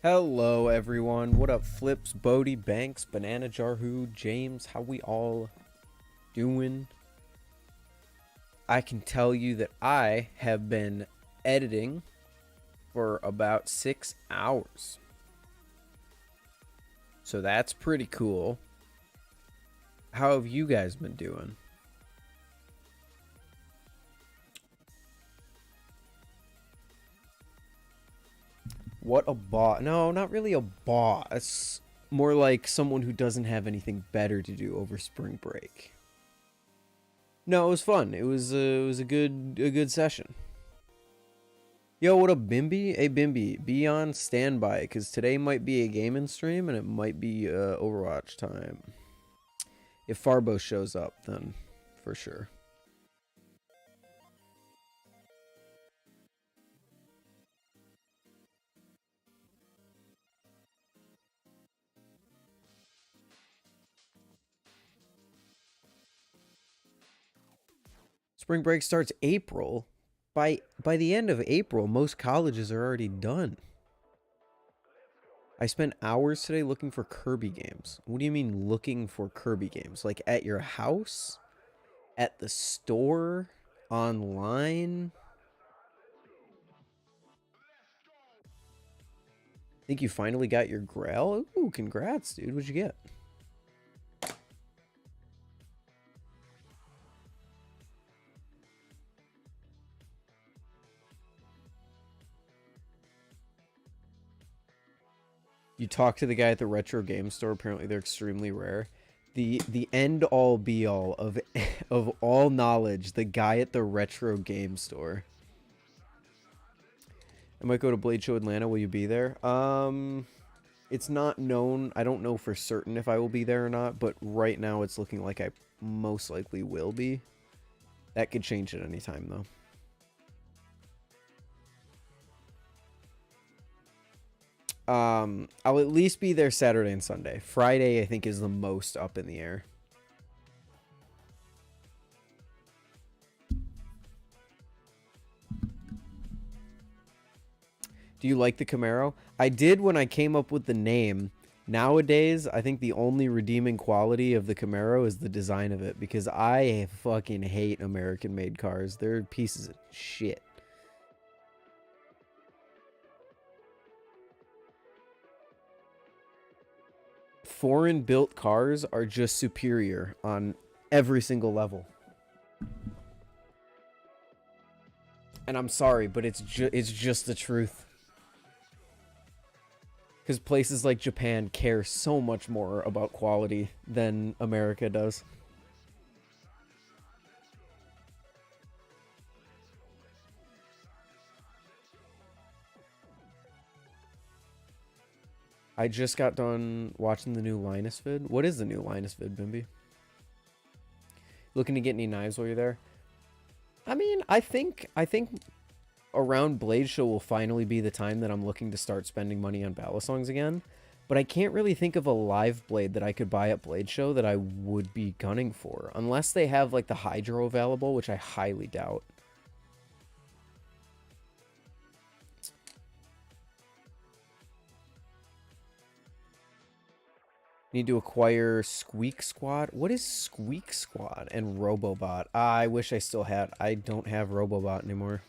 Hello everyone, what up Flips, Bodie, Banks, Banana Jarhu, James, how we all doing? I can tell you that I have been editing for about 6 hours. So that's pretty cool. How have you guys been doing? What a bot. No, not really a bot. It's more like someone who doesn't have anything better to do over spring break. No, it was fun. It was a good session. Yo, what up, Bimby? Hey, Bimby, be on standby, because today might be a gaming stream, and it might be Overwatch time. If Farbo shows up, then for sure. Spring break starts April. By the end of April, most colleges are already done. I spent hours today looking for Kirby games. What do you mean looking for Kirby games? Like at your house? At the store? Online? Think you finally got your Grail? Ooh, congrats, dude. What'd you get? You talk to the guy at the retro game store. Apparently, they're extremely rare. The end all be all of of all knowledge. The guy at the retro game store. I might go to Blade Show Atlanta. Will you be there? It's not known. I don't know for certain if I will be there or not. But right now, it's looking like I most likely will be. That could change at any time, though. I'll at least be there Saturday and Sunday. Friday, I think, is the most up in the air. Do you like the Camaro? I did when I came up with the name. Nowadays, I think the only redeeming quality of the Camaro is the design of it, because I fucking hate American-made cars. They're pieces of shit. Foreign built cars are just superior on every single level. And I'm sorry, but it's just the truth. Because places like Japan care so much more about quality than America does. I just got done watching the new Linus vid. What is the new Linus vid, Bimby? Looking to get any knives while you're there? I mean, I think around Blade Show will finally be the time that I'm looking to start spending money on balisongs again. But I can't really think of a live blade that I could buy at Blade Show that I would be gunning for. Unless they have, like, the Hydro available, which I highly doubt. Need to acquire Squeak Squad. What is Squeak Squad and Robobot? I wish I still had. I don't have Robobot anymore.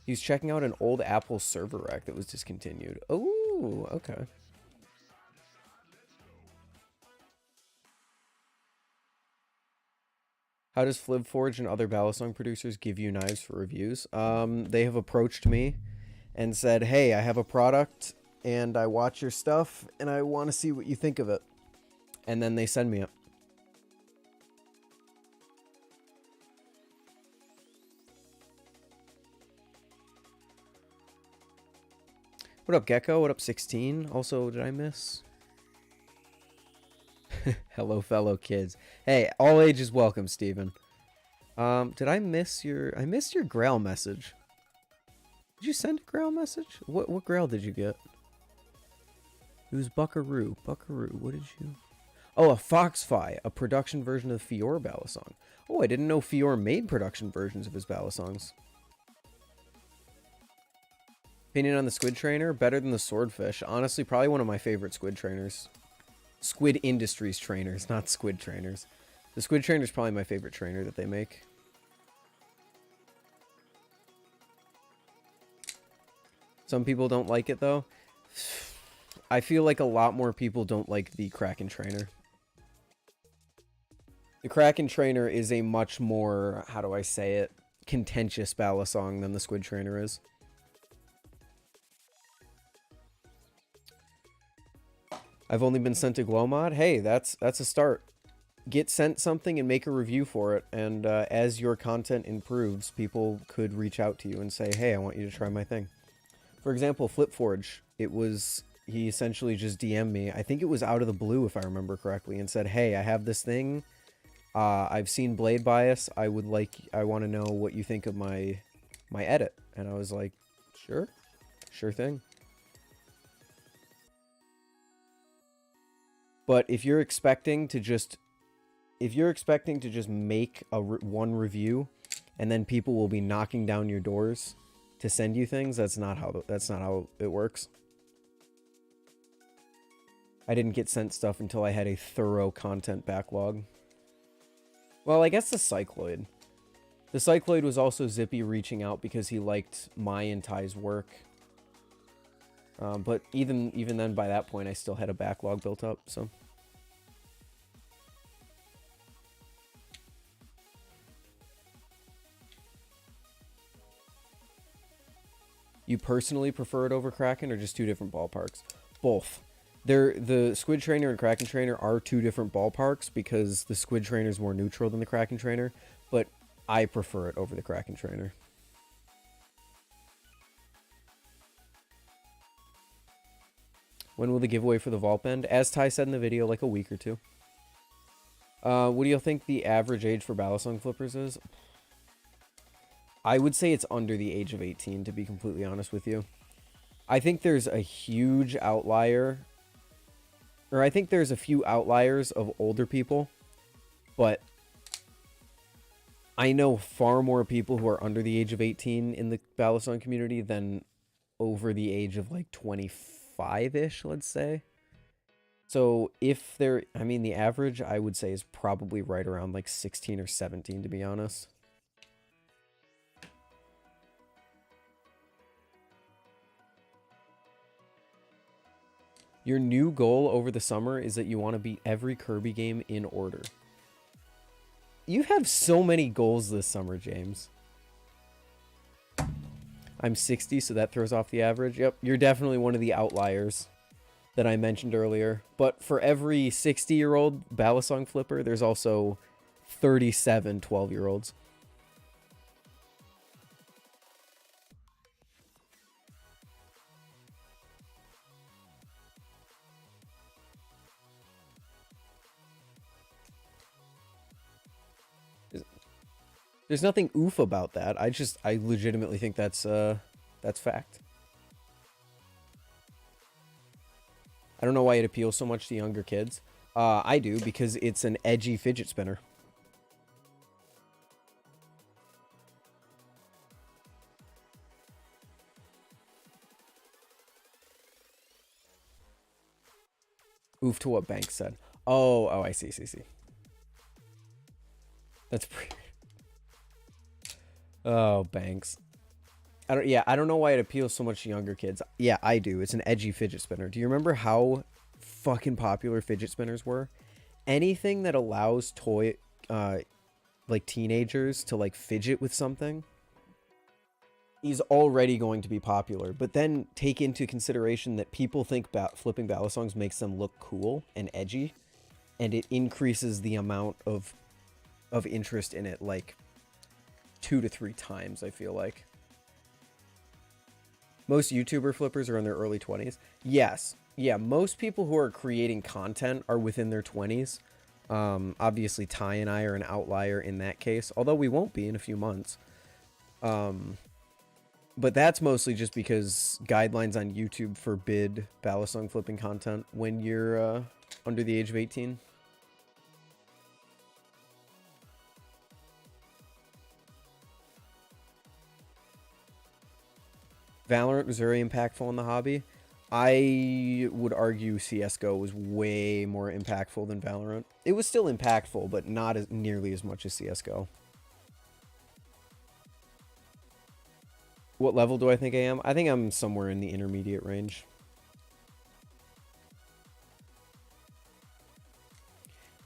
He's checking out an old Apple server rack that was discontinued. Oh, okay. How does Flibforge and other balisong producers give you knives for reviews? They have approached me and said, hey, I have a product and I watch your stuff and I want to see what you think of it. And then they send me it. What up, Gecko? What up, 16? Also, did I miss? Hello, fellow kids. Hey, all ages welcome, Steven. Did I miss your... I missed your Grail message. Did you send a Grail message? What Grail did you get? It was Buckaroo. Buckaroo, what did you... Oh, a Foxfy, a production version of the Fior balisong. Oh, I didn't know Fior made production versions of his balisongs. Opinion on the squid trainer? Better than the swordfish. Honestly, probably one of my favorite squid trainers. Squid Industries trainers, not squid trainers. The squid trainer is probably my favorite trainer that they make. Some people don't like it, though. I feel like a lot more people don't like the Kraken trainer. The Kraken trainer is a much more, how do I say it, contentious balisong than the squid trainer is. I've only been sent a glow mod. Hey, that's a start. Get sent something and make a review for it, and as your content improves, people could reach out to you and say, hey, I want you to try my thing. For example, Flipforge, he essentially just DM'd me, I think it was out of the blue if I remember correctly, and said, hey, I have this thing, I've seen Blade Bias, I want to know what you think of my edit. And I was like, sure thing. But if you're expecting to just make one review, and then people will be knocking down your doors to send you things, that's not how it works. I didn't get sent stuff until I had a thorough content backlog. Well, I guess the Cycloid. The Cycloid was also Zippy reaching out because he liked my and Ty's work. But even then, by that point, I still had a backlog built up, so. You personally prefer it over Kraken, or just two different ballparks? Both. The Squid Trainer and Kraken Trainer are two different ballparks because the Squid Trainer is more neutral than the Kraken Trainer, but I prefer it over the Kraken Trainer. When will the giveaway for the vault end? As Ty said in the video, like a week or two. What do you think the average age for balisong flippers is? I would say it's under the age of 18, to be completely honest with you. I think there's a huge outlier, or I think there's a few outliers of older people, but I know far more people who are under the age of 18 in the balisong community than over the age of like 25-ish, let's say. So if they're, I mean, the average I would say is probably right around like 16 or 17, to be honest. Your new goal over the summer is that you want to beat every Kirby game in order. You have so many goals this summer, James. I'm 60, so that throws off the average. Yep, you're definitely one of the outliers that I mentioned earlier. But for every 60-year-old balisong flipper, there's also 37 12-year-olds. There's nothing oof about that. I legitimately think that's fact. I don't know why it appeals so much to younger kids. I do, because it's an edgy fidget spinner. Oof to what Banks said. Oh, I see. That's pretty... Oh, Banks. I don't know why it appeals so much to younger kids. Yeah, I do. It's an edgy fidget spinner. Do you remember how fucking popular fidget spinners were? Anything that allows like teenagers to like fidget with something is already going to be popular. But then take into consideration that people think flipping balisongs makes them look cool and edgy, and it increases the amount of interest in it like 2 to 3 times, I feel like. Most YouTuber flippers are in their early 20s. Yes. Yeah, most people who are creating content are within their 20s. Obviously, Ty and I are an outlier in that case, although we won't be in a few months. But that's mostly just because guidelines on YouTube forbid balisong flipping content when you're under the age of 18. Valorant was very impactful in the hobby. I would argue CSGO was way more impactful than Valorant. It was still impactful, but not as nearly as much as CSGO. What level do I think I am? I think I'm somewhere in the intermediate range.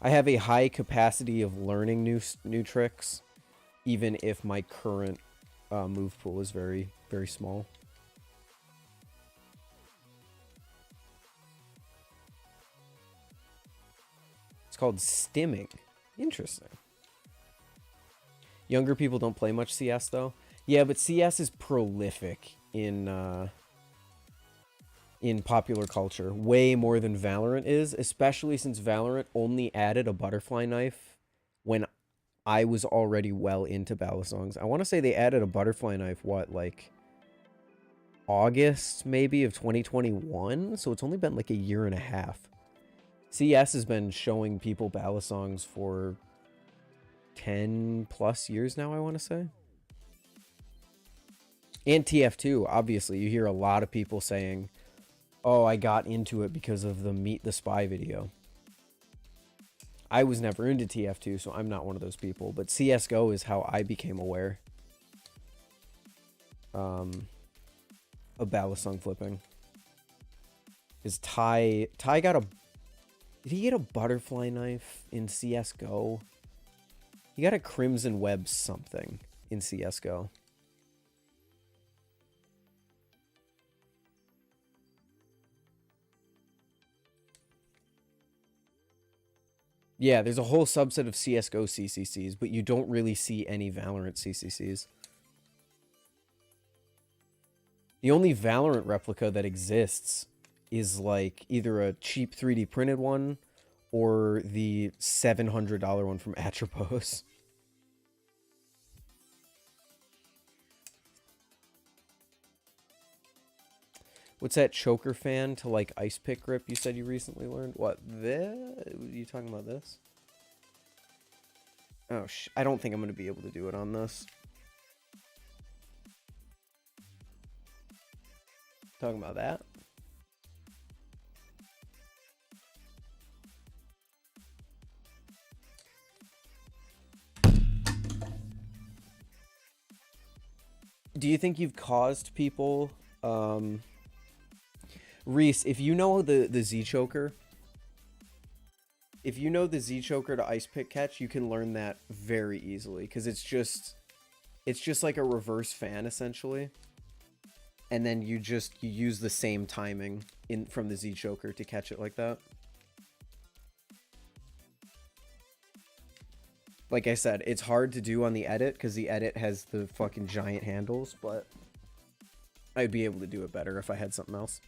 I have a high capacity of learning new tricks, even if my current move pool is very, very small. It's called stimming. Interesting. Younger people don't play much CS, though. Yeah, but CS is prolific in popular culture. Way more than Valorant is, especially since Valorant only added a butterfly knife when I was already well into balisongs. I want to say they added a butterfly knife, what, like August, maybe, of 2021? So it's only been like a year and a half. CS has been showing people balisongs for 10 plus years now, I want to say. And TF2, obviously. You hear a lot of people saying, oh, I got into it because of the Meet the Spy video. I was never into TF2, so I'm not one of those people. But CSGO is how I became aware of balisong flipping. Is Ty got a... Did he get a butterfly knife in CSGO? He got a crimson web something in CSGO. Yeah, there's a whole subset of CSGO CCCs, but you don't really see any Valorant CCCs. The only Valorant replica that exists is like either a cheap 3D printed one or the $700 one from Atropos. What's that choker fan to like ice pick grip you said you recently learned? What, this? Are you talking about this? Oh, I don't think I'm going to be able to do it on this. Talking about that? Do you think you've caused people... Reese, if you know the Z choker, if you know the Z choker to ice pick catch, you can learn that very easily because it's just like a reverse fan essentially, and then you use the same timing from the Z choker to catch it like that. Like I said, it's hard to do on the edit because the edit has the fucking giant handles, but I'd be able to do it better if I had something else.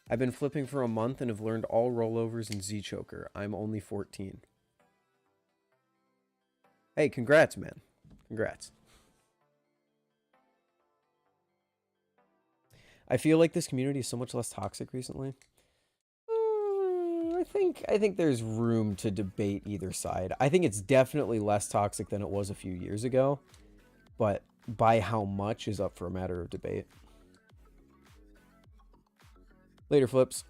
I've been flipping for a month and have learned all rollovers in Z-Choker. I'm only 14. Hey, congrats, man. Congrats. I feel like this community is so much less toxic recently. I think there's room to debate either side. I think it's definitely less toxic than it was a few years ago, but by how much is up for a matter of debate. Later, Flips.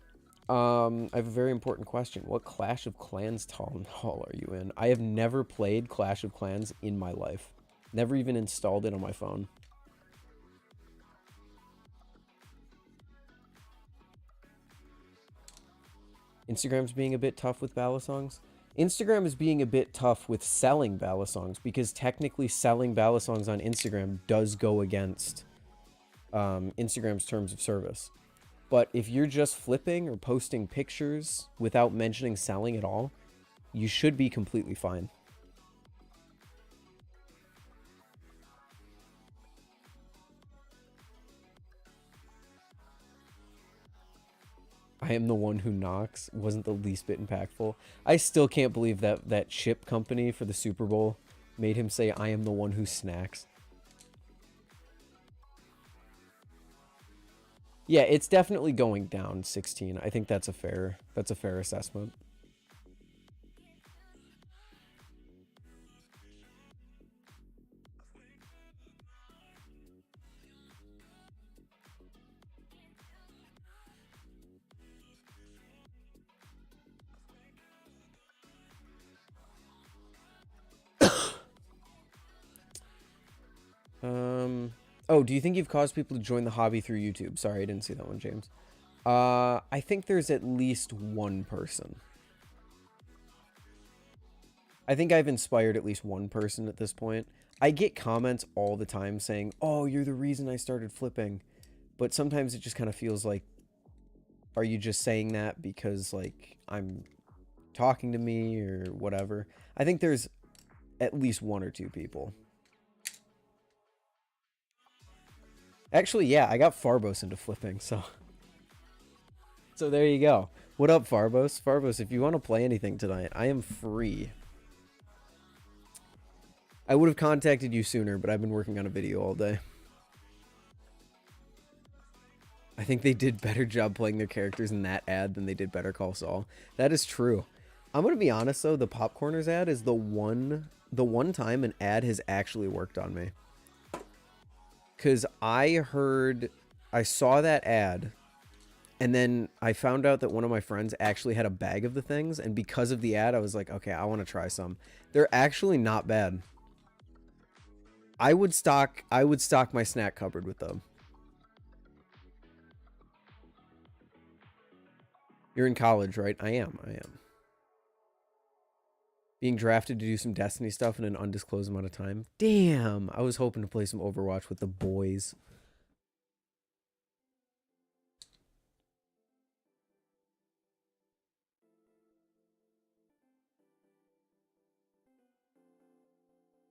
I have a very important question. What Clash of Clans town hall are you in? I have never played Clash of Clans in my life. Never even installed it on my phone. Instagram's being a bit tough with balisongs. Instagram is being a bit tough with selling balisongs because technically selling balisongs on Instagram does go against Instagram's terms of service. But if you're just flipping or posting pictures without mentioning selling at all, you should be completely fine. I am the one who knocks wasn't the least bit impactful. I still can't believe that chip company for the Super Bowl made him say, I am the one who snacks. Yeah, it's definitely going down 16. I think that's a fair assessment. Oh, do you think you've caused people to join the hobby through YouTube? Sorry, I didn't see that one, James. I think there's at least one person. I think I've inspired at least one person at this point. I get comments all the time saying, oh, you're the reason I started flipping. But sometimes it just kind of feels like, are you just saying that because, like, I'm talking to me or whatever? I think there's at least one or two people. Actually, yeah, I got Farbos into flipping, so... So there you go. What up, Farbos? Farbos, if you want to play anything tonight, I am free. I would have contacted you sooner, but I've been working on a video all day. I think they did better job playing their characters in that ad than they did Better Call Saul. That is true. I'm going to be honest, though. The Popcorners ad is the one time an ad has actually worked on me. Because I saw that ad, and then I found out that one of my friends actually had a bag of the things, and because of the ad, I was like, okay, I want to try some. They're actually not bad. I would stock my snack cupboard with them. You're in college, right? I am. Being drafted to do some Destiny stuff in an undisclosed amount of time. Damn, I was hoping to play some Overwatch with the boys.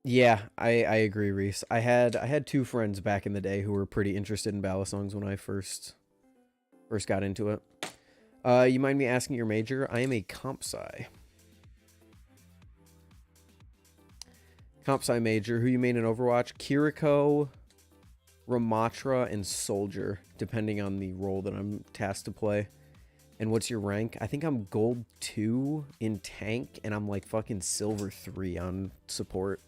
Yeah, I agree, Reese. I had two friends back in the day who were pretty interested in balisongs when I first got into it. You mind me asking your major? I am a comp sci. Comp sci major. Who you main in Overwatch? Kiriko, Ramatra, and Soldier, depending on the role that I'm tasked to play. And what's your rank? I think I'm gold 2 in tank, and I'm like fucking silver 3 on support.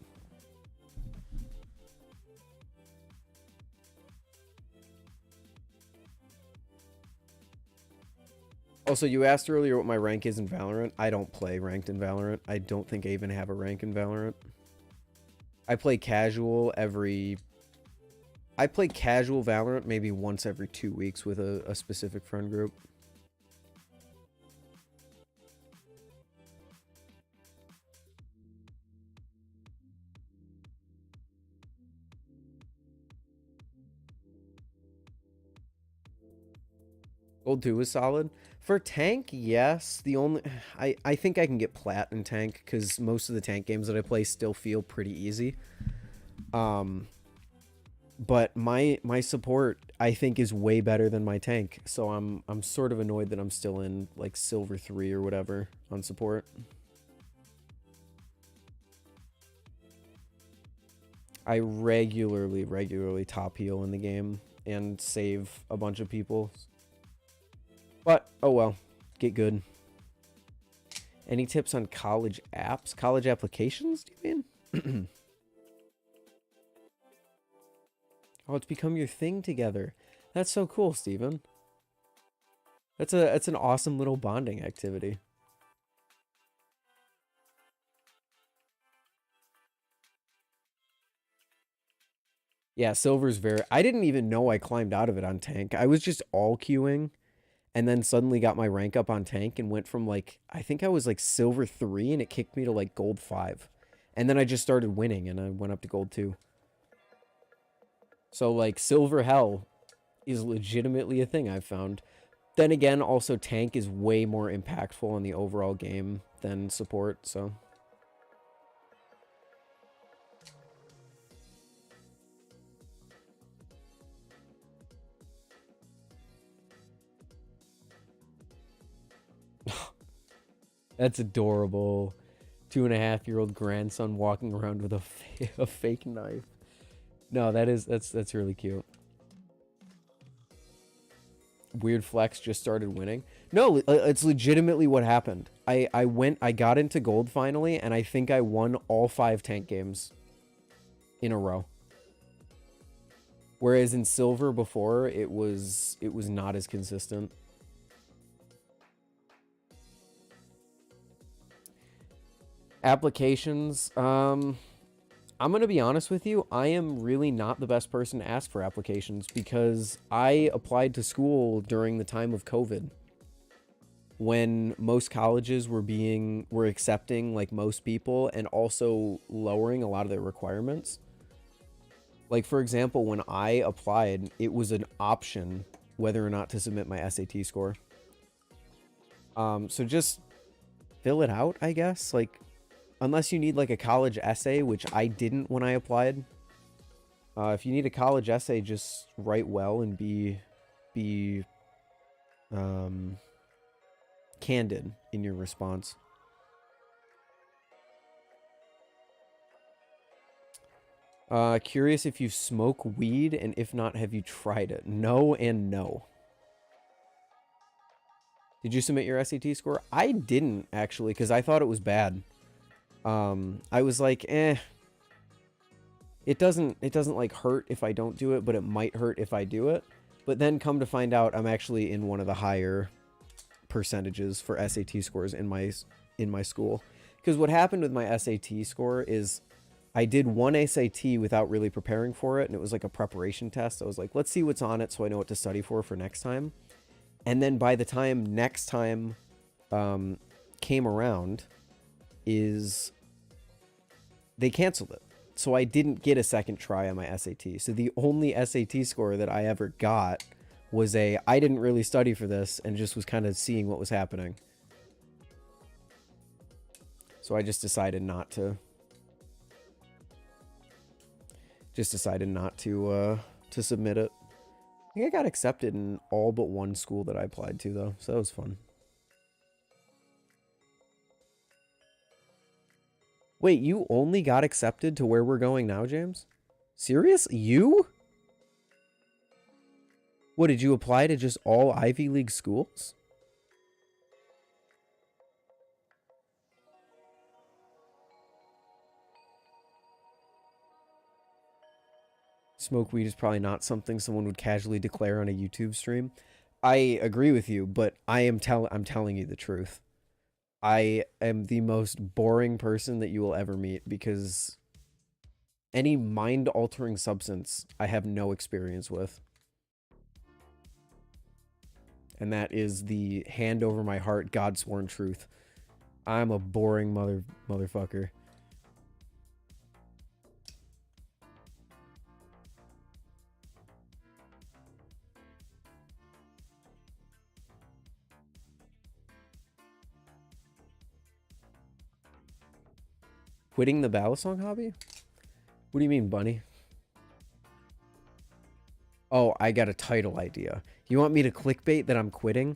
Also, you asked earlier what my rank is in Valorant. I don't play ranked in Valorant. I don't think I even have a rank in Valorant. I play casual Valorant maybe once every 2 weeks with a specific friend group. Gold 2 is solid. For tank, yes. I think I can get plat in tank because most of the tank games that I play still feel pretty easy. But my support I think is way better than my tank. So I'm sort of annoyed that I'm still in like silver 3 or whatever on support. I regularly top heal in the game and save a bunch of people. But, oh well. Get good. Any tips on college apps? College applications, do you mean? Oh, it's become your thing together. That's so cool, Steven. That's an awesome little bonding activity. Yeah, silver's very... I didn't even know I climbed out of it on tank. I was just all queuing, and then suddenly got my rank up on tank and went from, like... I think I was, like, silver 3, and it kicked me to, like, gold 5. And then I just started winning, and I went up to gold 2. So, like, silver hell is legitimately a thing I've found. Then again, also tank is way more impactful on the overall game than support, so... That's adorable. 2.5-year-old grandson walking around with a fake knife. No, that's really cute. Weird Flex just started winning. No, it's legitimately what happened. I got into gold finally, and I think I won all 5 tank games in a row. Whereas in silver before, it was not as consistent. Applications, I'm going to be honest with you. I am really not the best person to ask for applications because I applied to school during the time of COVID when most colleges were accepting like most people and also lowering a lot of their requirements. Like, for example, when I applied, it was an option whether or not to submit my SAT score. So just fill it out, I guess. Like, unless you need like a college essay, which I didn't when I applied. If you need a college essay, just write well and be candid in your response. Curious if you smoke weed, and if not, have you tried it? No and no. Did you submit your SAT score? I didn't, actually, because I thought it was bad. I was like, it doesn't like hurt if I don't do it, but it might hurt if I do it. But then come to find out, I'm actually in one of the higher percentages for SAT scores in my school. Because what happened with my SAT score is I did one SAT without really preparing for it, and it was like a preparation test. I was like, let's see what's on it so I know what to study for next time. And then by the time next time came around, they canceled it. So I didn't get a second try on my SAT. So the only SAT score that I ever got was I didn't really study for this and just was kind of seeing what was happening. So I just decided not to. To submit it. I think I got accepted in all but one school that I applied to, though, so that was fun. Wait, you only got accepted to where we're going now, James? Serious? You? What, did you apply to just all Ivy League schools? Smoke weed is probably not something someone would casually declare on a YouTube stream. I agree with you, but I'm telling you the truth. I am the most boring person that you will ever meet because any mind-altering substance I have no experience with. And that is the hand over my heart, God-sworn truth. I'm a boring motherfucker. Quitting the balisong hobby? What do you mean, Bunny? Oh, I got a title idea. You want me to clickbait that I'm quitting?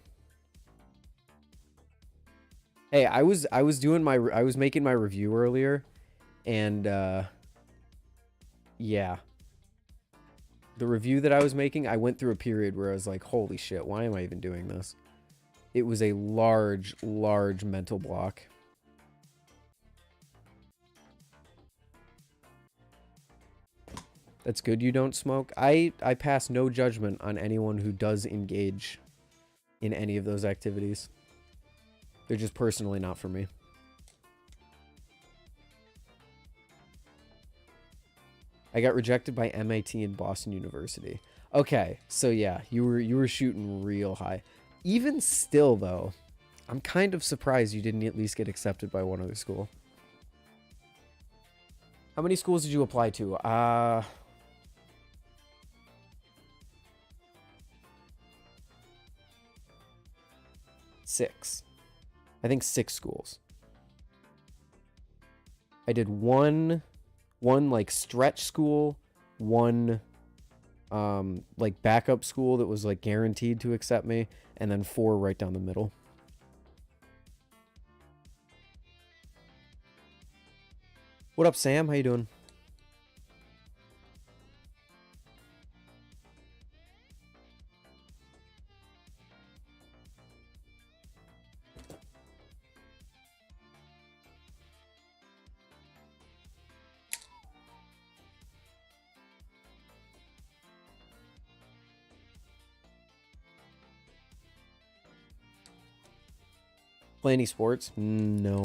Hey, I was making my review earlier, and yeah. The review that I was making, I went through a period where I was like, holy shit, why am I even doing this? It was a large mental block. That's good you don't smoke. I pass no judgment on anyone who does engage in any of those activities. They're just personally not for me. I got rejected by MIT and Boston University. Okay, so yeah, you were shooting real high. Even still, though, I'm kind of surprised you didn't at least get accepted by one other school. How many schools did you apply to? 6. I think 6 schools. I did one like stretch school, one like backup school that was like guaranteed to accept me, and then 4 right down the middle. What up, Sam? How you doing? Play any sports? No.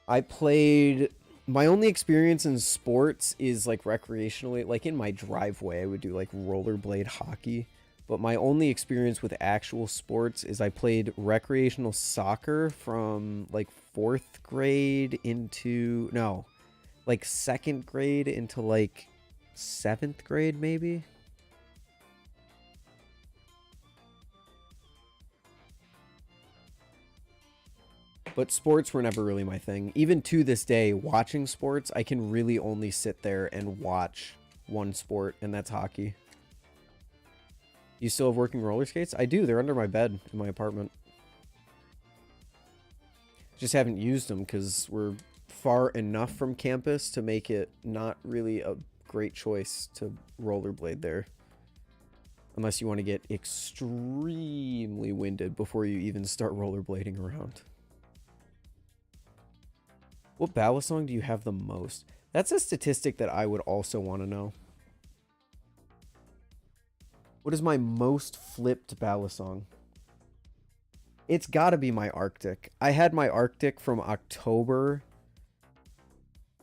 I played My only experience in sports is like recreationally, like in my driveway, I would do like rollerblade hockey. But my only experience with actual sports is I played recreational soccer from like fourth grade into, no, like second grade into like seventh grade, maybe. But sports were never really my thing. Even to this day, watching sports, I can really only sit there and watch one sport, and that's hockey. You still have working roller skates? I do. They're under my bed in my apartment. Just haven't used them because we're far enough from campus to make it not really a great choice to rollerblade there. Unless you want to get extremely winded before you even start rollerblading around. What balisong do you have the most? That's a statistic that I would also want to know. What is my most flipped balisong? It's got to be my Arctic. I had my Arctic from October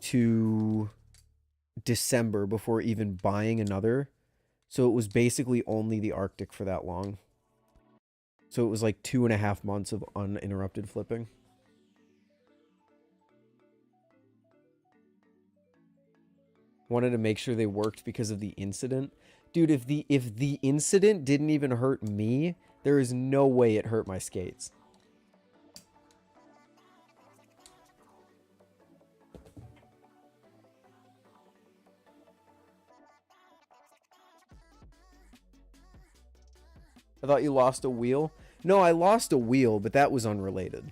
to December before even buying another. So it was basically only the Arctic for that long. So it was like 2.5 months of uninterrupted flipping. Wanted to make sure they worked because of the incident. Dude, if the incident didn't even hurt me, there is no way it hurt my skates. I thought you lost a wheel. No, I lost a wheel, but that was unrelated.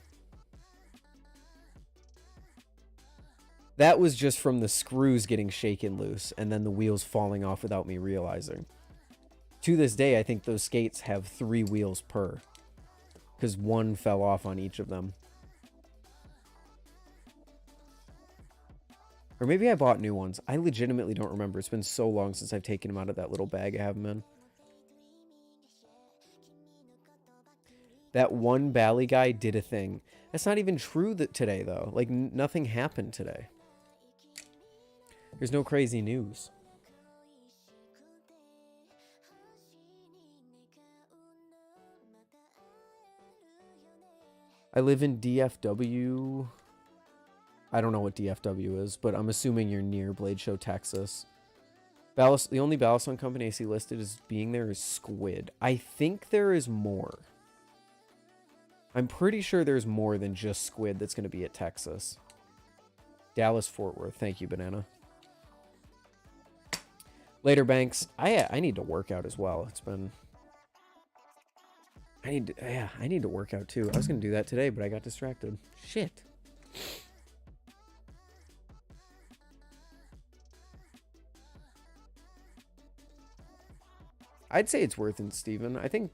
That was just from the screws getting shaken loose and then the wheels falling off without me realizing. To this day, I think those skates have 3 wheels per, because 1 fell off on each of them. Or maybe I bought new ones. I legitimately don't remember. It's been so long since I've taken them out of that little bag I have them in. That one Bally guy did a thing. That's not even true today, though. Like, nothing happened today. There's no crazy news. I live in DFW. I don't know what DFW is, but I'm assuming you're near Blade Show, Texas. The only balisong company I see listed as being there is Squid. I think there is more. I'm pretty sure there's more than just Squid that's going to be at Texas. Dallas, Fort Worth. Thank you, Banana. Later, Banks. I need to work out as well. It's been... I need to work out too. I was going to do that today, but I got distracted. Shit. I'd say it's worth it, Steven. I think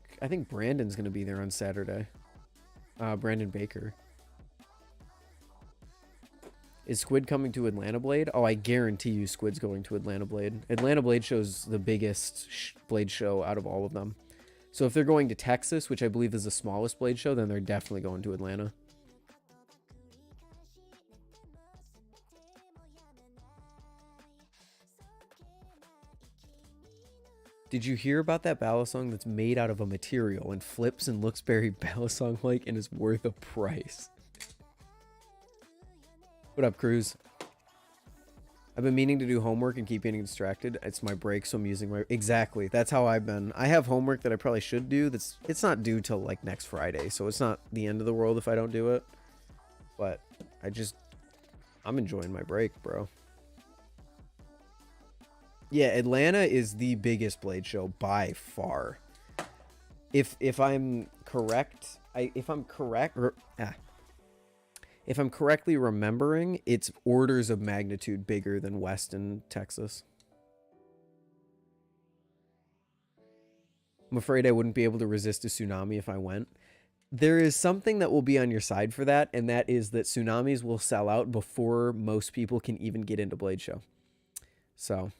Brandon's going to be there on Saturday. Brandon Baker. Is Squid coming to Atlanta Blade? Oh, I guarantee you Squid's going to Atlanta Blade. Atlanta Blade show's the biggest Blade show out of all of them. So if they're going to Texas, which I believe is the smallest Blade show, then they're definitely going to Atlanta. Did you hear about that balisong that's made out of a material and flips and looks very balisong-like and is worth a price? What up, Cruz? I've been meaning to do homework and keep getting distracted. It's my break, so I'm using my... Exactly. That's how I've been. I have homework that I probably should do. It's not due till, like, next Friday, so it's not the end of the world if I don't do it. But I'm enjoying my break, bro. Yeah, Atlanta is the biggest Blade show by far. If I'm correct, if I'm correctly remembering, it's orders of magnitude bigger than Weston, Texas. I'm afraid I wouldn't be able to resist a tsunami if I went. There is something that will be on your side for that, and that is that tsunamis will sell out before most people can even get into Blade Show. So...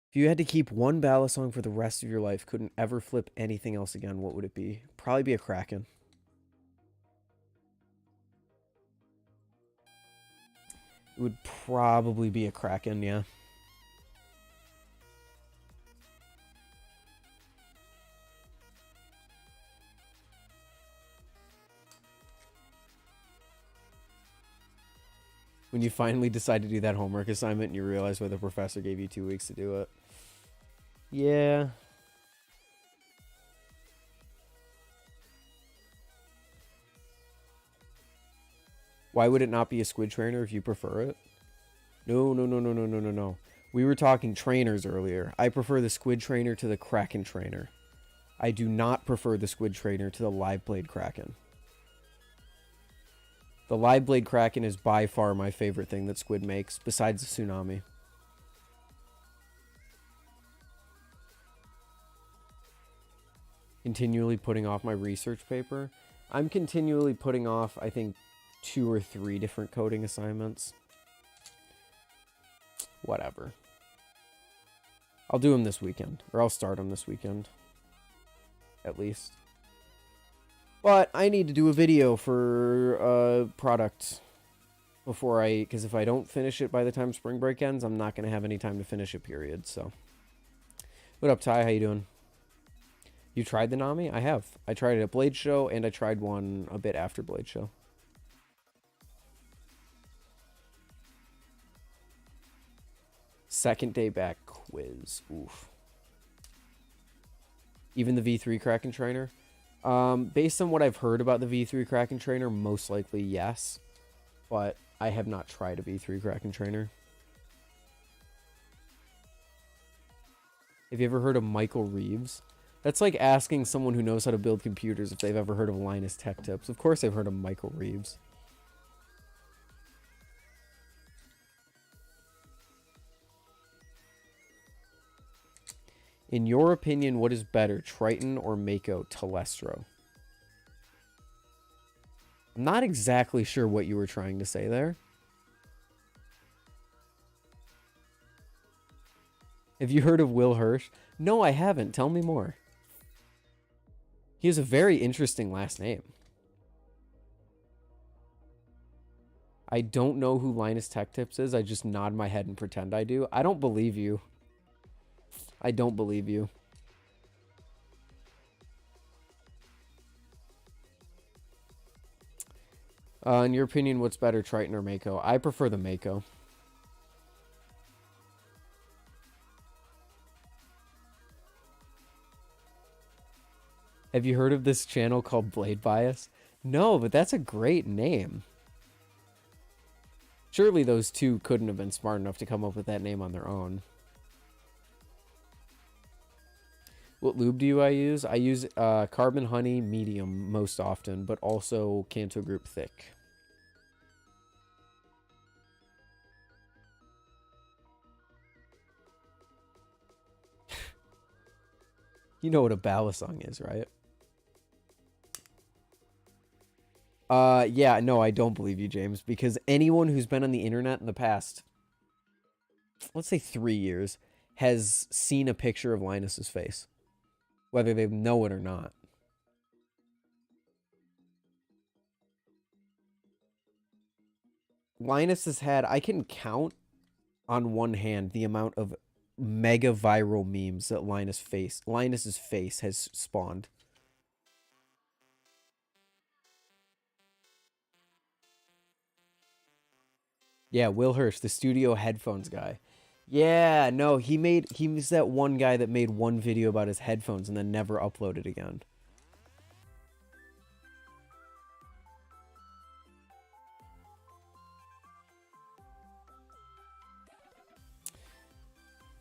if you had to keep one balisong for the rest of your life, couldn't ever flip anything else again, what would it be? Probably be a Kraken. It would probably be a Kraken, yeah. When you finally decide to do that homework assignment and you realize why the professor gave you 2 weeks to do it. Yeah. Why would it not be a squid trainer if you prefer it? No, no, no, no, no, no, no, no. We were talking trainers earlier. I prefer the squid trainer to the Kraken trainer. I do not prefer the squid trainer to the live blade Kraken. The live blade Kraken is by far my favorite thing that squid makes, besides the tsunami. Continually putting off my research paper. I'm continually putting off, I think, 2 or 3 different coding assignments. Whatever. I'll do them this weekend, or I'll start them this weekend. At least. But I need to do a video for a product before because if I don't finish it by the time spring break ends, I'm not going to have any time to finish it, period, so. What up, Ty? How you doing? You tried the Nami? I have. I tried it at Blade Show, and I tried one a bit after Blade Show. Second day back quiz. Oof. Even the V3 Kraken trainer? Based on what I've heard about the V3 Kraken trainer, most likely yes. But I have not tried a V3 Kraken trainer. Have you ever heard of Michael Reeves? That's like asking someone who knows how to build computers if they've ever heard of Linus Tech Tips. Of course I've heard of Michael Reeves. In your opinion, what is better, Triton or Mako Telestro? I'm not exactly sure what you were trying to say there. Have you heard of Will Hirsch? No, I haven't. Tell me more. He has a very interesting last name. I don't know who Linus Tech Tips is. I just nod my head and pretend I do. I don't believe you. I don't believe you. In your opinion, what's better, Triton or Mako? I prefer the Mako. Have you heard of this channel called Blade Bias? No, but that's a great name. Surely those two couldn't have been smart enough to come up with that name on their own. What lube do I use? I use Carbon Honey Medium most often, but also Canto Group Thick. You know what a balisong is, right? Yeah, no, I don't believe you, James, because anyone who's been on the internet in the past, let's say 3 years, has seen a picture of Linus's face, whether they know it or not. Linus has had, I can count on one hand the amount of mega viral memes that Linus's face has spawned. Yeah, Will Hirsch, the studio headphones guy. Yeah, no, he was that one guy that made one video about his headphones and then never uploaded again.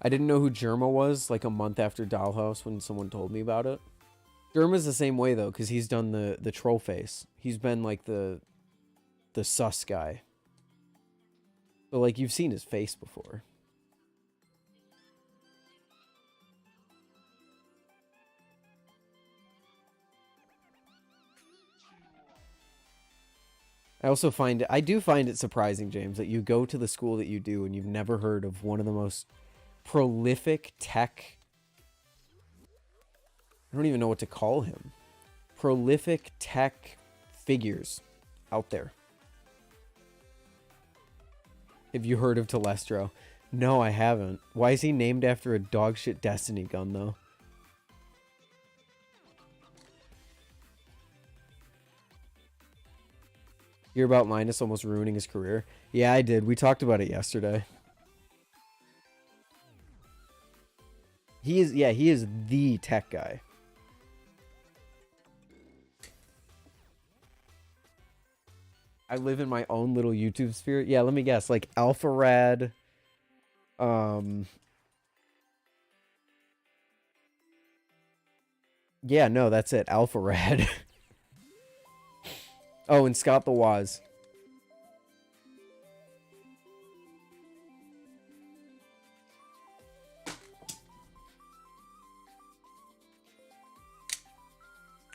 I didn't know who Germa was like a month after Dollhouse when someone told me about it. Germa's the same way though, because he's done the troll face. He's been like the sus guy. So like you've seen his face before. I do find it surprising, James, that you go to the school that you do and you've never heard of one of the most prolific tech, I don't even know what to call him, prolific tech figures out there. Have you heard of Telestro? No, I haven't. Why is he named after a dogshit Destiny gun, though? Hear about Linus almost ruining his career? Yeah, I did. We talked about it yesterday. He is the tech guy. I live in my own little YouTube sphere. Yeah, let me guess. Like Alpha Rad. Yeah, no, that's it. Alpha Rad. Oh, and Scott the Waz.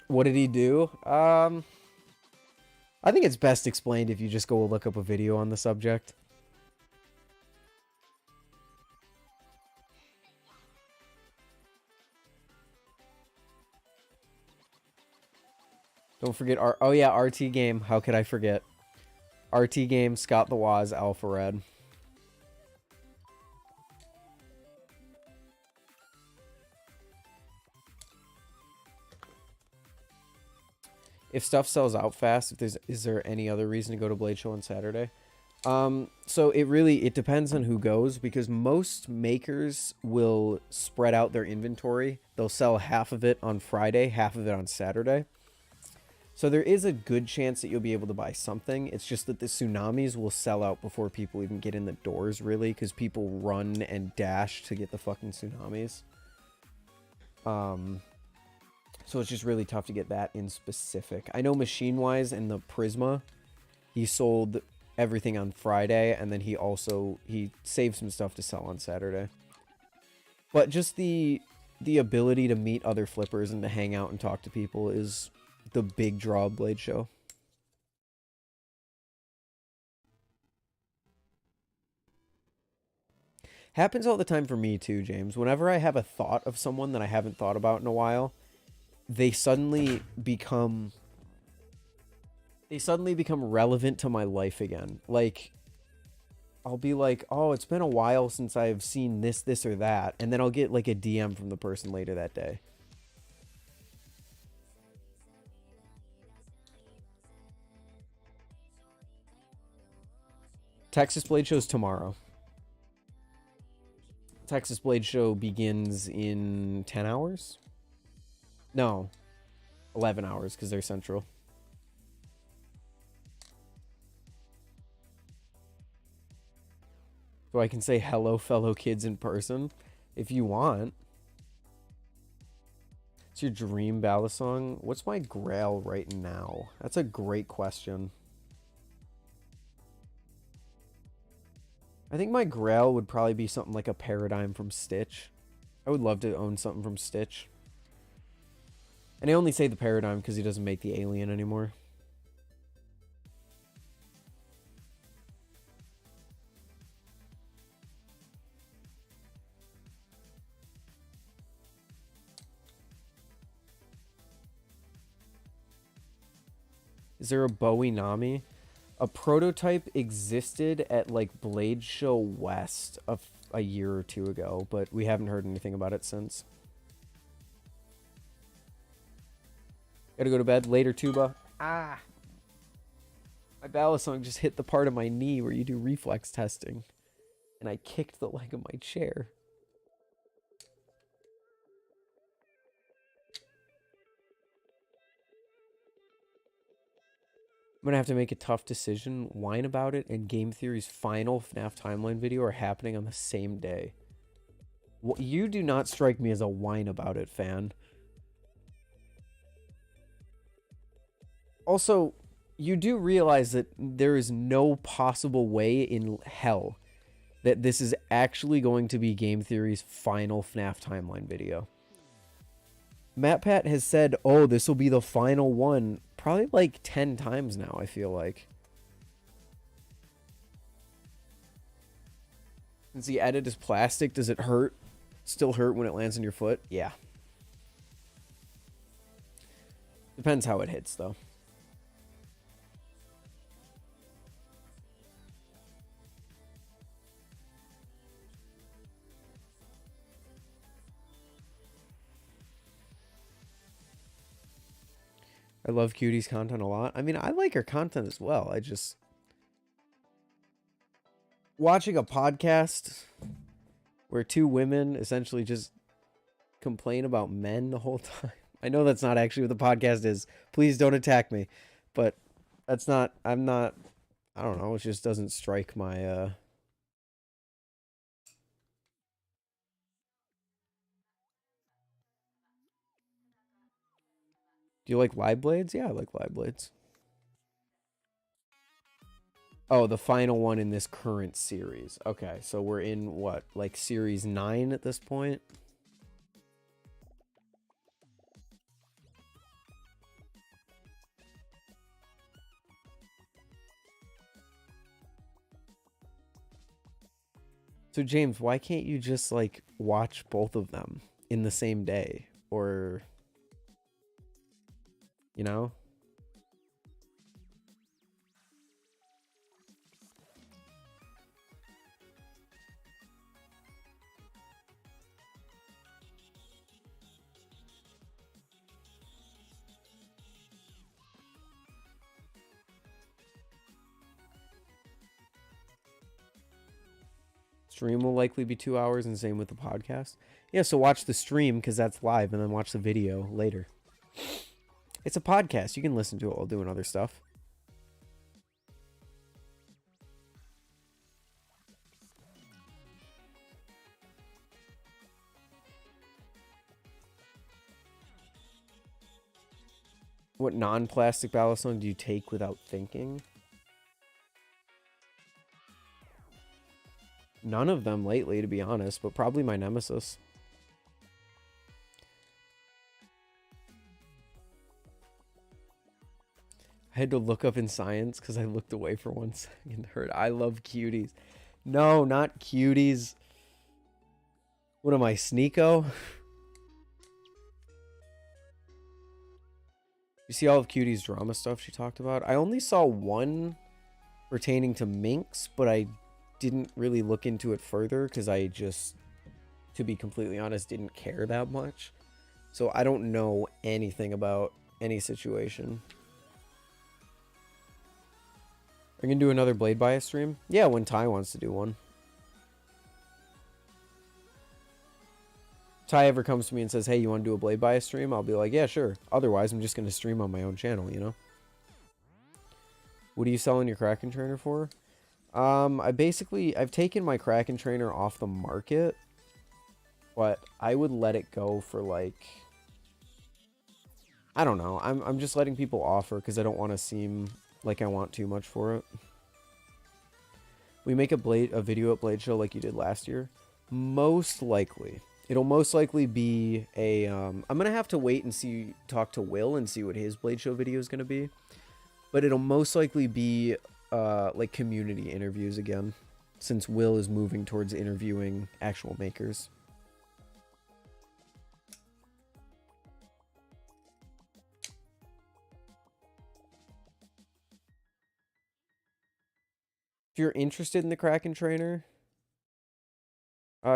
What did he do? I think it's best explained if you just go look up a video on the subject. Don't forget oh yeah, RT game. How could I forget? RT game, Scott the Waz, Alpha Red. If stuff sells out fast, is there any other reason to go to Blade Show on Saturday? So it depends on who goes, because most makers will spread out their inventory. They'll sell half of it on Friday, half of it on Saturday. So there is a good chance that you'll be able to buy something. It's just that the tsunamis will sell out before people even get in the doors, really, because people run and dash to get the fucking tsunamis. So it's just really tough to get that in specific. I know Machine-wise and the Prisma, he sold everything on Friday, and then he saved some stuff to sell on Saturday. But just the ability to meet other flippers and to hang out and talk to people is the big draw of Blade Show. Happens all the time for me too, James. Whenever I have a thought of someone that I haven't thought about in a while, they suddenly become relevant to my life again. Like, I'll be like, oh, it's been a while since I've seen this, or that. And then I'll get like a DM from the person later that day. Texas Blade Show's tomorrow. Texas Blade Show begins in 10 hours? No. 11 hours, because they're central. So I can say hello, fellow kids, in person, if you want. It's your dream balisong? What's my grail right now? That's a great question. I think my grail would probably be something like a Paradigm from Stitch. I would love to own something from Stitch. And I only say the Paradigm because he doesn't make the Alien anymore. Is there a Bowie Nami? A prototype existed at like Blade Show West a year or two ago, but we haven't heard anything about it since. Gotta go to bed. Later, Tuba. Ah! My balisong just hit the part of my knee where you do reflex testing. And I kicked the leg of my chair. I'm gonna have to make a tough decision. Whine About It and Game Theory's final FNAF timeline video are happening on the same day. Well, you do not strike me as a Whine About It fan. Also, you do realize that there is no possible way in hell that this is actually going to be Game Theory's final FNAF timeline video. MatPat has said, oh, this will be the final one, probably like 10 times now, I feel like. Since the edit is plastic, does it hurt? Still hurt when it lands on your foot? Yeah. Depends how it hits, though. I love Cutie's content a lot. I mean, I like her content as well. I just... Watching a podcast where two women essentially just complain about men the whole time. I know that's not actually what the podcast is. Please don't attack me. But that's not... I'm not... I don't know. It just doesn't strike my... Do you like live blades? Yeah, I like live blades. Oh, the final one in this current series. Okay, so we're in what, like series 9 at this point? So James, why can't you just like watch both of them in the same day? Or, you know? Stream will likely be 2 hours, and same with the podcast. Yeah, so watch the stream because that's live, and then watch the video later. It's a podcast. You can listen to it while doing other stuff. What non-plastic balisong do you take without thinking? None of them lately, to be honest, but probably my nemesis. I had to look up in science because I looked away for 1 second. Heard I love cuties. No, not cuties. What am I, Sneeko? You see all of Cutie's drama stuff she talked about? I only saw one pertaining to minks, but I didn't really look into it further because I just, to be completely honest, didn't care that much. So I don't know anything about any situation. Are you going to do another Blade Bias stream? Yeah, when Ty wants to do one. Ty ever comes to me and says, hey, you want to do a Blade Bias stream? I'll be like, yeah, sure. Otherwise, I'm just going to stream on my own channel, you know? What are you selling your Kraken trainer for? I've taken my Kraken trainer off the market, but I would let it go for like, I don't know. I'm just letting people offer because I don't want to seem like I want too much for it. We make a video at Blade Show like you did last year. Most likely. It'll most likely be a, I'm going to have to wait and talk to Will and see what his Blade Show video is going to be. But it'll most likely be, like community interviews again, since Will is moving towards interviewing actual makers. If you're interested in the Kraken trainer,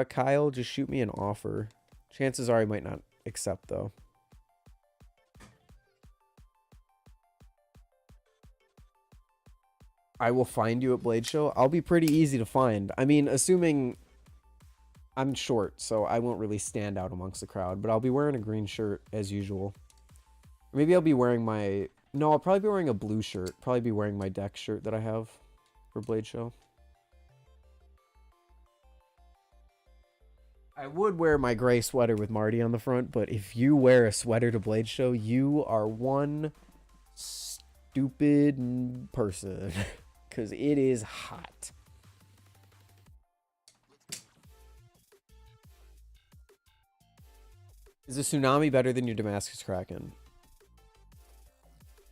Kyle, just shoot me an offer. Chances are I might not accept, though. I will find you at Blade Show. I'll be pretty easy to find. I mean, assuming I'm short, so I won't really stand out amongst the crowd, but I'll be wearing a green shirt as usual. Or maybe I'll be wearing my... No, I'll probably be wearing a blue shirt. Probably be wearing my deck shirt that I have for Blade Show. I would wear my gray sweater with Marty on the front, but if you wear a sweater to Blade Show, you are one stupid person. Because it is hot. Is a Tsunami better than your Damascus Kraken?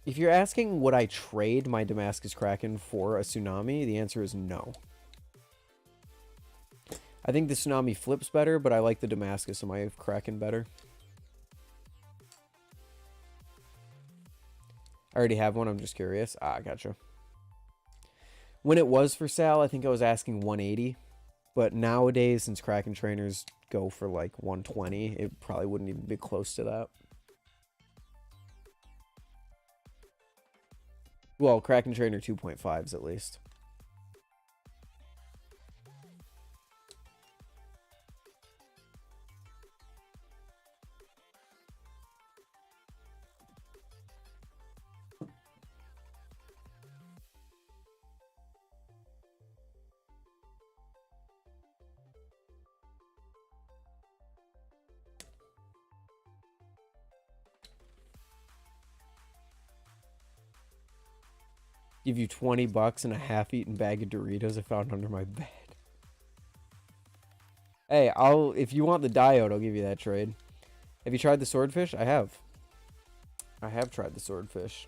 If you're asking would I trade my Damascus Kraken for a Tsunami, the answer is no. I think the Tsunami flips better, but I like the Damascus and my Kraken better. I already have one, I'm just curious. Ah, gotcha. When it was for sale, I think I was asking 180. But nowadays, since Kraken trainers go for like 120, it probably wouldn't even be close to that. Well, Kraken Trainer 2.5s at least. Give you $20 and a half-eaten bag of Doritos I found under my bed. Hey, if you want the diode, I'll give you that trade. Have you tried the swordfish? I have. I have tried the swordfish.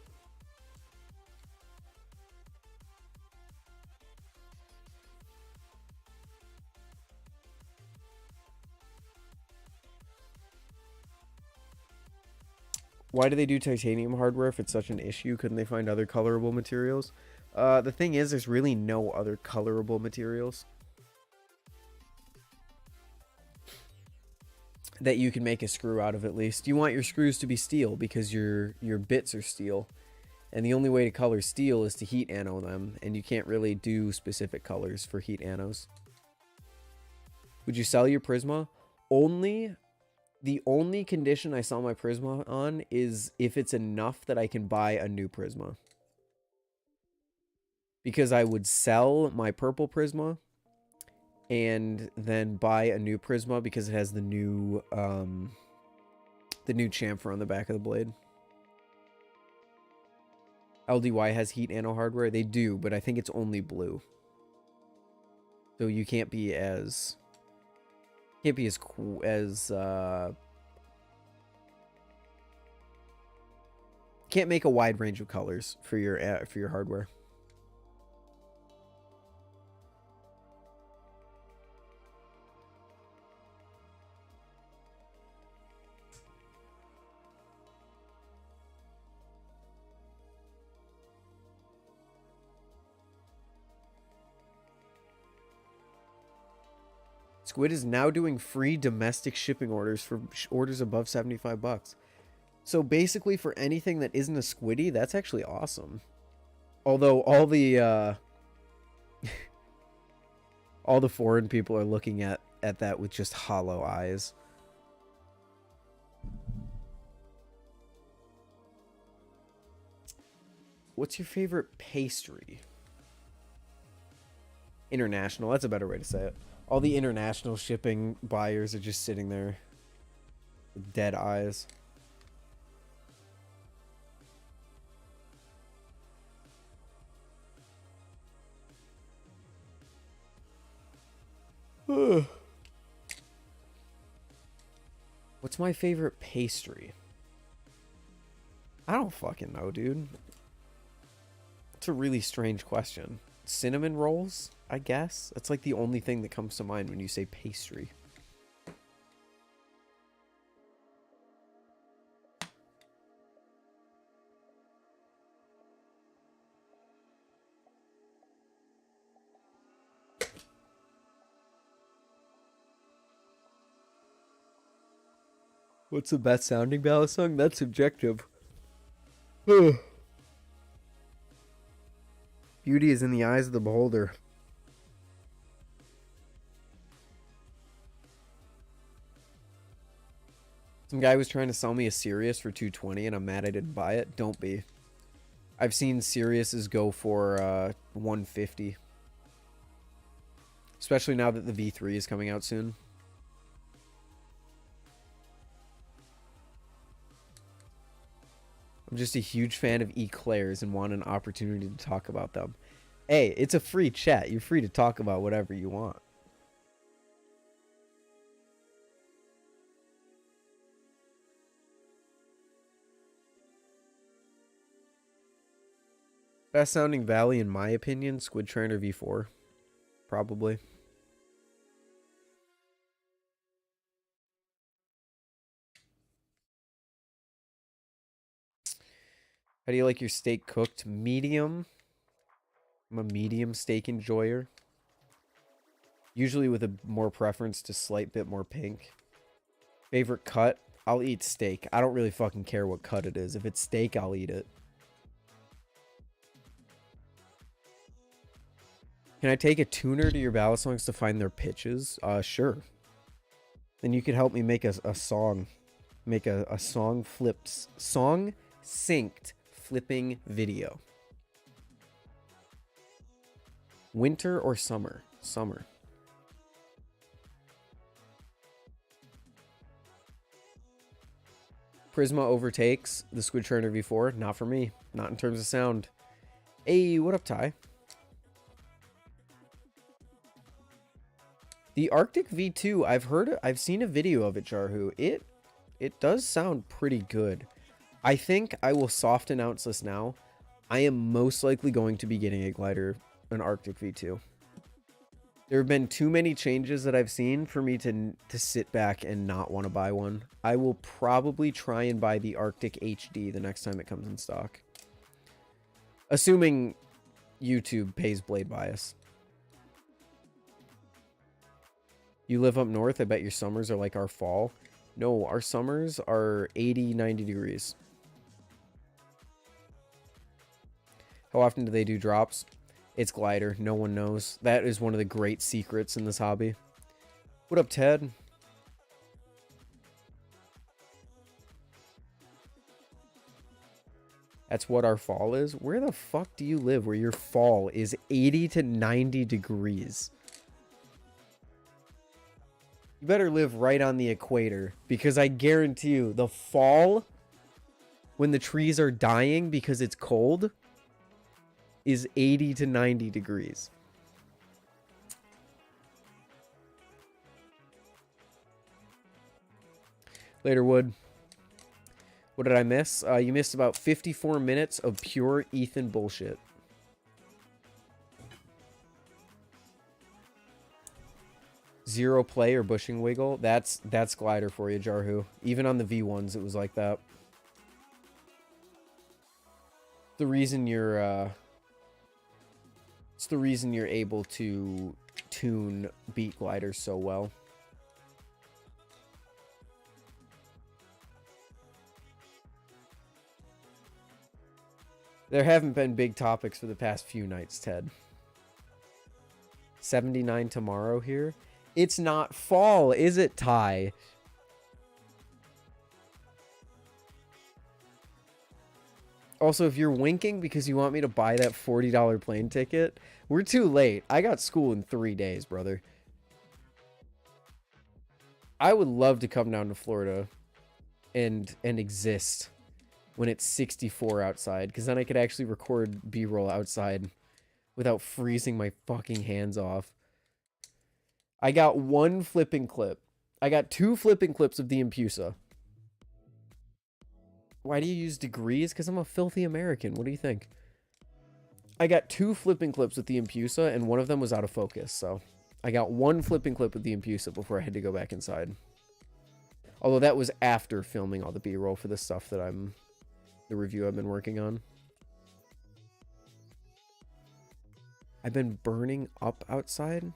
Why do they do titanium hardware if it's such an issue? Couldn't they find other colorable materials? The thing is, there's really no other colorable materials that you can make a screw out of, at least. You want your screws to be steel because your bits are steel. And the only way to color steel is to heat ano them, and you can't really do specific colors for heat anos. Would you sell your Prisma? The only condition I sell my Prisma on is if it's enough that I can buy a new Prisma. Because I would sell my purple Prisma and then buy a new Prisma because it has the new chamfer on the back of the blade. LDY has heat ano hardware. They do, but I think it's only blue. So you can't be as can't make a wide range of colors for your hardware. Squid is now doing free domestic shipping orders for orders above $75. So basically for anything that isn't a squiddy, that's actually awesome. Although all the all the foreign people are looking at that with just hollow eyes. What's your favorite pastry? International, that's a better way to say it. All the international shipping buyers are just sitting there with dead eyes. What's my favorite pastry? I don't fucking know, dude. It's a really strange question. Cinnamon rolls, I guess. That's like the only thing that comes to mind when you say pastry. What's the best sounding balisong? That's subjective. Beauty is in the eyes of the beholder. Some guy was trying to sell me a Sirius for $220 and I'm mad I didn't buy it. Don't be. I've seen Siriuses go for $150. Especially now that the V3 is coming out soon. I'm just a huge fan of eclairs and want an opportunity to talk about them. Hey, it's a free chat. You're free to talk about whatever you want. Best sounding Valley, in my opinion, Squid Trainer V4. Probably. How do you like your steak cooked? Medium. I'm a medium steak enjoyer. Usually with a more preference to slight bit more pink. Favorite cut? I'll eat steak. I don't really fucking care what cut it is. If it's steak, I'll eat it. Can I take a tuner to your balisongs to find their pitches? Sure. Then you could help me make a song. Make a song synced flipping video. Winter or summer? Summer. Prisma overtakes the Squid Trainer V4. Not for me. Not in terms of sound. Hey, what up, Ty? The Arctic V2, I've seen a video of it, Jarhu. It does sound pretty good. I think I will soft announce this now. I am most likely going to be getting a Glidr, an Arctic V2. There have been too many changes that I've seen for me to sit back and not want to buy one. I will probably try and buy the Arctic HD the next time it comes in stock. Assuming YouTube pays Blade Bias. You live up north, I bet your summers are like our fall. No, our summers are 80, 90 degrees. How often do they do drops? It's Glidr. No one knows. That is one of the great secrets in this hobby. What up, Ted? That's what our fall is? Where the fuck do you live where your fall is 80 to 90 degrees? You better live right on the equator, because I guarantee you, the fall, when the trees are dying because it's cold, is 80 to 90 degrees. Later, Wood. What did I miss? You missed about 54 minutes of pure Ethan bullshit. Zero play or bushing wiggle. That's Glidr for you, Jarhu. Even on the V1s, it was like that. The reason you're it's the reason you're able to tune beat gliders so well. There haven't been big topics for the past few nights, Ted. 79 tomorrow here. It's not fall, is it, Ty? Also, if you're winking because you want me to buy that $40 plane ticket, we're too late. I got school in 3 days, brother. I would love to come down to Florida and exist when it's 64 outside, because then I could actually record B-roll outside without freezing my fucking hands off. I got one flipping clip. I got 2 flipping clips of the Impusa. Why do you use degrees? Because I'm a filthy American. What do you think? I got 2 flipping clips with the Impusa, and one of them was out of focus. So I got 1 flipping clip with the Impusa before I had to go back inside. Although that was after filming all the B-roll for the stuff that the review I've been working on. I've been burning up outside.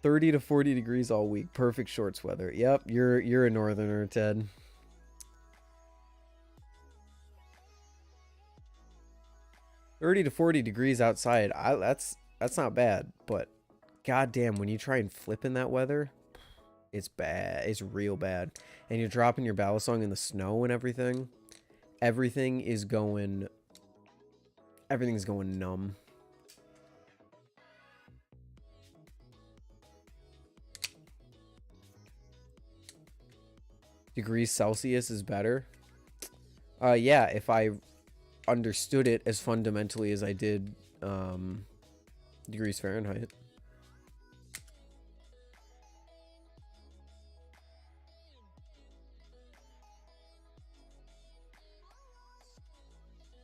30 to 40 degrees all week. Perfect shorts weather. Yep, you're a northerner, Ted. $30 to 40 degrees outside. That's not bad, but goddamn, when you try and flip in that weather, it's bad. It's real bad. And you're dropping your balisong in the snow and everything. Everything's going numb. Degrees Celsius is better. Yeah, if I understood it as fundamentally as I did degrees Fahrenheit.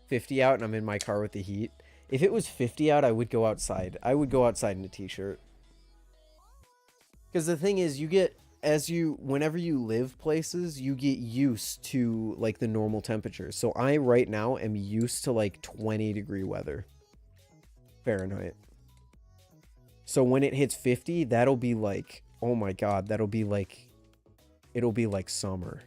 $50 out and I'm in my car with the heat. If it was 50 out, I would go outside. I would go outside in a t-shirt. Because the thing is, whenever you live places, you get used to like the normal temperatures. So I right now am used to like 20 degree weather Fahrenheit. So when it hits 50, that'll be like, oh my God, it'll be like summer.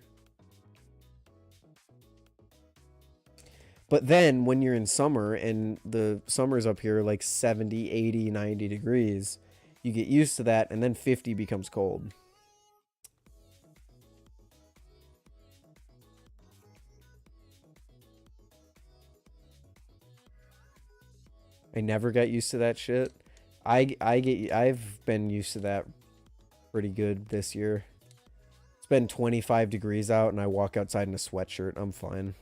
But then when you're in summer and the summers up here like 70, 80, 90 degrees, you get used to that, and then 50 becomes cold. I never got used to that shit. I've been used to that pretty good this year. It's been 25 degrees out and I walk outside in a sweatshirt. I'm fine.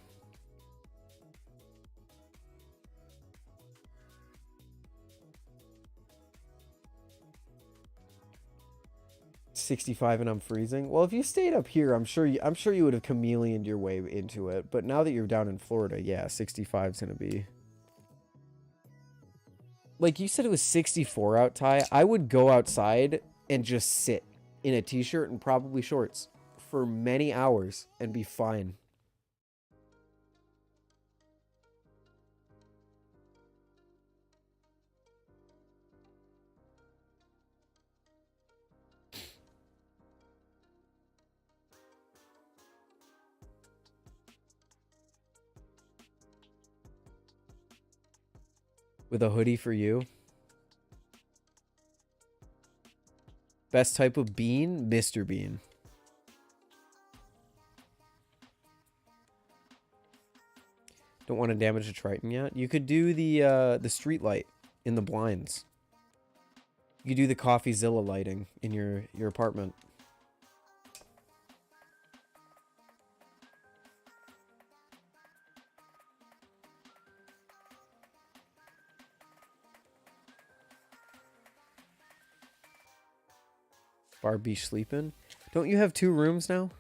$65 and I'm freezing. Well, if you stayed up here, I'm sure you would have chameleoned your way into it. But now that you're down in Florida, yeah, 65 is gonna be. Like you said, it was 64 out, Ty. I would go outside and just sit in a t-shirt and probably shorts for many hours and be fine. With a hoodie for you. Best type of bean? Mr. Bean. Don't want to damage the Triton yet. You could do the street light in the blinds. You could do the CoffeeZilla lighting in your apartment. Barbie sleeping? Don't you have 2 rooms now?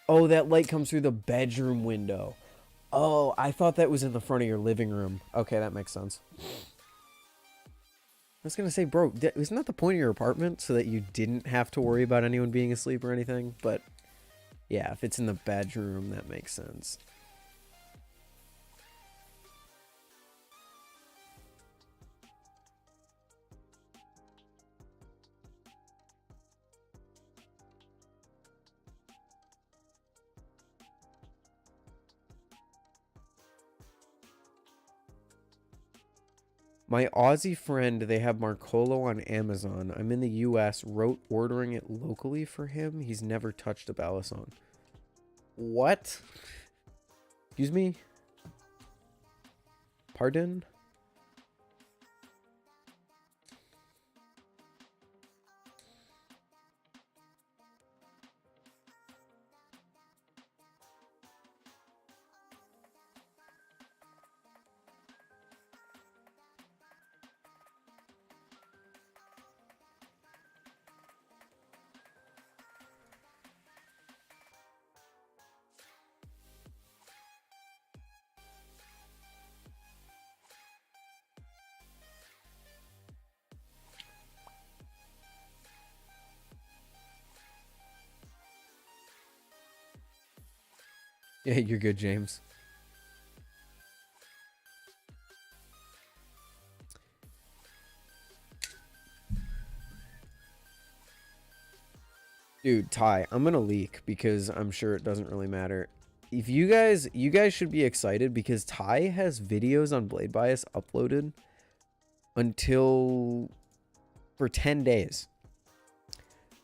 Oh, that light comes through the bedroom window. Oh, I thought that was in the front of your living room. Okay, that makes sense. I was gonna say, bro, isn't that the point of your apartment? So that you didn't have to worry about anyone being asleep or anything? But yeah, if it's in the bedroom, that makes sense. My Aussie friend, they have Marcolo on Amazon. I'm in the US, wrote ordering it locally for him. He's never touched a balisong. What? Excuse me? Pardon? Yeah, you're good, James. Dude, Ty, I'm gonna leak because I'm sure it doesn't really matter. If you guys should be excited because Ty has videos on Blade Bias uploaded until for 10 days.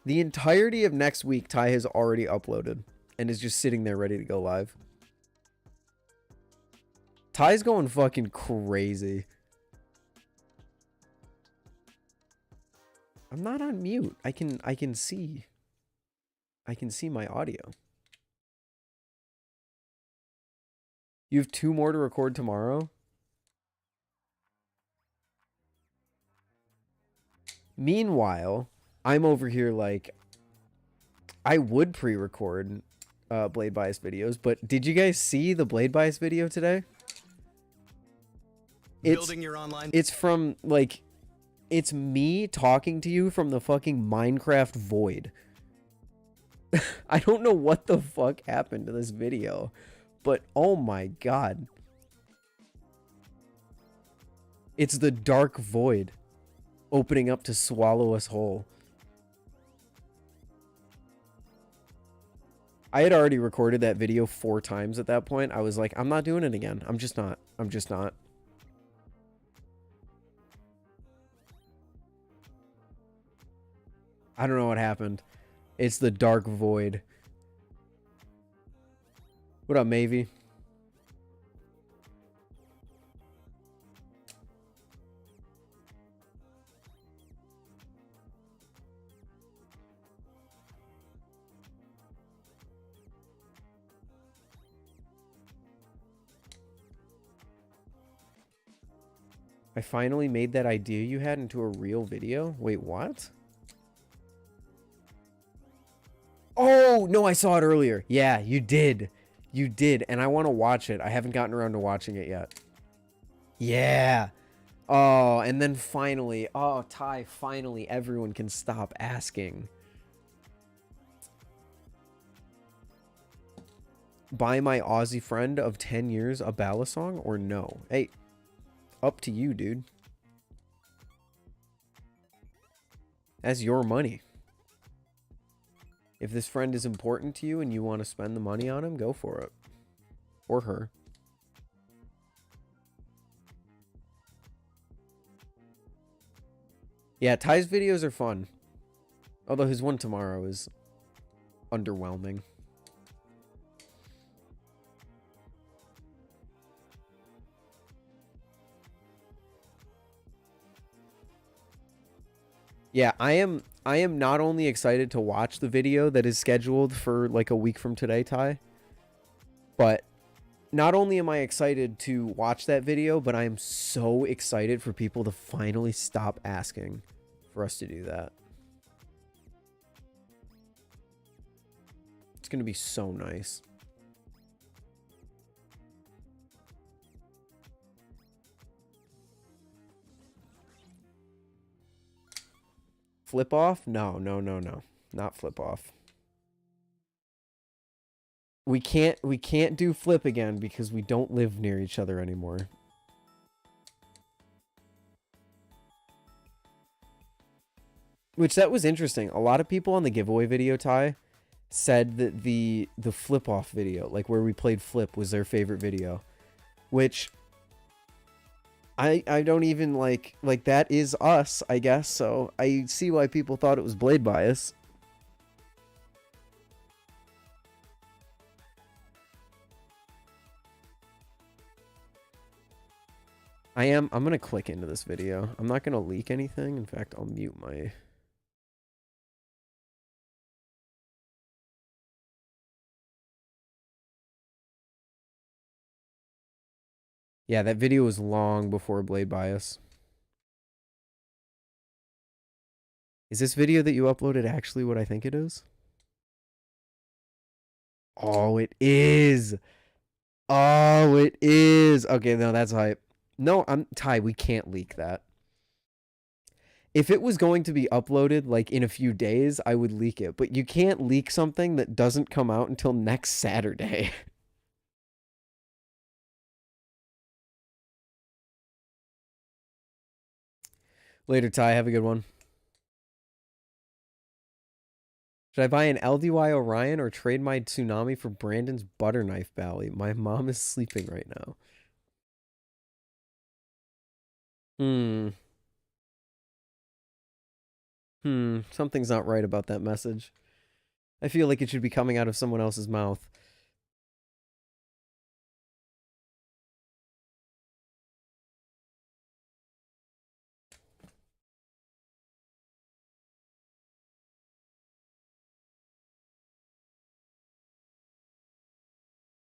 The entirety of next week, Ty has already uploaded and is just sitting there ready to go live. Ty's going fucking crazy. I'm not on mute. I can see. I can see my audio. You have 2 more to record tomorrow? Meanwhile, I'm over here like, I would pre-record Blade Bias videos, but did you guys see the Blade Bias video today? Building your online. It's from, like, it's me talking to you from the fucking Minecraft void. I don't know what the fuck happened to this video, but oh my god. It's the dark void opening up to swallow us whole. I had already recorded that video 4 times at that point. I was like, I'm not doing it again. I'm just not. I'm just not. I don't know what happened. It's the dark void. What up, Mavie? I finally made that idea you had into a real video? Wait, what? Oh, no, I saw it earlier. Yeah, you did. You did, and I want to watch it. I haven't gotten around to watching it yet. Yeah. Oh, and then finally, oh, Ty, finally everyone can stop asking. Buy my Aussie friend of 10 years a balisong or no? Hey, up to you, dude. That's your money. If this friend is important to you and you want to spend the money on him, go for it. Or her. Yeah, Ty's videos are fun. Although his one tomorrow is underwhelming. Yeah, I am not only excited to watch the video that is scheduled for like a week from today, Ty, but not only am I excited to watch that video, but I am so excited for people to finally stop asking for us to do that. It's going to be so nice. Flip off? No, no, no, no. Not flip off. We can't do flip again because we don't live near each other anymore. Which that was interesting. A lot of people on the giveaway video, Ty, said that the flip off video, like where we played flip, was their favorite video. Which I don't even like that is us, I guess. So I see why people thought it was Blade Bias. I'm gonna click into this video. I'm not gonna leak anything. In fact, I'll mute my. Yeah, that video was long before Blade Bias. Is this video that you uploaded actually what I think it is? Oh, it is. Oh, it is. Okay, no, that's hype. No, Ty, we can't leak that. If it was going to be uploaded like in a few days, I would leak it. But you can't leak something that doesn't come out until next Saturday. Later, Ty. Have a good one. Should I buy an LDY Orion or trade my Tsunami for Brandon's butter knife Bally? My mom is sleeping right now. Something's not right about that message. I feel like it should be coming out of someone else's mouth.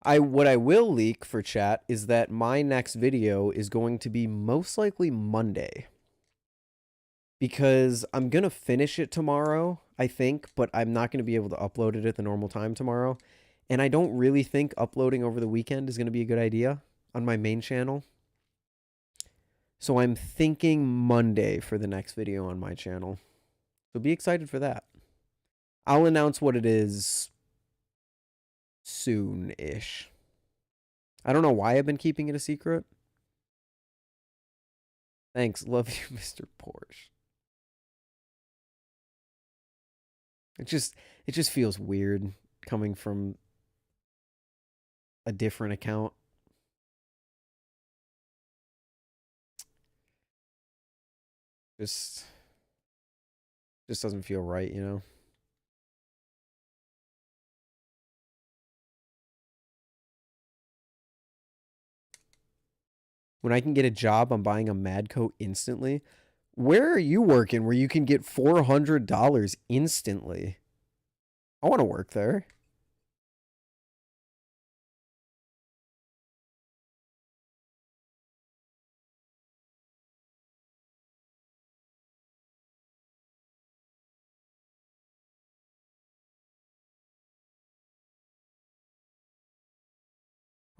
What I will leak for chat is that my next video is going to be most likely Monday. Because I'm going to finish it tomorrow, I think, but I'm not going to be able to upload it at the normal time tomorrow. And I don't really think uploading over the weekend is going to be a good idea on my main channel. So I'm thinking Monday for the next video on my channel. So be excited for that. I'll announce what it is soon-ish. I don't know why I've been keeping it a secret. Thanks. Love you, Mr. Porsche. It just feels weird coming from a different account. Just doesn't feel right, you know? When I can get a job, I'm buying a Mad coat instantly. Where are you working where you can get $400 instantly? I want to work there.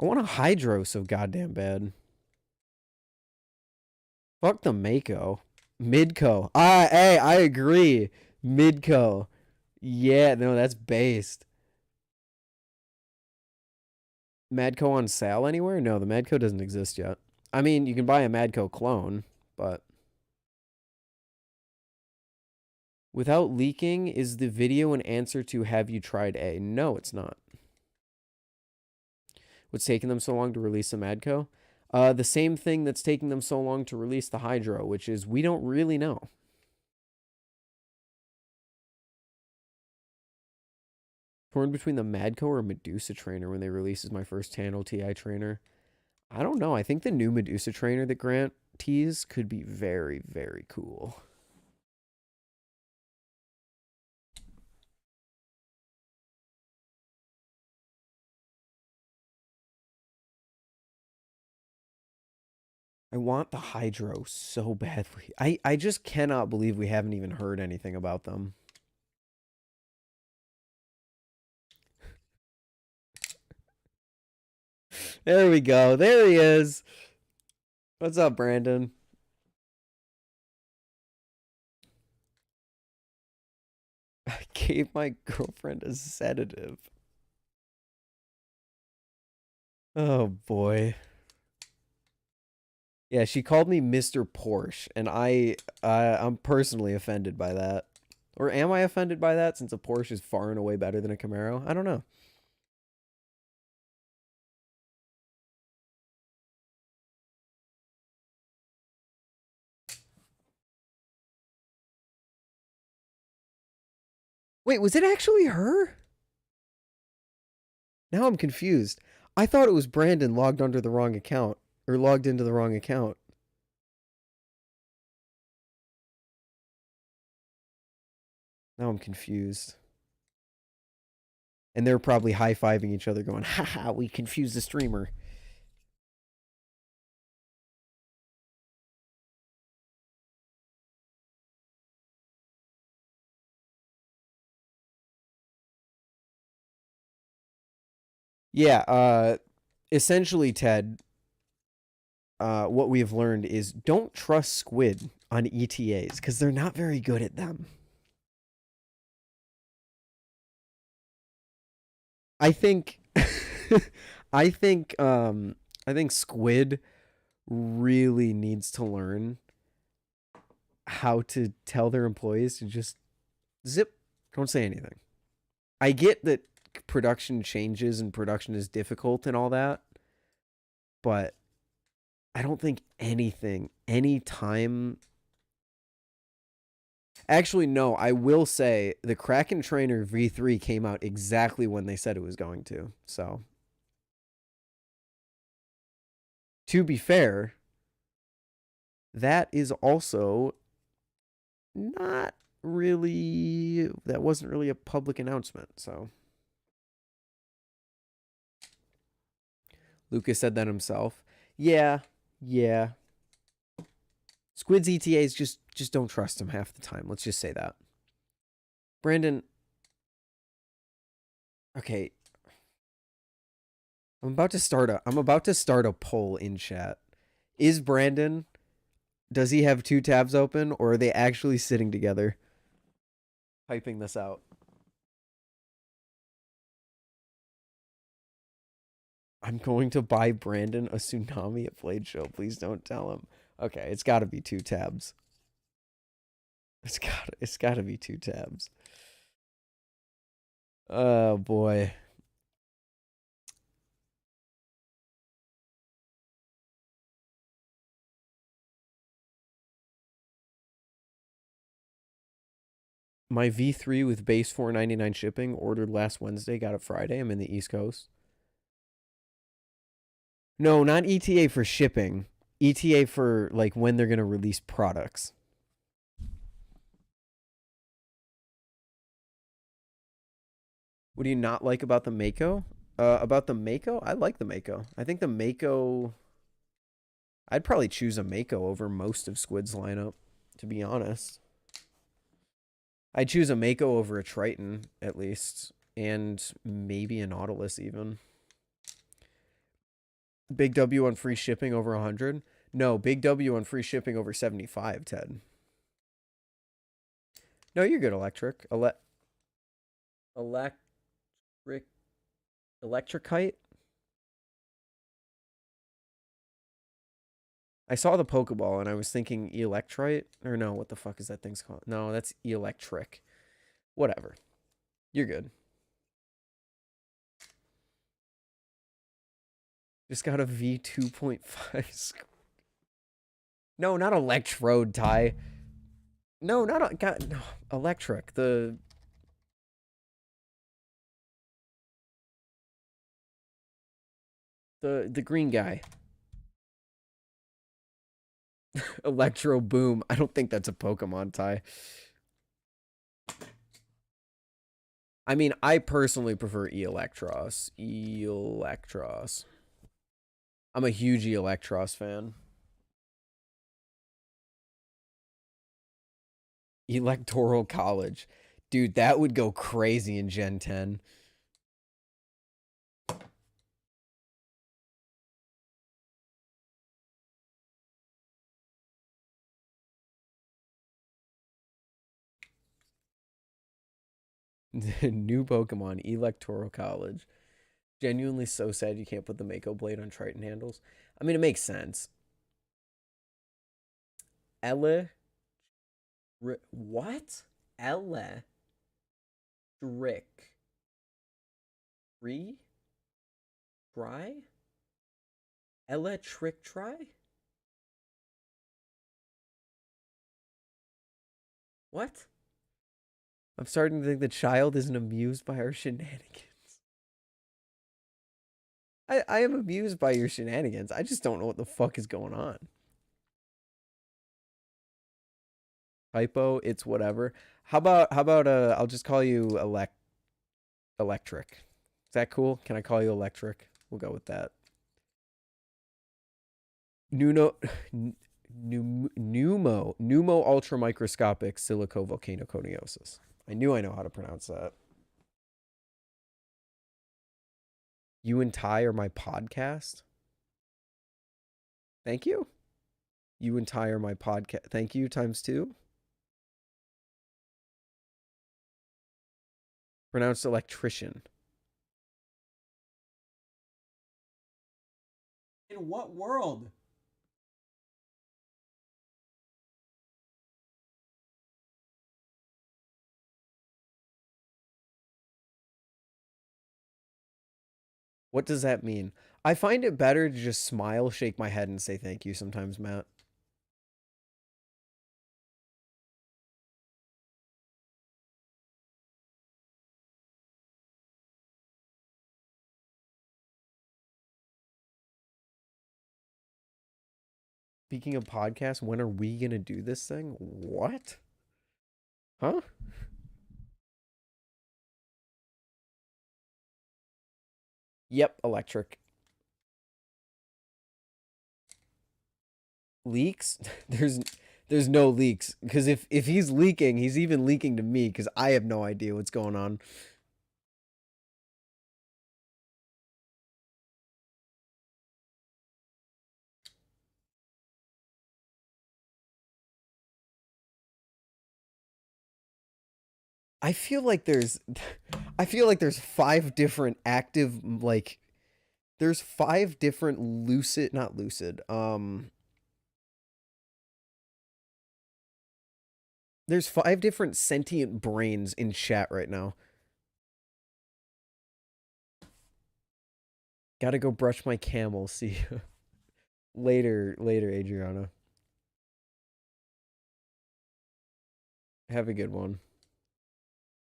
I want a hydro so goddamn bad. Fuck the Mako. Midco. Hey, I agree. Midco. Yeah, no, that's based. Madco on sale anywhere? No, the Madco doesn't exist yet. I mean, you can buy a Madco clone, but without leaking, is the video an answer to have you tried A? No, it's not. What's taking them so long to release a Madco? The same thing that's taking them so long to release the Hydro, which is we don't really know. Torn between the Madco or Medusa trainer when they release as my first Tano TI trainer. I don't know. I think the new Medusa trainer that Grant teased could be very, very cool. I want the Hydro so badly. I just cannot believe we haven't even heard anything about them. There we go. There he is. What's up, Brandon? I gave my girlfriend a sedative. Oh, boy. Yeah, she called me Mr. Porsche, and I'm personally offended by that. Or am I offended by that since a Porsche is far and away better than a Camaro? I don't know. Wait, was it actually her? Now I'm confused. I thought it was Brandon logged under the wrong account. Or logged into the wrong account. Now I'm confused. And they're probably high-fiving each other going, haha, we confused the streamer. Yeah, essentially, Ted, what we have learned is don't trust Squid on ETAs because they're not very good at them. I think, I think, I think Squid really needs to learn how to tell their employees to just zip, don't say anything. I get that production changes and production is difficult and all that, but I don't think anything, anytime. Actually, no, I will say the Kraken Trainer V3 came out exactly when they said it was going to. So, to be fair, that is also not really, that wasn't really a public announcement. So, Lucas said that himself. Yeah, yeah. Squid's ETAs just don't trust him half the time. Let's just say that. Brandon, okay. I'm about to start a poll in chat. Is Brandon, does he have two tabs open or are they actually sitting together typing this out? I'm going to buy Brandon a tsunami at Blade Show. Please don't tell him. Okay, it's got to be two tabs. It's got to be two tabs. Oh boy. My V3 with base 499 shipping ordered last Wednesday, got it Friday. I'm in the East Coast. No, not ETA for shipping. ETA for like when they're gonna release products. What do you not like about the Mako? About the Mako, I like the Mako. I think the Mako. I'd probably choose a Mako over most of Squid's lineup, to be honest. I'd choose a Mako over a Triton at least, and maybe a Nautilus even. Big W on free shipping over 100. No, big W on free shipping over 75, Ted. No, you're good, Electric. Electric. Electricite? I saw the Pokeball and I was thinking Electrite. Or no, what the fuck is that thing's called? No, that's Electric. Whatever. You're good. Just got a V2.5. No, not Electrode, Ty. No, not a, God, no, Electric. The green guy. Electro Boom. I don't think that's a Pokemon, Ty. I mean, I personally prefer Electros. Electros. I'm a huge Electros fan. Electoral College. Dude, that would go crazy in Gen 10. New Pokemon, Electoral College. Genuinely so sad you can't put the Mako Blade on Triton handles. I mean, it makes sense. Ella. What? Ella. Drick. Three? Try? Electric try? What? I'm starting to think the child isn't amused by our shenanigans. I am amused by your shenanigans. I just don't know what the fuck is going on. Typo, it's whatever. How about I'll just call you Electric. Is that cool? Can I call you Electric? We'll go with that. Nuno Pneumo ultramicroscopic silicovolcanoconiosis. I know how to pronounce that. You and Ty are my podcast. Thank you. You and Ty are my podcast. Thank you times two. Pronounced electrician. In what world? What does that mean? I find it better to just smile, shake my head, and say thank you sometimes, Matt. Speaking of podcasts, when are we going to do this thing? What? Huh? Yep, electric. Leaks? There's no leaks because if he's leaking, he's even leaking to me because I have no idea what's going on. I feel like there's I feel like there's five different active like there's five different lucid not lucid there's five different sentient brains in chat right now. Gotta go brush my camel. See you later, Adriana. Have a good one.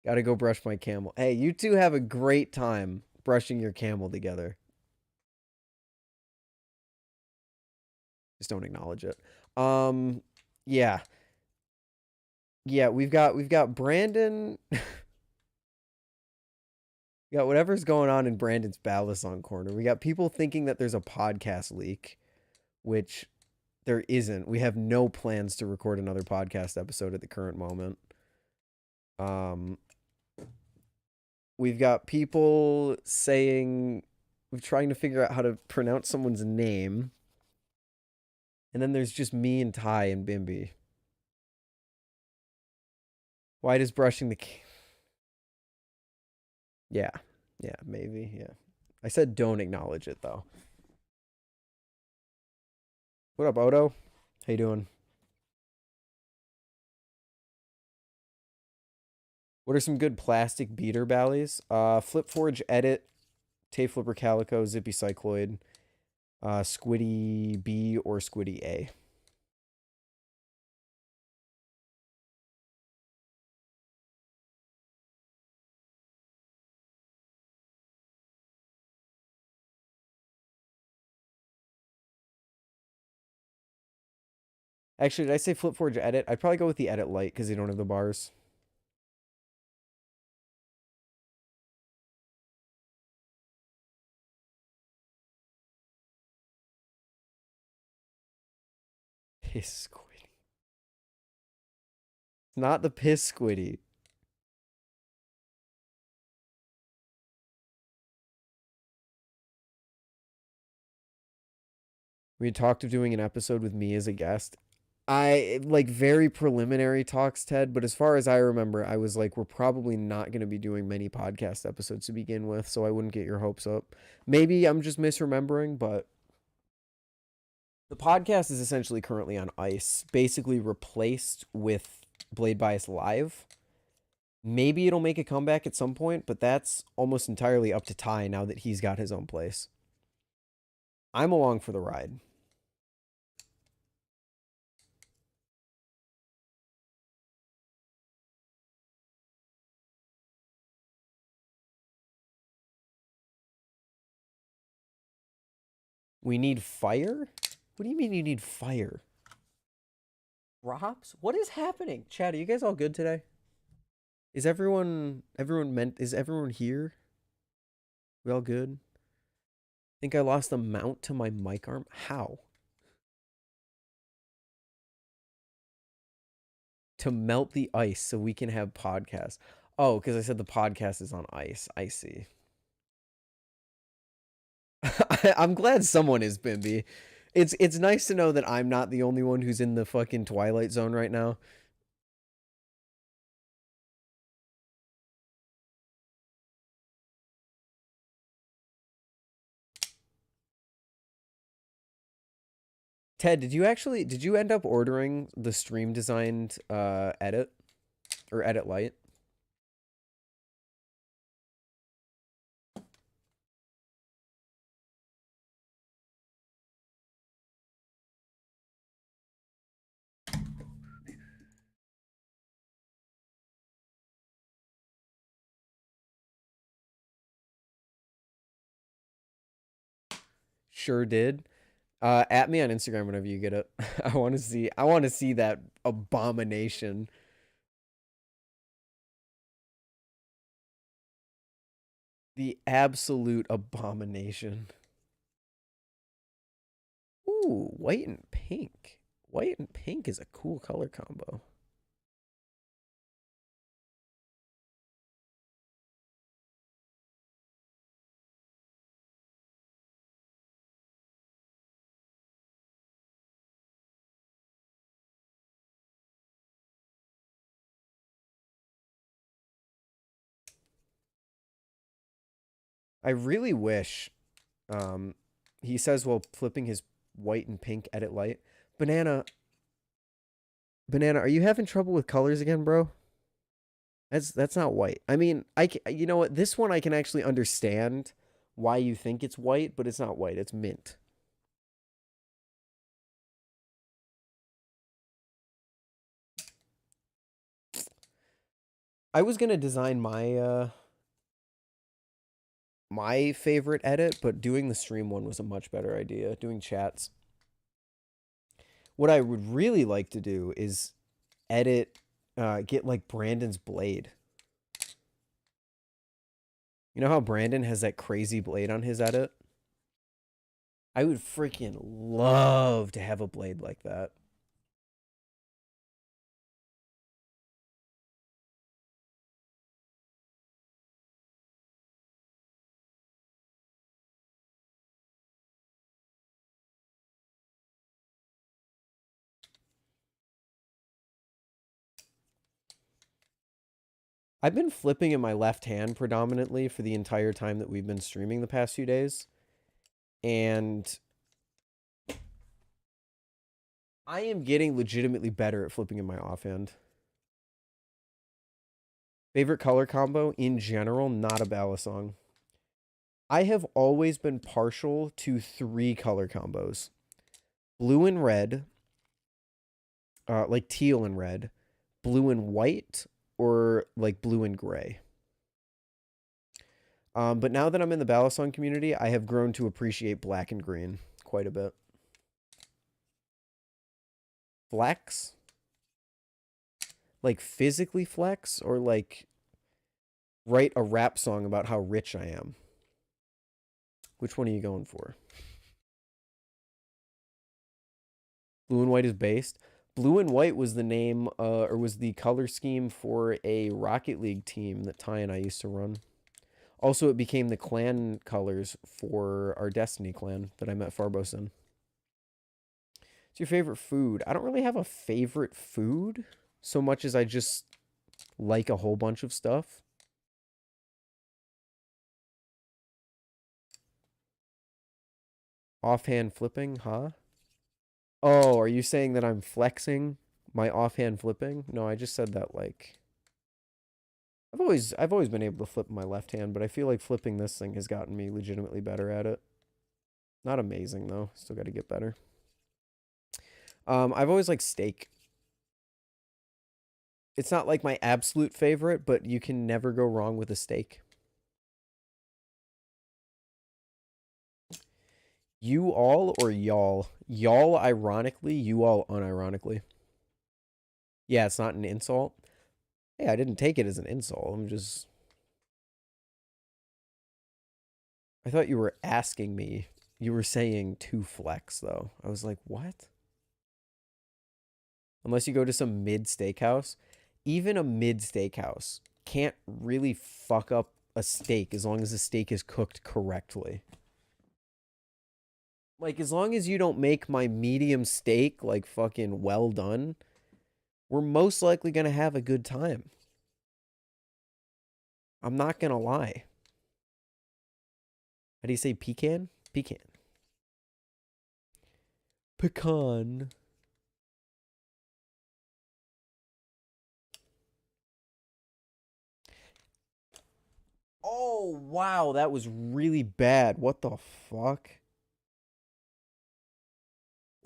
Gotta go brush my camel. Hey, you two have a great time brushing your camel together. Just don't acknowledge it. Yeah. Yeah, we've got Brandon. We got whatever's going on in Brandon's balisong corner. We got people thinking that there's a podcast leak, which there isn't. We have no plans to record another podcast episode at the current moment. Um, we've got people saying we're trying to figure out how to pronounce someone's name. And then there's just me and Ty and Bimby. Why does brushing the Yeah. Yeah, maybe. Yeah. I said don't acknowledge it though. What up, Odo? How you doing? What are some good plastic beater ballys? Flip Forge Edit, Tay Flipper Calico, Zippy Cycloid, Squiddy B or Squiddy A. Actually, did I say Flip Forge Edit? I'd probably go with the Edit Light because they don't have the bars. Piss Squiddy. It's not the Piss Squiddy. We had talked of doing an episode with me as a guest. I like very preliminary talks, Ted, but as far as I remember, I was like, we're probably not going to be doing many podcast episodes to begin with, so I wouldn't get your hopes up. Maybe I'm just misremembering, but the podcast is essentially currently on ice, basically replaced with Blade Bias Live. Maybe it'll make a comeback at some point, but that's almost entirely up to Ty now that he's got his own place. I'm along for the ride. We need fire? What do you mean you need fire? Drops? What is happening? Chad, are you guys all good today? Is everyone here? We all good? Think I lost the mount to my mic arm? How? To melt the ice so we can have podcasts. Oh, because I said the podcast is on ice. I see. I'm glad someone is, Bimby. It's nice to know that I'm not the only one who's in the fucking Twilight Zone right now. Ted, did you end up ordering the stream designed edit or edit light? Sure did. At me on Instagram whenever you get it. I want to see that abomination. The absolute abomination. Ooh, white and pink. White and pink is a cool color combo. I really wish he says while flipping his white and pink edit light. Banana, are you having trouble with colors again, bro? That's not white. I mean, you know what? This one I can actually understand why you think it's white, but it's not white. It's mint. I was gonna design my favorite edit, but doing the stream one was a much better idea. Doing chats. What I would really like to do is edit, get like Brandon's blade. You know how Brandon has that crazy blade on his edit? I would freaking love to have a blade like that. I've been flipping in my left hand predominantly for the entire time that we've been streaming the past few days. And I am getting legitimately better at flipping in my offhand. Favorite color combo in general, not a balisong. I have always been partial to 3 color combos. Blue and red, like teal and red, blue and white, or like blue and gray. But now that I'm in the balisong community, I have grown to appreciate black and green quite a bit. Flex? Like physically flex, or like write a rap song about how rich I am? Which one are you going for? Blue and white is based. Blue and white was the name, or was the color scheme for a Rocket League team that Ty and I used to run. Also, it became the clan colors for our Destiny clan that I met Farbos in. What's your favorite food? I don't really have a favorite food so much as I just like a whole bunch of stuff. Offhand flipping, huh? Oh, are you saying that I'm flexing my offhand flipping? No, I just said that like I've always been able to flip my left hand, but I feel like flipping this thing has gotten me legitimately better at it. Not amazing though. Still got to get better. I've always liked steak. It's not like my absolute favorite, but you can never go wrong with a steak. You all or y'all? Y'all ironically, you all unironically. Yeah, it's not an insult. Hey, I didn't take it as an insult. I'm just... I thought you were asking me. You were saying to flex, though. I was like, what? Unless you go to some mid steakhouse. Even a mid steakhouse can't really fuck up a steak as long as the steak is cooked correctly. Like, as long as you don't make my medium steak, like, fucking well done, we're most likely going to have a good time. I'm not going to lie. How do you say pecan? Pecan. Pecan. Oh, wow, that was really bad. What the fuck?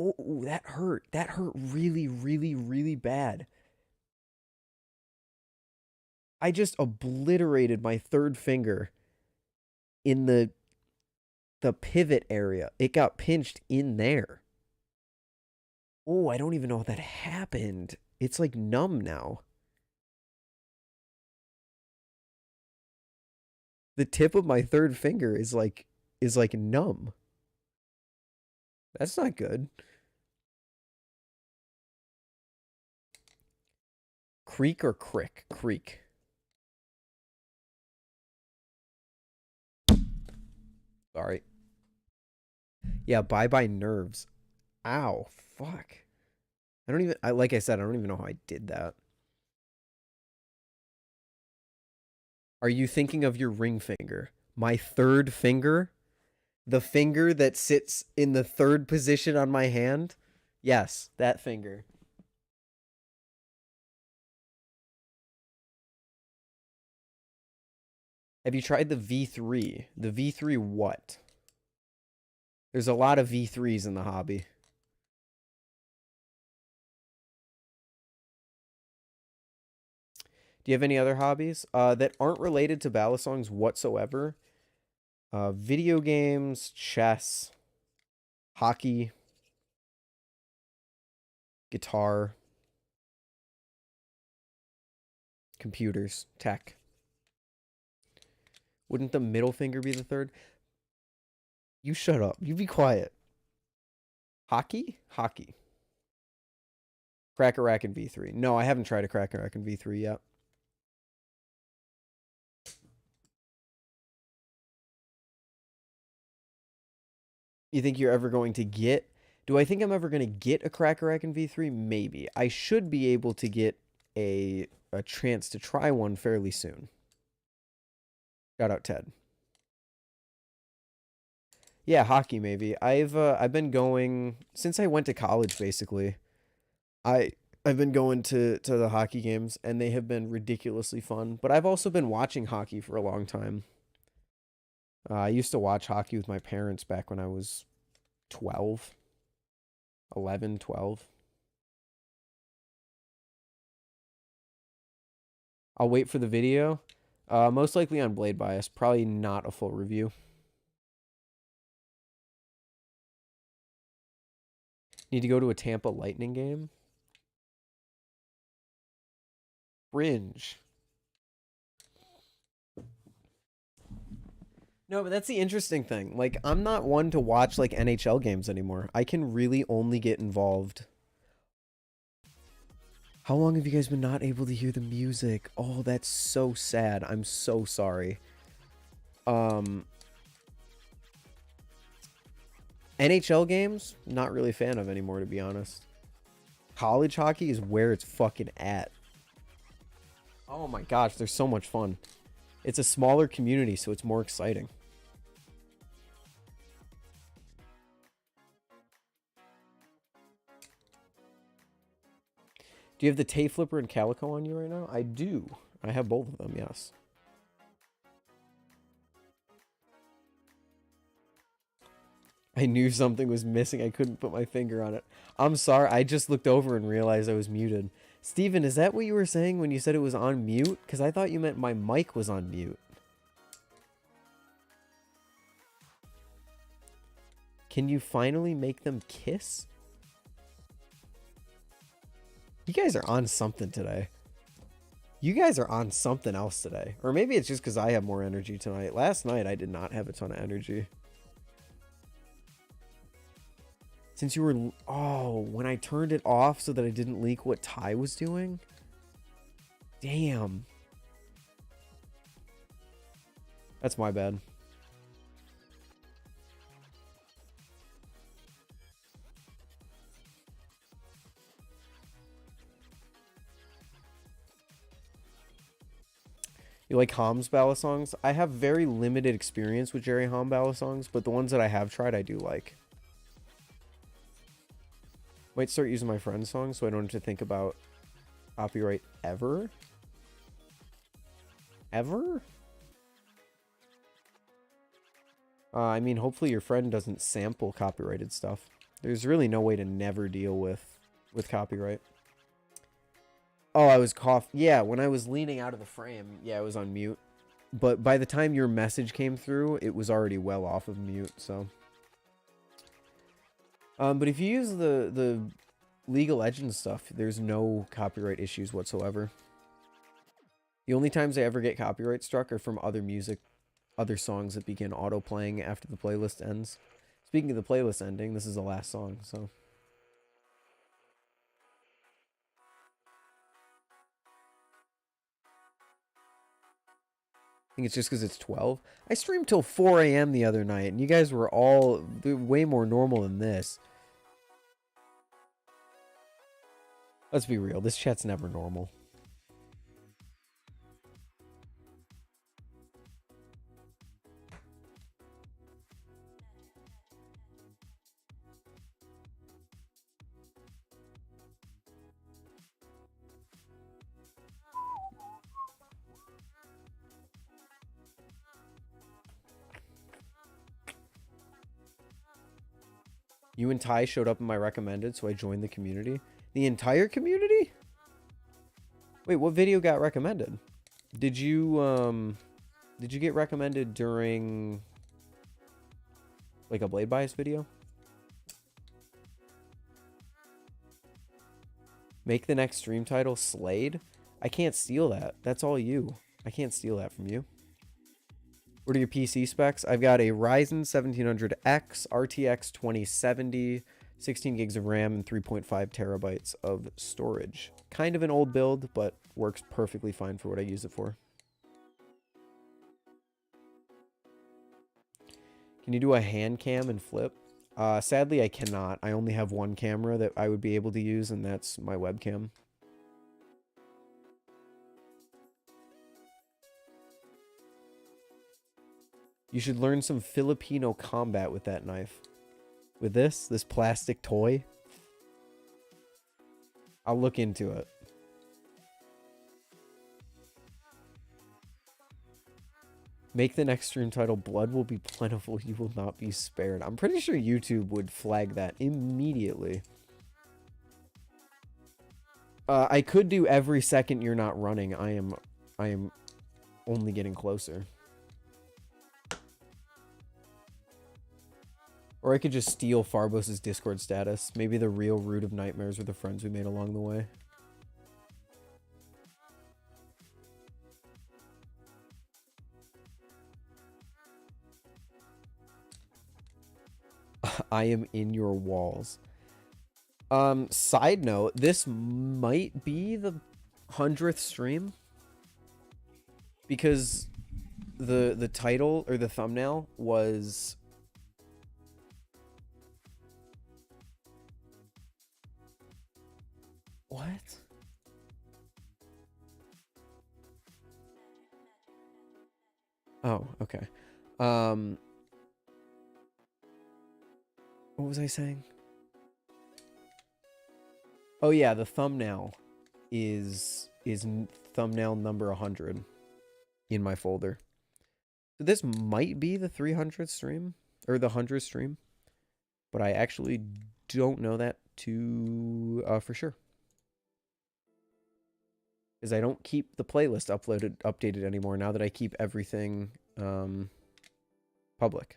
Oh, ooh, that hurt. That hurt really, really, really bad. I just obliterated my third finger in the pivot area. It got pinched in there. Oh, I don't even know how that happened. It's like numb now. The tip of my third finger is like numb. That's not good. Creek or crick? Creek. Sorry. Yeah, bye-bye nerves. Ow, fuck. I don't even, like I said, I don't even know how I did that. Are you thinking of your ring finger? My third finger? The finger that sits in the third position on my hand? Yes, that finger. Have you tried the V3? The V3 what? There's a lot of V3s in the hobby. Do you have any other hobbies that aren't related to balisongs whatsoever? Video games, chess, hockey, guitar, computers, tech. Wouldn't the middle finger be the third? You shut up. You be quiet. Hockey? Hockey. Raken V3. No, I haven't tried a Raken V3 yet. You think you're ever going to get... Do I think I'm ever going to get a Raken V3? Maybe. I should be able to get a chance to try one fairly soon. Shout out Ted. Yeah, hockey maybe. I've been going since I went to college basically. I've been going to the hockey games and they have been ridiculously fun, but I've also been watching hockey for a long time. I used to watch hockey with my parents back when I was 12, 11, 12. I'll wait for the video. Most likely on Blade Bias, probably not a full review. Need to go to a Tampa Lightning game? Fringe. No, but that's the interesting thing. Like, I'm not one to watch, like, NHL games anymore. I can really only get involved. How long have you guys been not able to hear the music? Oh, that's so sad. I'm so sorry. NHL games, not really a fan of anymore, to be honest. College hockey is where it's fucking at. Oh my gosh, they're so much fun. It's a smaller community, so it's more exciting. Do you have the Tay Flipper and Calico on you right now? I do. I have both of them, yes. I knew something was missing. I couldn't put my finger on it. I'm sorry. I just looked over and realized I was muted. Steven, is that what you were saying when you said it was on mute? Because I thought you meant my mic was on mute. Can you finally make them kiss? You guys are on something today. You guys are on something else today. Or maybe it's just because I have more energy tonight. Last night, I did not have a ton of energy. Since you were... Oh, when I turned it off so that I didn't leak what Ty was doing? Damn. That's my bad. You like Ham's balisongs? I have very limited experience with Jerry Ham balisongs, but the ones that I have tried, I do like. Might start using my friend's songs so I don't have to think about copyright ever. Ever? I mean, hopefully your friend doesn't sample copyrighted stuff. There's really no way to never deal with copyright. Oh, I was Yeah, when I was leaning out of the frame, yeah, I was on mute. But by the time your message came through, it was already well off of mute, so... but if you use the League of Legends stuff, there's no copyright issues whatsoever. The only times I ever get copyright struck are from other music, other songs that begin auto-playing after the playlist ends. Speaking of the playlist ending, this is the last song, so... I think it's just because it's 12. I streamed till 4 a.m. the other night, and you guys were all way more normal than this. Let's be real, this chat's never normal. You and Ty showed up in my recommended, so I joined the community. The entire community? Wait, what video got recommended? Did you get recommended during like a Blade Bias video? Make the next stream title Slade? I can't steal that. That's all you. I can't steal that from you. What are your PC specs? I've got a Ryzen 1700X, RTX 2070, 16 gigs of RAM, and 3.5 terabytes of storage. Kind of an old build, but works perfectly fine for what I use it for. Can you do a hand cam and flip? Sadly, I cannot. I only have one camera that I would be able to use, and that's my webcam. You should learn some Filipino combat with that knife. With this plastic toy. I'll look into it. Make the next stream title Blood Will Be Plentiful, You Will Not Be Spared. I'm pretty sure YouTube would flag that immediately. I could do every second you're not running. I am only getting closer. Or I could just steal Farbos's Discord status. Maybe the real root of nightmares were the friends we made along the way. I am in your walls. Side note, this might be the 100th stream. Because the title or the thumbnail was... What? Oh, okay. What was I saying? Oh yeah, the thumbnail is thumbnail number 100 in my folder. So this might be the 300th stream or the 100th stream, but I actually don't know that for sure. Because I don't keep the playlist updated anymore now that I keep everything public.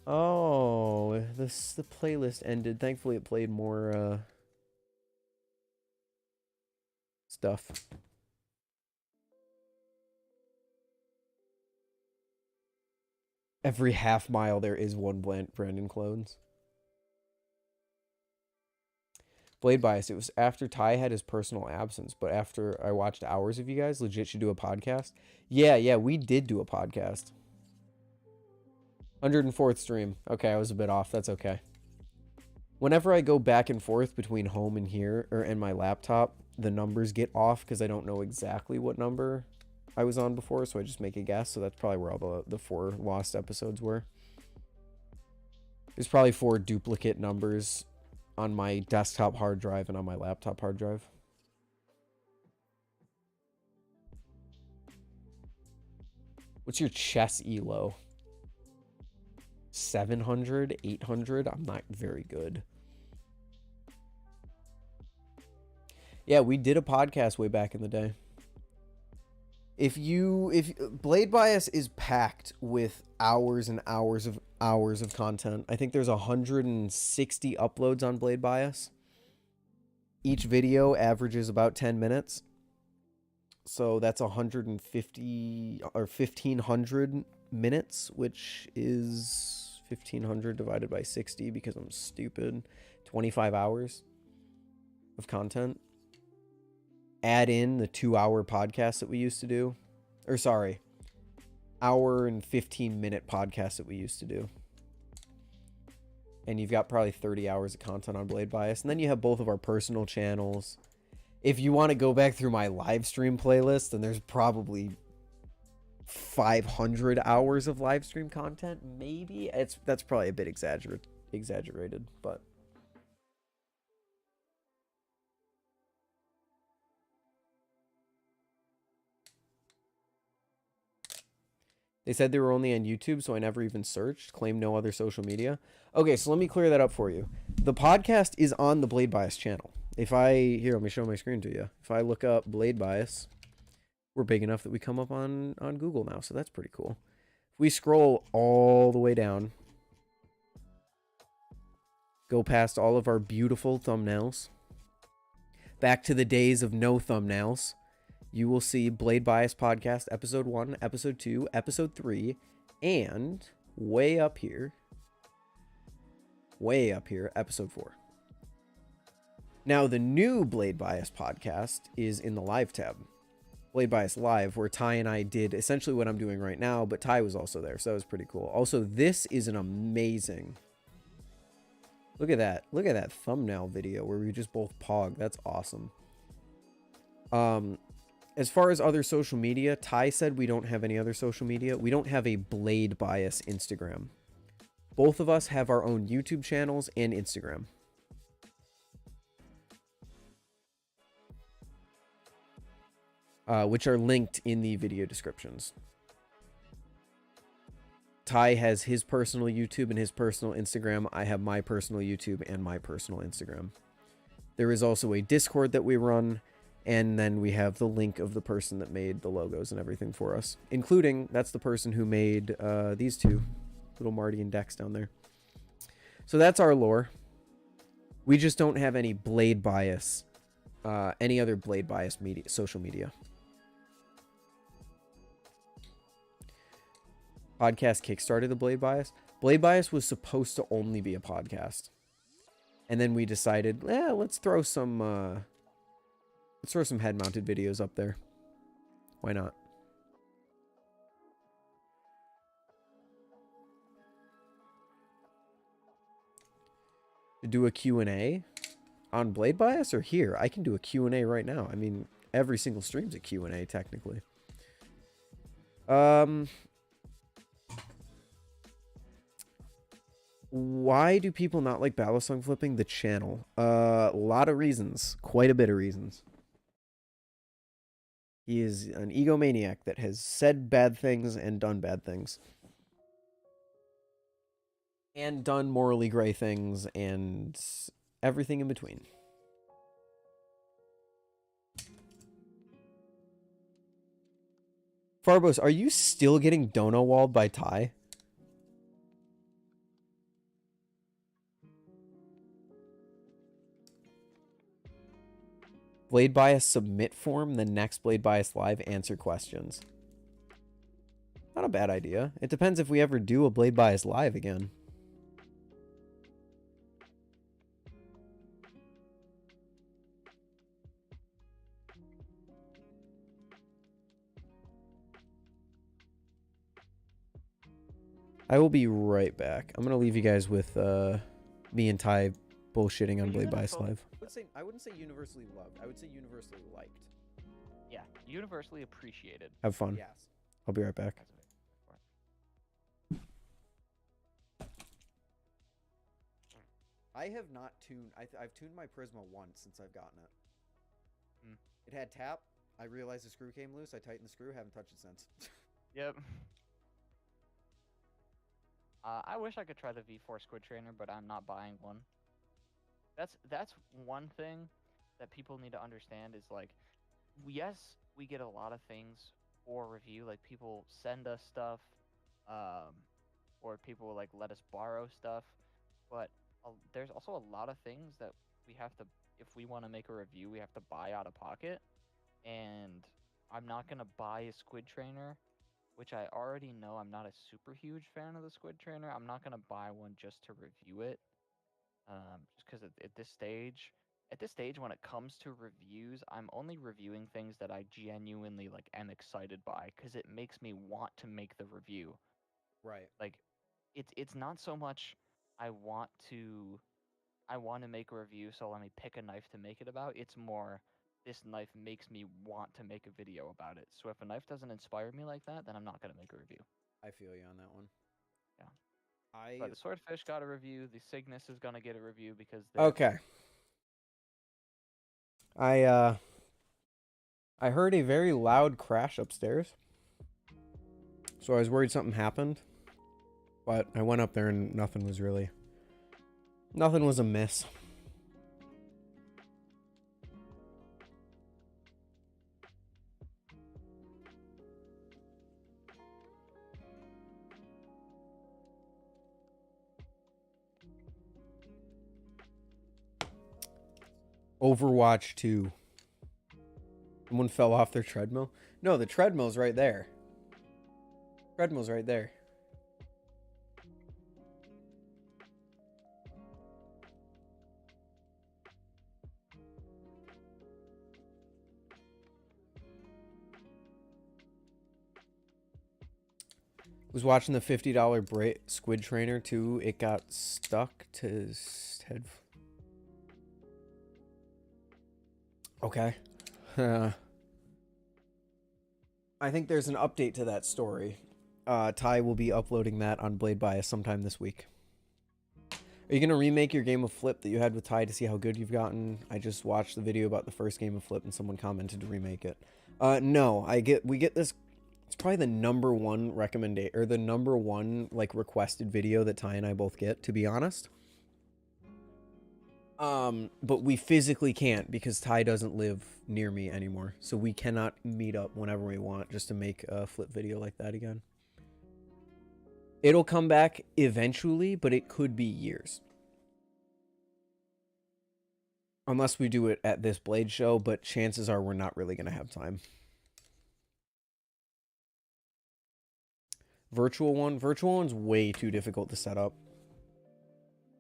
Oh, the playlist ended. Thankfully, it played more stuff. Every half mile there is one Brandon clones. Blade Bias. It was after Ty had his personal absence, but after I watched hours of you guys, legit should do a podcast. Yeah, we did do a podcast. 104th stream. Okay, I was a bit off. That's okay. Whenever I go back and forth between home and here, and my laptop, the numbers get off because I don't know exactly what number I was on before, so I just make a guess. So that's probably where all the 4 lost episodes were. There's probably 4 duplicate numbers on my desktop hard drive and on my laptop hard drive. What's your chess elo? 700, 800? I'm not very good. Yeah, we did a podcast way back in the day. If Blade Bias is packed with hours and hours of content. I think there's 160 uploads on Blade Bias. Each video averages about 10 minutes. So that's 150 or 1500 minutes, which is 1500 divided by 60 because I'm stupid. 25 hours of content. Add in the 2-hour podcast that we used to do. Or sorry, hour and 15-minute podcast that we used to do. And you've got probably 30 hours of content on Blade Bias. And then you have both of our personal channels. If you want to go back through my live stream playlist, then there's probably 500 hours of live stream content. Maybe. That's probably a bit exaggerated, but... They said they were only on YouTube, so I never even searched. Claim no other social media. Okay, so let me clear that up for you. The podcast is on the Blade Bias channel. If I... Here, let me show my screen to you. If I look up Blade Bias, we're big enough that we come up on Google now, so that's pretty cool. If we scroll all the way down, go past all of our beautiful thumbnails, back to the days of no thumbnails, you will see Blade Bias Podcast, Episode 1, Episode 2, Episode 3, and way up here, Episode 4. Now, the new Blade Bias Podcast is in the Live tab. Blade Bias Live, where Ty and I did essentially what I'm doing right now, but Ty was also there, so that was pretty cool. Also, this is an amazing... Look at that. Look at that thumbnail video where we just both pog. That's awesome. As far as other social media, Ty said we don't have any other social media. We don't have a Blade Bias Instagram. Both of us have our own YouTube channels and Instagram. Which are linked in the video descriptions. Ty has his personal YouTube and his personal Instagram. I have my personal YouTube and my personal Instagram. There is also a Discord that we run. And then we have the link of the person that made the logos and everything for us. Including, that's the person who made these two. Little Marty and Dex down there. So that's our lore. We just don't have any Blade Bias. Any other Blade Bias media, social media. Podcast kickstarted the Blade Bias. Blade Bias was supposed to only be a podcast. And then we decided, let's throw some... Let's throw some head-mounted videos up there. Why not? To do a Q&A on Blade Bias or here? I can do a Q&A right now. I mean, every single stream's a Q&A, technically. Why do people not like balisong flipping? The channel. A lot of reasons. Quite a bit of reasons. He is an egomaniac that has said bad things and done bad things. And done morally gray things and everything in between. Farbos, are you still getting dono walled by Ty? Blade Bias submit form, the next Blade Bias Live answer questions. Not a bad idea. It depends if we ever do a Blade Bias Live again. I will be right back. I'm going to leave you guys with me and Ty bullshitting on Blade Bias Live. I wouldn't say universally loved. I would say universally liked. Yeah, universally appreciated. Have fun. Yes. I'll be right back. I have not tuned... I've tuned my Prisma once since I've gotten it. It had tap. I realized the screw came loose. I tightened the screw. Haven't touched it since. Yep. I wish I could try the V4 Squid Trainer, but I'm not buying one. That's one thing that people need to understand is, like, yes, we get a lot of things for review. Like, people send us stuff, or people, like, let us borrow stuff. But there's also a lot of things that we have to, if we want to make a review, we have to buy out of pocket. And I'm not going to buy a Squid Trainer, which I already know I'm not a super huge fan of the Squid Trainer. I'm not going to buy one just to review it. Just because at this stage, when it comes to reviews, I'm only reviewing things that I genuinely, like, am excited by, because it makes me want to make the review. Right. Like, it's not so much I want to make a review, so let me pick a knife to make it about. It's more, this knife makes me want to make a video about it. So if a knife doesn't inspire me like that, then I'm not gonna make a review. I feel you on that one. Yeah. But the Swordfish got a review. The Cygnus is gonna get a review because okay. I heard a very loud crash upstairs. So I was worried something happened. But I went up there and nothing was amiss. Overwatch 2. Someone fell off their treadmill. No, the treadmill's right there. Treadmill's right there. Was watching the $50 squid trainer too. It got stuck to his head. Okay. I think there's an update to that story. Ty will be uploading that on Blade Bias sometime this week. Are you going to remake your game of Flip that you had with Ty to see how good you've gotten? I just watched the video about the first game of Flip and someone commented to remake it. No, we get this. It's probably the number one recommendation, or the number one like requested video that Ty and I both get, to be honest. But we physically can't because Ty doesn't live near me anymore. So we cannot meet up whenever we want just to make a Flip video like that again. It'll come back eventually, but it could be years. Unless we do it at this Blade show, but chances are we're not really going to have time. Virtual one's way too difficult to set up.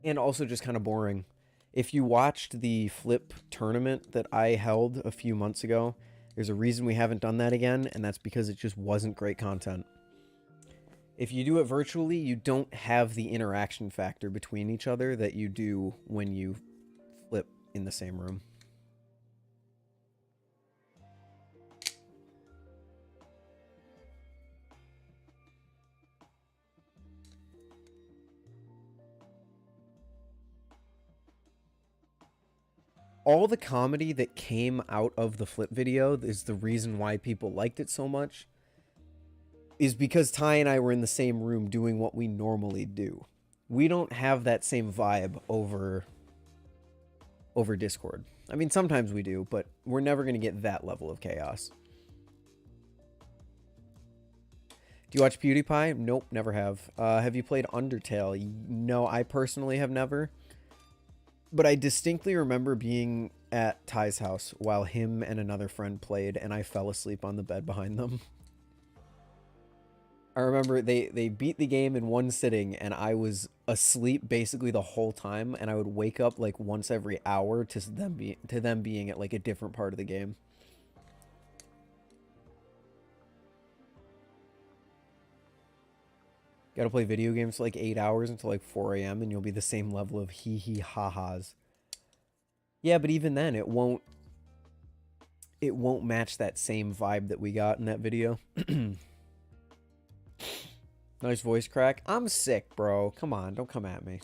And also just kind of boring. If you watched the Flip tournament that I held a few months ago, there's a reason we haven't done that again, and that's because it just wasn't great content. If you do it virtually, you don't have the interaction factor between each other that you do when you flip in the same room. All the comedy that came out of the Flip video is the reason why people liked it so much. Is because Ty and I were in the same room doing what we normally do. We don't have that same vibe over Discord. I mean, sometimes we do, but we're never going to get that level of chaos. Do you watch PewDiePie? Nope, never have. Have you played Undertale? No, I personally have never. But I distinctly remember being at Ty's house while him and another friend played, and I fell asleep on the bed behind them. I remember they beat the game in one sitting, and I was asleep basically the whole time, and I would wake up like once every hour to them being at like a different part of the game. Gotta play video games for like 8 hours until like 4 a.m. and you'll be the same level of hee ha-has. Yeah, but even then it won't match that same vibe that we got in that video. Nice voice crack. I'm sick, bro. Come on, don't come at me.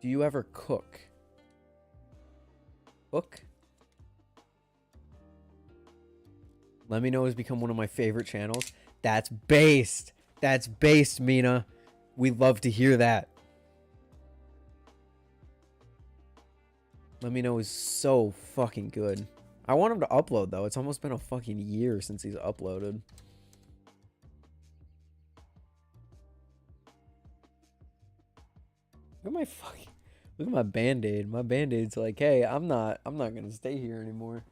Do you ever cook? Cook? Let Me Know has become one of my favorite channels. That's based. That's based, Mina. We love to hear that. Let Me Know is so fucking good. I want him to upload, though. It's almost been a fucking year since he's uploaded. Look at my fucking... Look at my Band-Aid. My Band-Aid's like, hey, I'm not gonna stay here anymore.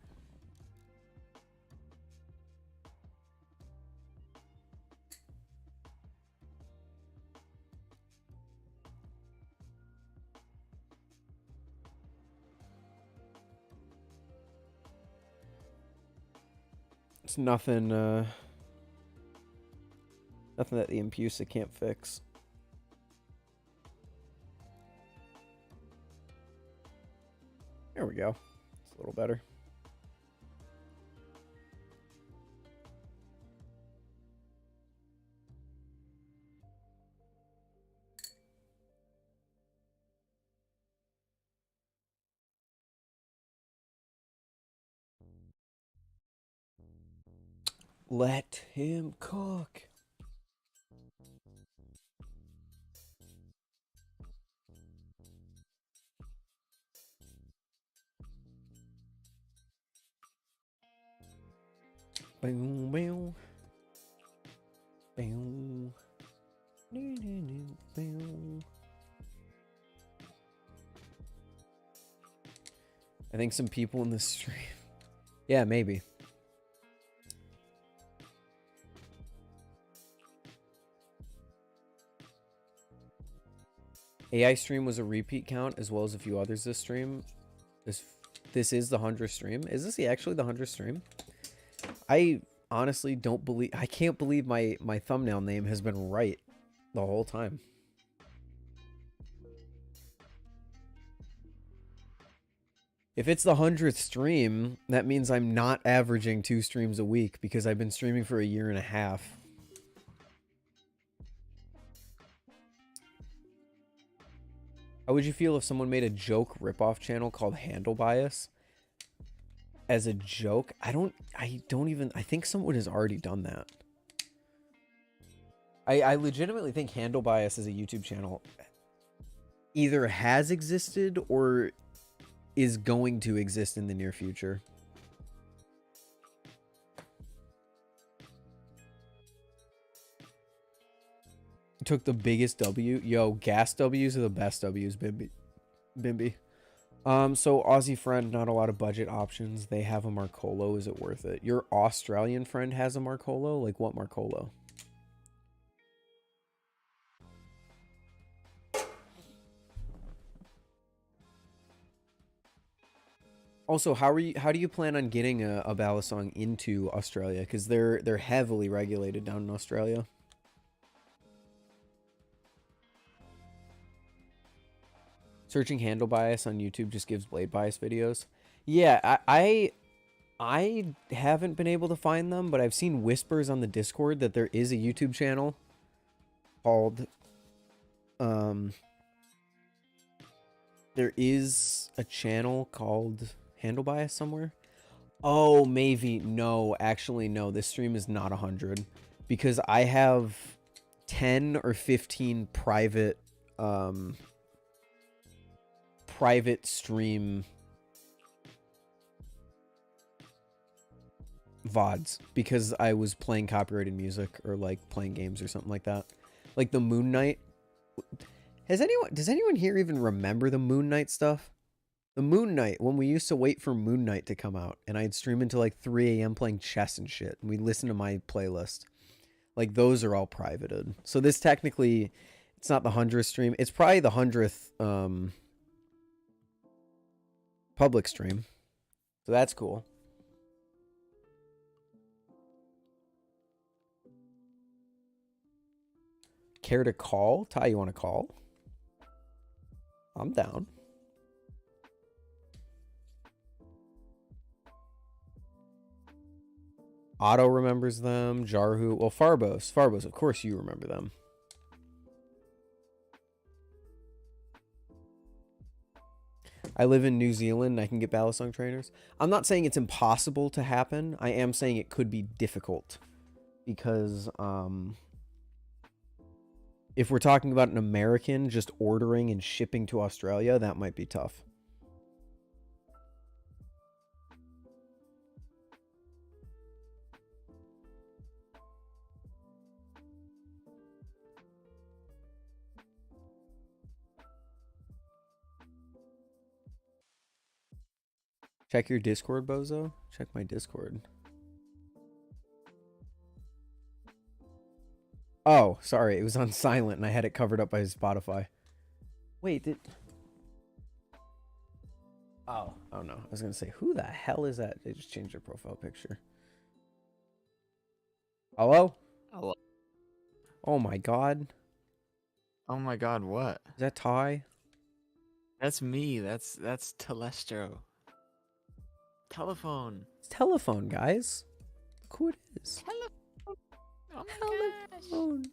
It's nothing, nothing that the Impusa can't fix. There we go. It's a little better. Let him cook. Boom, boom. Boom. Boom. I think some people in the stream. Yeah, maybe. AI stream was a repeat count as well as a few others this stream. This is the 100th stream. Is this actually the 100th stream? I honestly don't believe... I can't believe my thumbnail name has been right the whole time. If it's the 100th stream, that means I'm not averaging 2 streams a week because I've been streaming for a year and a half. How would you feel if someone made a joke ripoff channel called Handle Bias? As a joke? I think someone has already done that. I legitimately think Handle Bias as a YouTube channel either has existed or is going to exist in the near future. Took the biggest W. Yo, gas W's are the best W's, Bimby. So Aussie friend, not a lot of budget options. They have a Marcolo. Is it worth it? Your Australian friend has a Marcolo? Like what Marcolo? Also, how do you plan on getting a balisong into Australia? Because they're heavily regulated down in Australia. Searching handle bias on YouTube just gives blade bias videos. Yeah, I haven't been able to find them, but I've seen whispers on the Discord that there is a YouTube channel called there is a channel called Handle Bias somewhere. Oh, maybe. No, actually, no. This stream is not 100 because I have 10 or 15 private stream VODs because I was playing copyrighted music or like playing games or something like that. Like the Moon Knight. Does anyone here even remember the Moon Knight stuff? The Moon Knight, when we used to wait for Moon Knight to come out and I'd stream until like 3 a.m. playing chess and shit. And we'd listen to my playlist. Like those are all privated. So this technically, it's not the 100th stream. It's probably the 100th public stream. So that's cool. Care to call? Ty, you want to call? I'm down. Otto remembers them. Jarhu. Well, Farbos. Farbos, of course you remember them. I live in New Zealand. I can get balisong trainers. I'm not saying it's impossible to happen. I am saying it could be difficult. Because, if we're talking about an American just ordering and shipping to Australia, that might be tough. Check your Discord, Bozo. Check my Discord. Oh, sorry. It was on silent and I had it covered up by Spotify. Wait, did... Oh no. I was going to say, who the hell is that? They just changed their profile picture. Hello? Hello. Oh my god. Oh my god, what? Is that Ty? That's me. That's Telestro. Telephone. It's telephone, guys. Look who it is. Telephone. Oh my Telephone.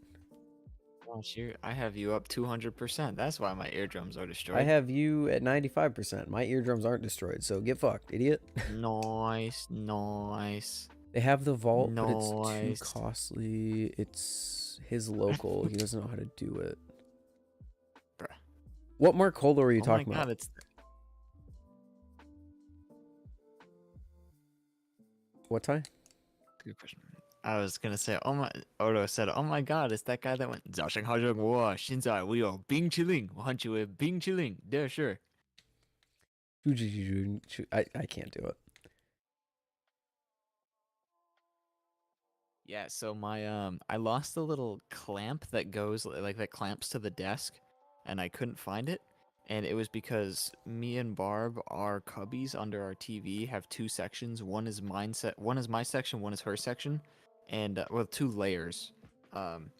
Gosh, I have you up 200%. That's why my eardrums are destroyed. I have you at 95%. My eardrums aren't destroyed, so get fucked, idiot. Nice, nice. They have the vault, but it's too Nice. costly. It's his local. He doesn't know how to do it. Bruh. What Mark Holder are you Oh my talking god, about? it's What time? good question. I was gonna say, oh my, Odo said, oh my god, it's that guy that went, 早上好热我现在我有冰淇淋我很喜欢冰淇淋 yeah sure. I can't do it. Yeah, so my I lost the little clamp that goes like that clamps to the desk, and I couldn't find it. And it was because me and Barb, our cubbies under our TV, have two sections. One is one is my section, one is her section, and well, two layers. Um,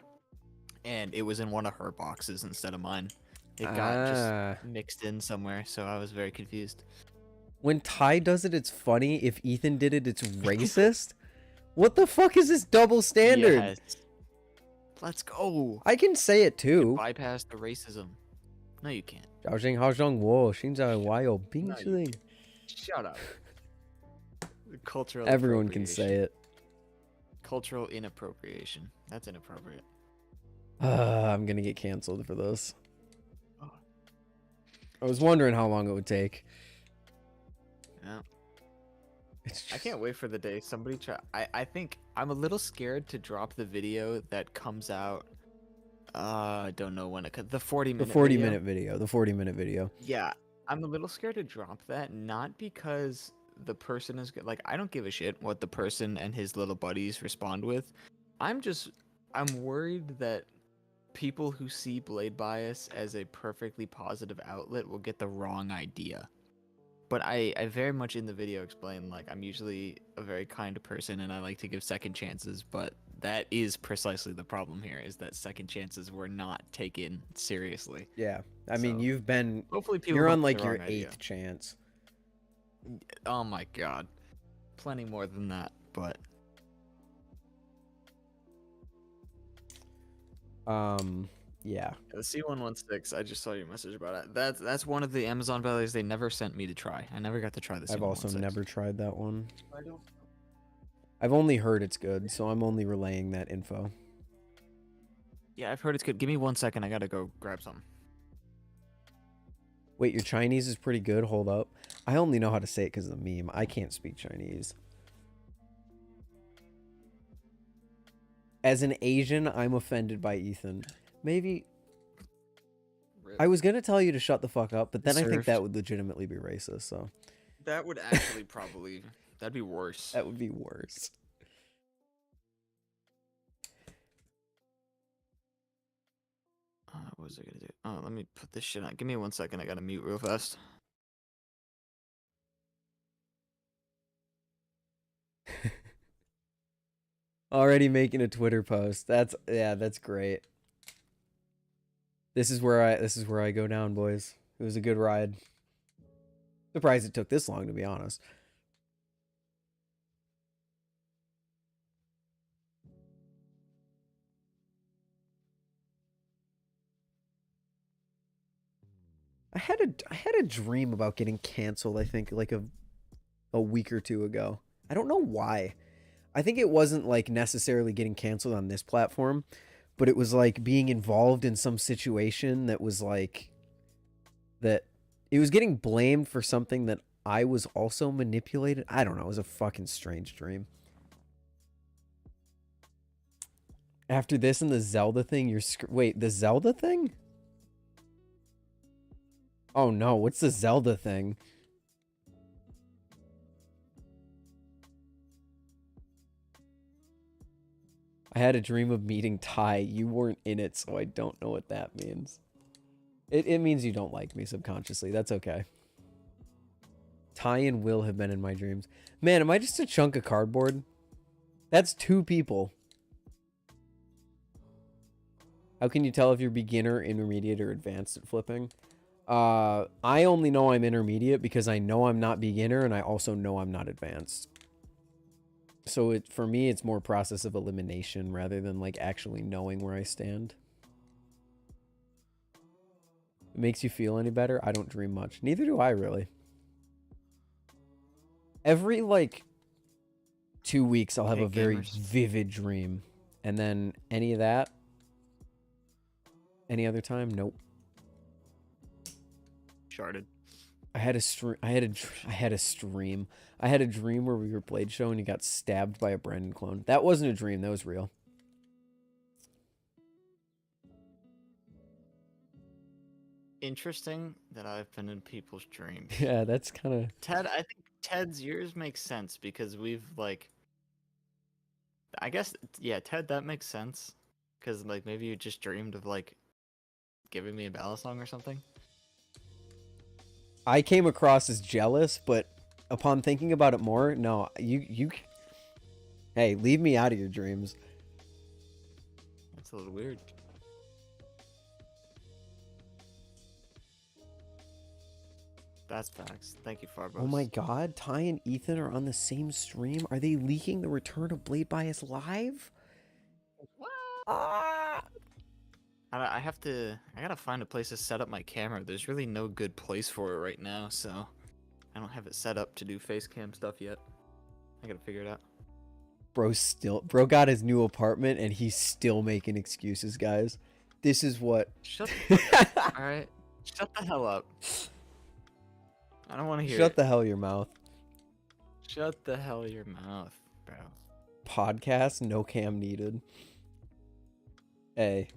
and it was in one of her boxes instead of mine. It got just mixed in somewhere, so I was very confused. When Ty does it, it's funny. If Ethan did it, it's racist. What the fuck is this double standard? Yes. Let's go. I can say it too. Bypass the racism. No, you can't. 早上好热我现在我有冰淇淋 Shut up. Cultural Everyone can appropriation. say it. Cultural inappropriation. That's inappropriate. I'm gonna get canceled for this. I was wondering how long it would take. Yeah. It's just... I can't wait for the day somebody try. I think I'm a little scared to drop the video that comes out. I don't know when it could. The 40-minute. The 40-minute video. The 40-minute video. Yeah, I'm a little scared to drop that, not because the person is like, I don't give a shit what the person and his little buddies respond with. I'm worried that people who see Blade Bias as a perfectly positive outlet will get the wrong idea. But I very much in the video explain, like, I'm usually a very kind person and I like to give second chances, but that is precisely the problem here, is that second chances were not taken seriously. Yeah. I mean, So, you've been... hopefully people You're don't on, get like, the your wrong idea. 8th chance. Oh my god. Plenty more than that, but... Yeah. The C116, I just saw your message about it. That's one of the Amazon values they never sent me to try. I never got to try the C116. I've also never tried that one. I don't... I've only heard it's good, so I'm only relaying that info. Yeah, I've heard it's good. Give me 1 second. I gotta go grab something. Wait, your Chinese is pretty good? Hold up. I only know how to say it because of the meme. I can't speak Chinese. As an Asian, I'm offended by Ethan. Maybe... I was going to tell you to shut the fuck up, but then I think that would legitimately be racist, so... That would actually probably... That'd be worse. That would be worse. What was I gonna do? Oh, let me put this shit on. Give me 1 second. I gotta mute real fast. Already making a Twitter post. That's great. This is where I go down, boys. It was a good ride. Surprised it took this long, to be honest. I had a dream about getting canceled, I think, like a week or two ago. I don't know why. I think it wasn't like necessarily getting canceled on this platform, but it was like being involved in some situation that was like that it was getting blamed for something that I was also manipulated. I don't know. It was a fucking strange dream. After this and the Zelda thing, wait, the Zelda thing? Oh no, what's the Zelda thing? I had a dream of meeting Ty. You weren't in it, so I don't know what that means. It means you don't like me subconsciously. That's okay. Ty and Will have been in my dreams. Man, am I just a chunk of cardboard? That's 2 people. How can you tell if you're beginner, intermediate, or advanced at flipping? I only know I'm intermediate because I know I'm not beginner and I also know I'm not advanced. So for me, it's more process of elimination rather than like actually knowing where I stand. It makes you feel any better? I don't dream much. Neither do I really. Every like 2 weeks, I'll have Okay, a very gamers. vivid dream. And then any of that, any other time, nope. Sharded. I had a stream. I had a stream. I had a dream where we were Blade Show and he got stabbed by a Brandon clone. That wasn't a dream. That was real. Interesting that I've been in people's dreams. Yeah, that's kind of. Ted, I think Ted's yours makes sense because we've like. I guess yeah, Ted, that makes sense because like maybe you just dreamed of like giving me a balisong or something. I came across as jealous, but upon thinking about it more, no, you. Hey, leave me out of your dreams. That's a little weird. That's facts. Thank you, Farbos. Oh my god, Ty and Ethan are on the same stream? Are they leaking the return of Blade Bias live? What? Ah! I gotta find a place to set up my camera. There's really no good place for it right now, so I don't have it set up to do face cam stuff yet. I gotta figure it out. Bro got his new apartment and he's still making excuses, guys. This is what. Shut all right. Shut the hell up. I don't want to hear Shut it. the hell your mouth. Shut the hell your mouth, bro. Podcast, no cam needed. Hey.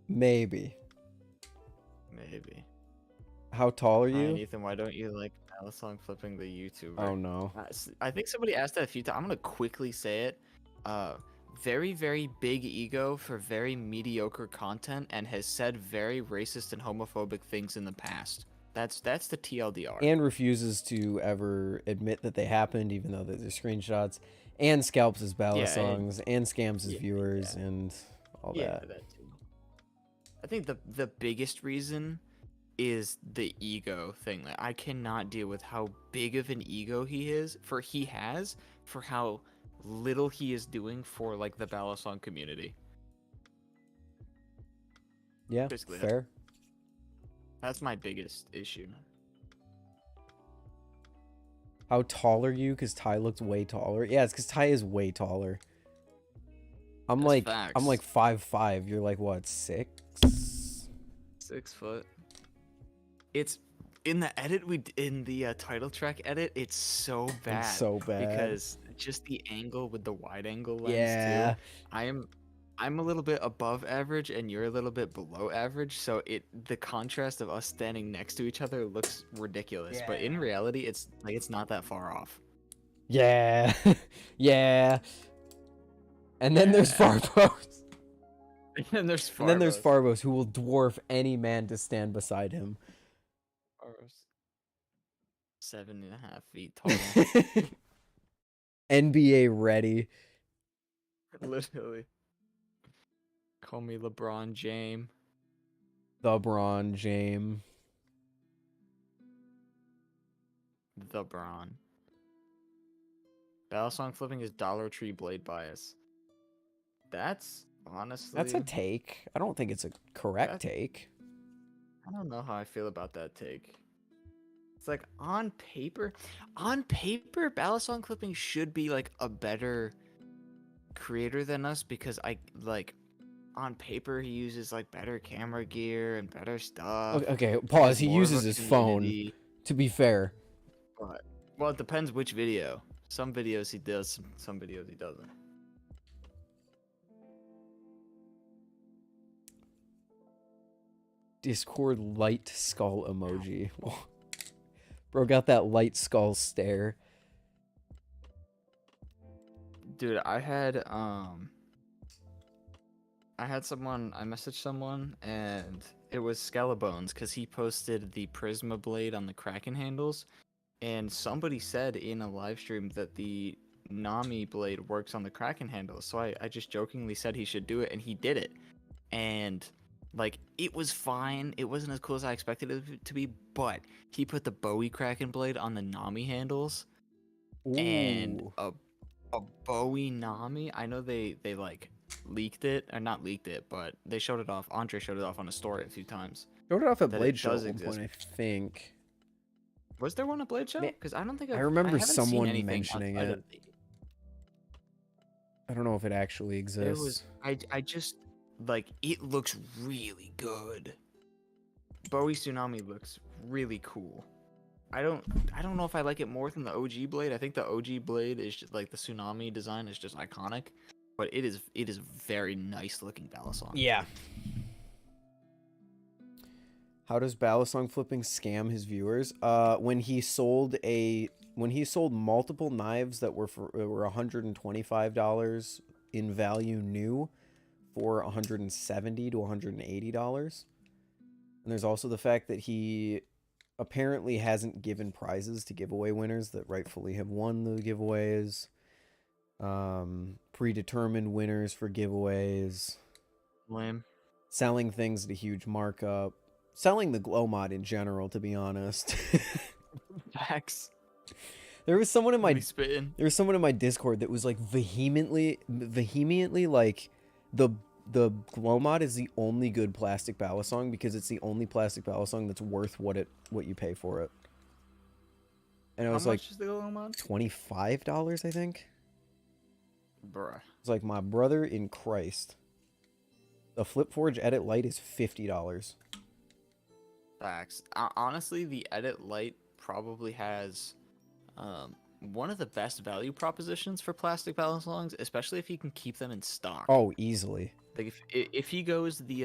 Maybe. Maybe. How tall are Ryan, you? Ethan, why don't you like balisong flipping the YouTuber? Oh no. I think somebody asked that a few times. I'm gonna quickly say it. Very, very big ego for very mediocre content and has said very racist and homophobic things in the past. That's the TLDR. And refuses to ever admit that they happened, even though they're screenshots. And scalps his balisongs, and scams his viewers, and all that. Too. I think the biggest reason is the ego thing. Like, I cannot deal with how big of an ego he has for how little he is doing for like the balisong community. Yeah, Basically, fair. That's my biggest issue. How tall are you? Because Ty looks way taller. Yeah, it's because Ty is way taller. I'm That's like facts. I'm like 5'5". You're like what, 6? 6 foot. It's in the edit in the title track edit. It's so bad. It's so bad because just the angle with the wide angle lens yeah. too. I'm a little bit above average and you're a little bit below average, so the contrast of us standing next to each other looks ridiculous. But in reality, it's not that far off. Yeah. Yeah. And then there's Farbos. And there's And then there's Farbos, who will dwarf any man to stand beside him. Farbos. 7.5 feet tall. NBA ready. Literally. Call me LeBron James. LeBron James. The Bron. Balisong flipping is Dollar Tree blade bias. That's honestly. That's a take. I don't think it's a correct take. I don't know how I feel about that take. It's like on paper, Balisong clipping should be like a better creator than us because on paper he uses like better camera gear and better stuff. Okay, pause. Has He more of uses a his phone. community. To be fair. But, well, it depends which video. Some videos he does, some videos he doesn't. Discord light skull emoji. Bro got that light skull stare. Dude, I messaged someone and it was Skellebones because he posted the Prisma blade on the Kraken handles, and somebody said in a live stream that the Nami blade works on the Kraken handles, so I just jokingly said he should do it, and he did it. And like, it was fine. It wasn't as cool as I expected it to be, but he put the Bowie Kraken blade on the Nami handles. Ooh. And a Bowie Nami. I know they like leaked it, or not leaked it, but they showed it off. Andre showed it off on a story a few times. Showed it off at that Blade it Show does at one point, exist. I think. Was there one at Blade Show? Because I don't think I remember haven't seen someone anything mentioning outside it. of I don't know if it actually It exists. was I just like it looks really good. Bowie Tsunami looks really cool. I don't know if I like it more than the OG blade. I think the OG blade is just like the Tsunami design is just iconic, but it is very nice looking balisong. Yeah. How does balisong flipping scam his viewers? When he sold multiple knives that were $125 in value new for $170 to $180. And there's also the fact that he apparently hasn't given prizes to giveaway winners that rightfully have won the giveaways. Predetermined winners for giveaways. Lame. Selling things at a huge markup. Selling the glow mod in general, to be honest. Facts. There was someone in my Discord that was like vehemently like the glow mod is the only good plastic balisong because it's the only plastic balisong that's worth what you pay for it. And it was How like much is the glow mod? $25, I think. Bruh. It's like my brother in Christ. The Flip Forge Edit Light is $50. Facts. Honestly, the Edit Light probably has one of the best value propositions for plastic balisongs, especially if you can keep them in stock. Oh, easily. Like if he goes the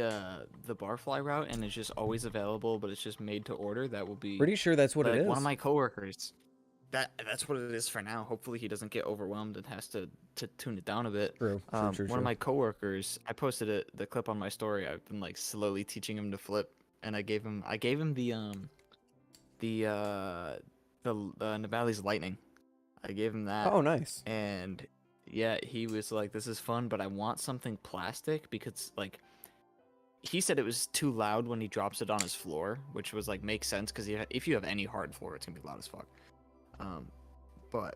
barfly route and it's just always available, but it's just made to order, that will be Pretty sure that's what it is. One of my coworkers. That's what it is for now. Hopefully he doesn't get overwhelmed and has to tune it down a bit. True. One of my coworkers, I posted the clip on my story. I've been like slowly teaching him to flip, and I gave him the Navali's Lightning. I gave him that. Oh, nice. And yeah, he was like, "This is fun, but I want something plastic because like." He said it was too loud when he drops it on his floor, which was like makes sense because if you have any hard floor, it's gonna be loud as fuck. But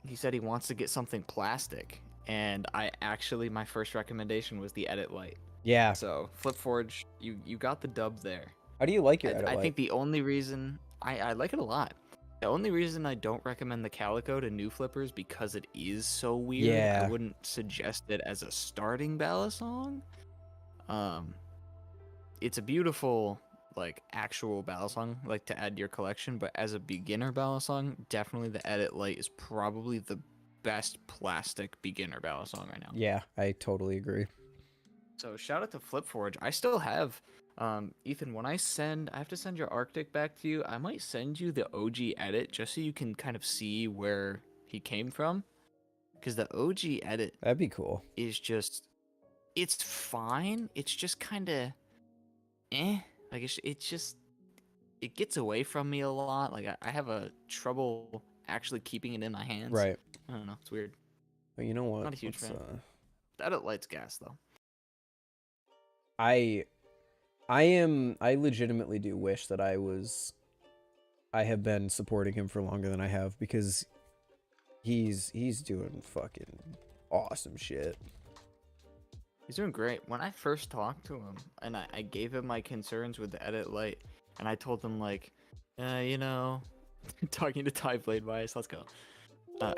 he said he wants to get something plastic, and my first recommendation was the Edit Light. Yeah. So Flip Forge, you got the dub there. How do you like your Edit Light? I think the only reason I like it a lot. The only reason I don't recommend the Calico to new flippers because it is so weird. Yeah. I wouldn't suggest it as a starting balisong. It's a beautiful like actual balisong like to add to your collection, but as a beginner balisong, definitely the Edit Light is probably the best plastic beginner balisong right now. Yeah, I totally agree. So shout out to Flip Forge. I still have Ethan, when I have to send your Arctic back to you, I might send you the OG edit just so you can kind of see where he came from. Because the OG edit That'd be cool. Is just it's fine. It's just kinda like it gets away from me a lot. Like I have a trouble actually keeping it in my hands. Right. I don't know. It's weird. But you know what? Not a huge fan. The Edit Light's gas though. I legitimately do wish that I have been supporting him for longer than I have because he's doing fucking awesome shit. He's doing great. When I first talked to him and I gave him my concerns with the Edit Light, and I told him like, talking to Ty Blade Bias, let's go.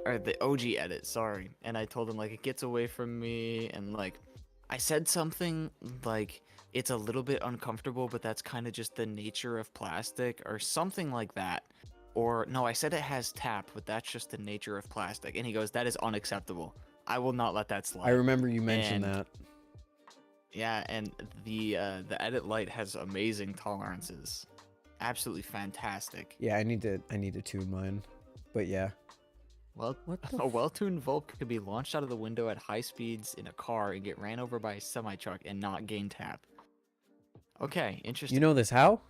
Or the OG edit, sorry. And I told him like it gets away from me, and like I said something like it's a little bit uncomfortable, but that's kind of just the nature of plastic or something like that. Or no, I said it has tap, but that's just the nature of plastic. And he goes, that is unacceptable. I will not let that slide. I remember you mentioned that. Yeah, and the Edit Light has amazing tolerances. Absolutely fantastic. Yeah, I need to tune mine. But yeah. Well, a well-tuned Volp could be launched out of the window at high speeds in a car and get ran over by a semi-truck and not gain tap. Okay, interesting. You know this how?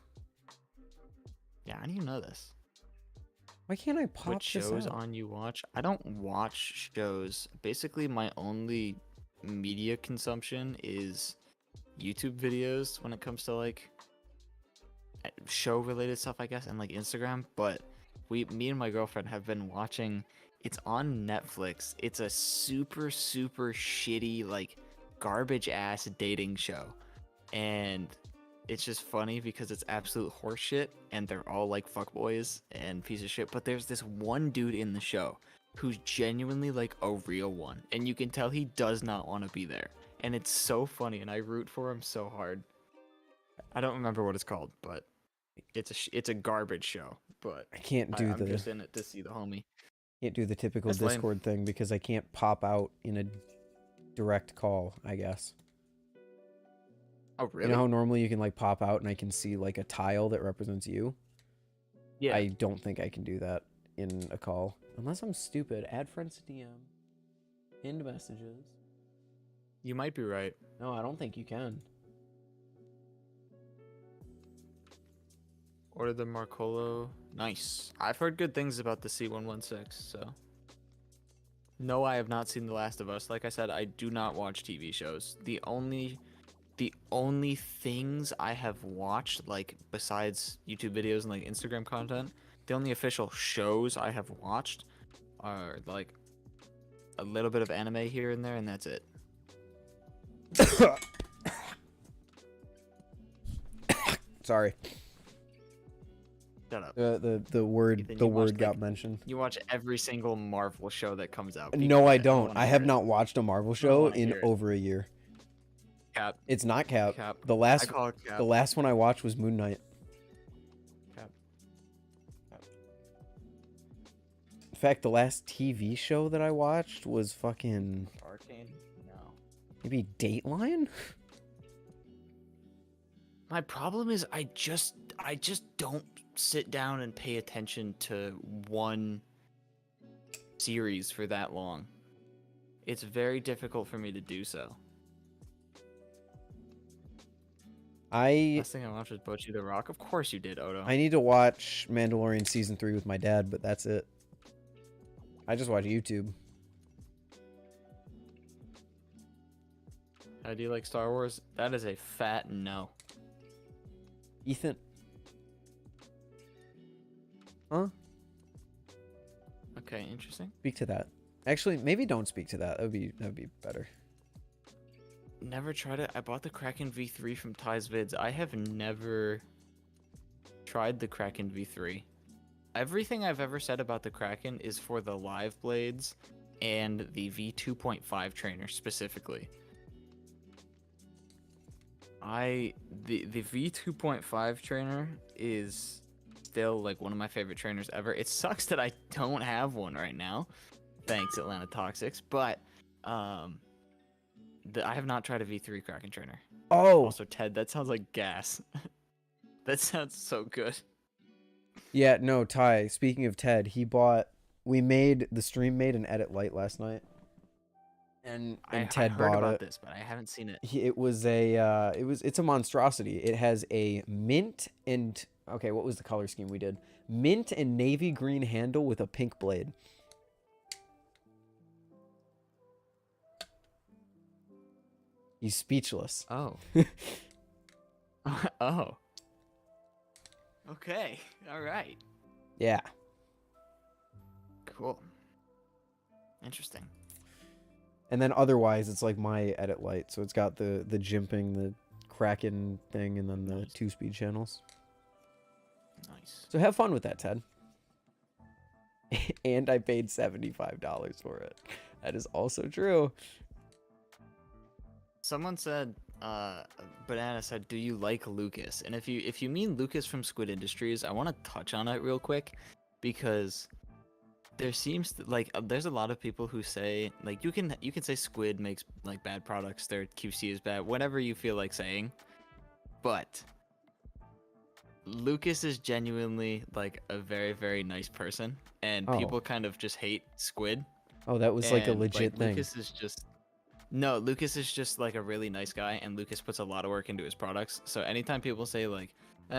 Yeah, I didn't know this. Why can't I pop What shows out? on you watch? I don't watch shows. Basically, my only media consumption is YouTube videos when it comes to like show-related stuff, I guess, and like Instagram. But me and my girlfriend have been watching. It's on Netflix. It's a super shitty, like garbage ass dating show, and it's just funny because it's absolute horseshit, and they're all like fuckboys and piece of shit. But there's this one dude in the show who's genuinely like a real one, and you can tell he does not want to be there, and it's so funny, and I root for him so hard. I don't remember what it's called, but it's a garbage show. But I can't I'm just in it to see the homie. can't do the typical That's lame. Discord thing because I can't pop out in a direct call, I guess. Oh really? You know how normally you can like pop out and I can see like a tile that represents you? Yeah. I don't think I can do that in a call. Unless I'm stupid. Add friends to DM. End messages. You might be right. No, I don't think you can. Order the Marcolo. Nice. I've heard good things about the C116, so. No, I have not seen The Last of Us. Like I said, I do not watch TV shows. The only things I have watched, like besides YouTube videos and like Instagram content, the only official shows I have watched are like a little bit of anime here and there, and that's it. Sorry. Shut up. The word Ethan, the you watch, word got like, mentioned. You watch every single Marvel show that comes out. No, I because don't. wanna I hear have it. not watched a Marvel show wanna in hear it. over a year. Cap. It's not Cap. Cap. The I last call it Cap. the last one I watched was Moon Knight. Cap. In fact, the last TV show that I watched was fucking Arcane? No. maybe Dateline? My problem is I just don't sit down and pay attention to one series for that long. It's very difficult for me to do so. Last thing I watched was Bocchi the Rock. Of course you did, Odo. I need to watch Mandalorian season 3 with my dad, but that's it. I just watch YouTube. How do you like Star Wars? That is a fat no. Ethan. Huh? Okay, interesting. Speak to that. Actually, maybe don't speak to that. That would be better. Never tried it. I bought the Kraken V3 from Ty's Vids. I have never tried the Kraken V3. Everything I've ever said about the Kraken is for the live blades and the V2.5 trainer specifically. The V2.5 trainer is still like one of my favorite trainers ever. It sucks that I don't have one right now. Thanks, Atlanta Toxics, but I have not tried a V3 Kraken trainer. Oh, Also, Ted, that sounds like gas. That sounds so good. yeah, no, Ty, speaking of Ted, the stream made an edit light last night. And Ted I heard bought about it. this, but I haven't seen it. It's a monstrosity. It has a mint and okay, what was the color scheme we did? Mint and navy green handle with a pink blade. He's speechless. Oh. Oh. Okay. All right. Yeah. Cool. Interesting. And then otherwise, it's like my edit light. So it's got the jimping, the Kraken thing, and then the Nice. 2-speed channels. Nice. So have fun with that, Ted. And I paid $75 for it. That is also true. Someone said, Banana said, "Do you like Lucas?" And if you mean Lucas from Squid Industries, I want to touch on it real quick because there seems like there's a lot of people who say like you can say Squid makes like bad products, their QC is bad, whatever you feel like saying, but Lucas is genuinely like a very, very nice person, and Oh. people kind of just hate Squid. Oh, that was like a And, legit thing. Lucas is just like a really nice guy, and Lucas puts a lot of work into his products. So anytime people say like,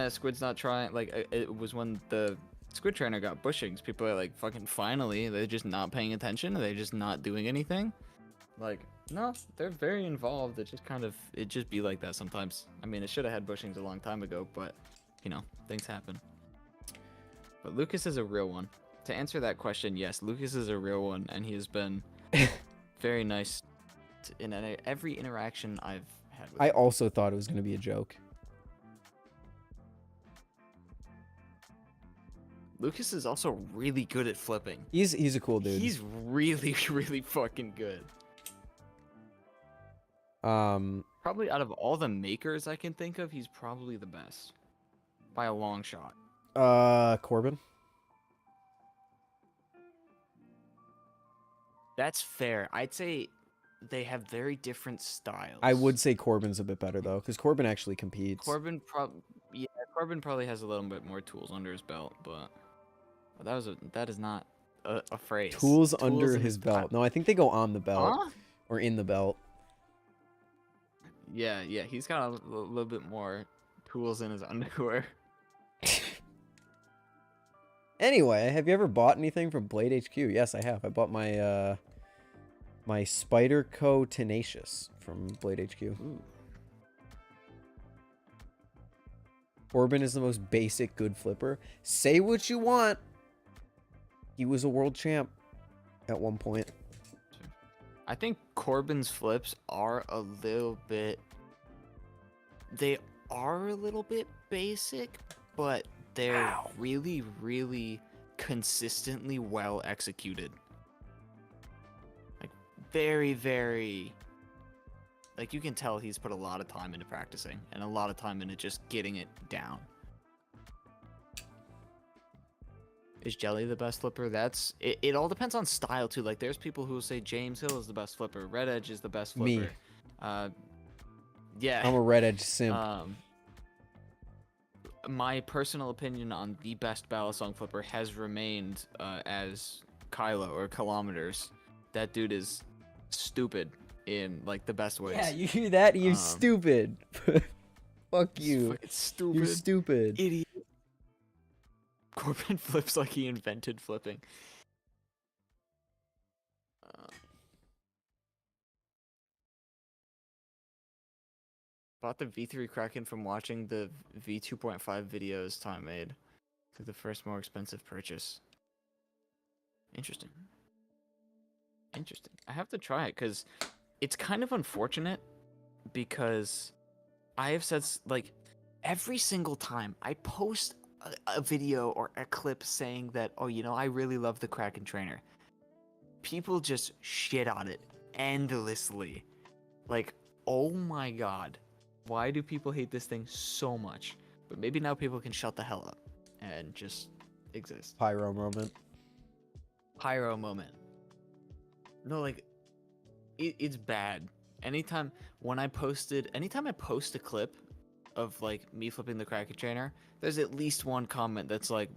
Squid's not trying, like it was when the Squid trainer got bushings, people are like, fucking finally, they're just not paying attention, they're just not doing anything. Like, no, they're very involved. It just be like that sometimes. I mean, it should have had bushings a long time ago, but you know, things happen. But Lucas is a real one. To answer that question, yes, Lucas is a real one, and he has been very nice in every interaction I've had with I him. also thought it was going to be a joke. Lucas is also really good at flipping. He's a cool dude. He's really, really fucking good. Probably out of all the makers I can think of, he's probably the best. By a long shot. Corbin. That's fair. I'd say they have very different styles. I would say Corbin's a bit better though, because Corbin actually competes. Corbin probably has a little bit more tools under his belt, but that is not a phrase. Tools under his belt. No, I think they go on the belt Huh? or in the belt. Yeah, he's got a little bit more tools in his underwear. Anyway, have you ever bought anything from Blade HQ? Yes, I have. I bought my my Spider Co Tenacious from Blade HQ. Ooh. Corbin is the most basic good flipper. Say what you want. He was a world champ at one point. I think Corbin's flips are a little bit. They are a little bit basic, but they're really, really consistently well executed. Like, very, very. Like, you can tell he's put a lot of time into practicing and a lot of time into just getting it down. Is Jelly the best flipper? It all depends on style too. Like, there's people who will say James Hill is the best flipper, Red Edge is the best flipper. Me. Yeah. I'm a Red Edge simp. My personal opinion on the best balisong flipper has remained as Kylo or Kilometers. That dude is stupid in like the best ways. Yeah, you hear that? You're stupid. Fuck you. Stupid. You're stupid. Idiot. Corbin flips like he invented flipping. Bought the V3 Kraken from watching the V2.5 videos Tom made. To the first more expensive purchase. Interesting. I have to try it because it's kind of unfortunate because I have said like every single time I post a video or a clip saying that, oh, you know, I really love the Kraken trainer, people just shit on it endlessly. Like, oh my god, why do people hate this thing so much? But maybe now people can shut the hell up and just exist. Pyro moment. Pyro moment. No, like, it's bad. Anytime I post a clip of like me flipping the Kraken trainer, there's at least one comment that's like,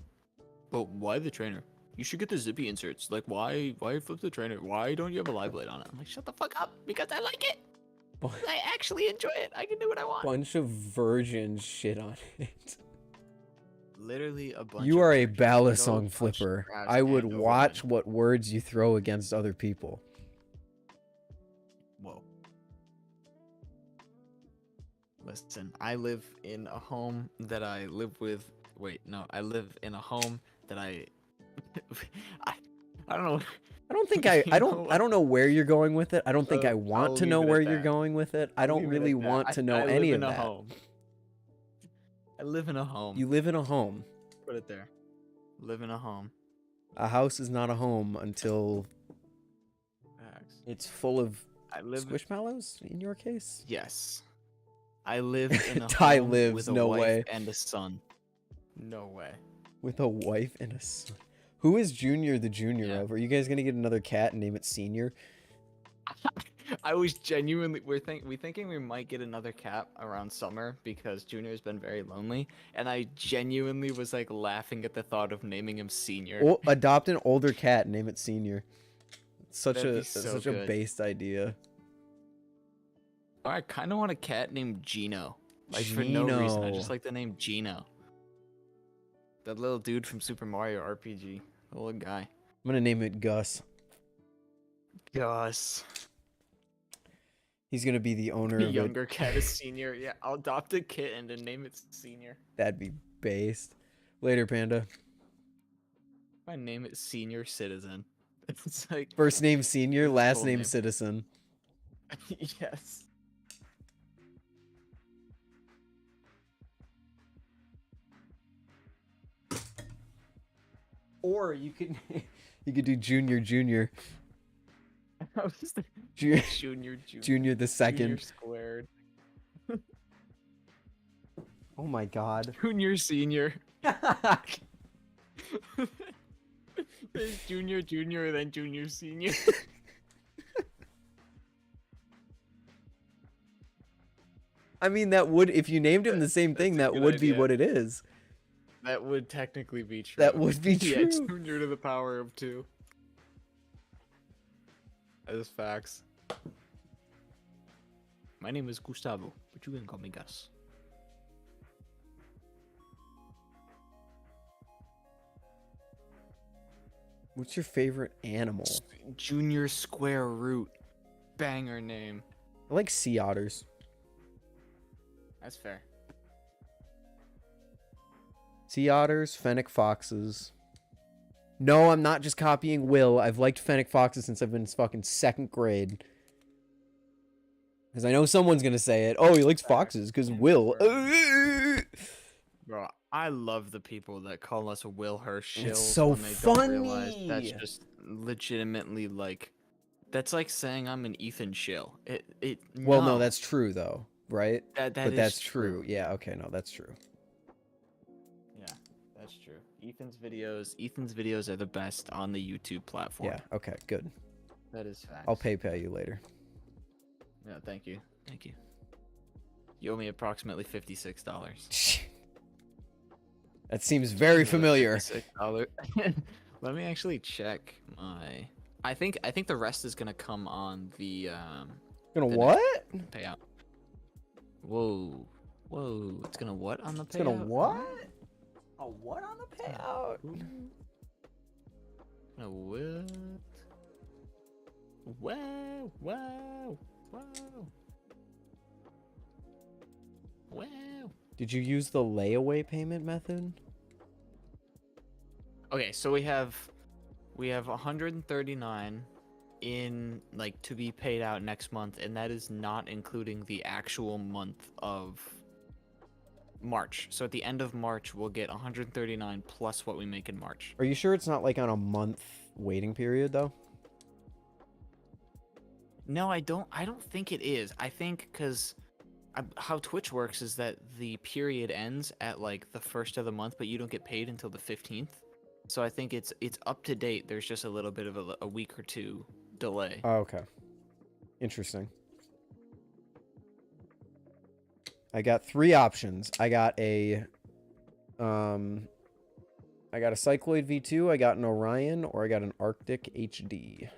but why the trainer? You should get the zippy inserts. Like, why flip the trainer? Why don't you have a live blade on it? I'm like, shut the fuck up, because I like it. I actually enjoy it. I can do what I want. Bunch of virgins shit on it. Literally a bunch. You of are a virgins. balisong flipper. I would watch what words you throw against other people. Whoa. Listen, I live in a home that I live with. Wait, no, I live in a home that I don't know. I don't think I don't know where you're going with it. I don't think I want I'll to know leave it where at you're that. going with it. I don't Leave it really at that. want to know I any live of in a that. home. I live in a home. You live in a home. Put it there. Live in a home. A house is not a home until Facts. it's full of I live. squishmallows, in your case. Yes. I live in a Ty home lives, with a no wife way. and a son. No way. With a wife and a son. Who is Junior the junior Yeah. of? Are you guys gonna get another cat and name it Senior? I was genuinely we thinking we might get another cat around summer because Junior's been very lonely, and I genuinely was like laughing at the thought of naming him Senior. Oh, adopt an older cat and name it Senior. Such That'd a be so such a good. based idea. I kind of want a cat named Gino. Like, for no reason, I just Gino. like the name Gino. That little dude from Super Mario RPG. The little guy. I'm gonna name it Gus. Gus. He's gonna be the owner The of younger cat is Senior. Yeah, I'll adopt a kitten and name it Senior. That'd be based. Later, Panda. I name it Senior Citizen. It's like First name Senior, His last full name name. Citizen. yes. Or you could you could do Junior. I was thinking Junior, Junior Junior the Junior second. squared. Oh my god. Junior senior. There's junior, then junior senior. I mean, that would, if you named him the same That's thing, a that good would be idea. what it is. That would technically be true. That would be Yeah, true. junior to the power of 2. That is facts. My name is Gustavo, but you can call me Gus. What's your favorite animal? Junior square root. Banger name. I like sea otters. That's fair. Sea otters, fennec foxes. No, I'm not just copying Will. I've liked fennec foxes since I've been in fucking 2nd grade. Because I know someone's going to say it. Oh, he likes foxes because Will. Bro, I love the people that call us Will Hirsch It's shills so when they don't realize funny. that's just legitimately like, that's like saying I'm an Ethan shill. Well, no, that's true though, right? That But is that's true. Yeah, okay, no, that's true. Yeah, that's true. Ethan's videos are the best on the YouTube platform. Yeah, okay, good. That is facts. I'll PayPal you later. Yeah, thank you. Thank you. You owe me approximately $56. That seems very familiar. $56. Let me actually check my. I think the rest is gonna come on the Gonna the what? payout. Whoa, it's gonna what on the payout? It's gonna what? A what on the payout? No what? Wow. Did you use the layaway payment method? Okay, so we have 139 in like to be paid out next month, and that is not including the actual month of March. So at the end of March, we'll get 139 plus what we make in March. Are you sure it's not like on a month waiting period though? No, I don't think it is. I think because how Twitch works is that the period ends at like the 1st of the month, but you don't get paid until the 15th. So I think it's up to date. There's just a little bit of a week or 2 delay. Oh, okay. Interesting. I got 3 options. I got a cycloid V2, I got an Orion, or I got an Arctic HD.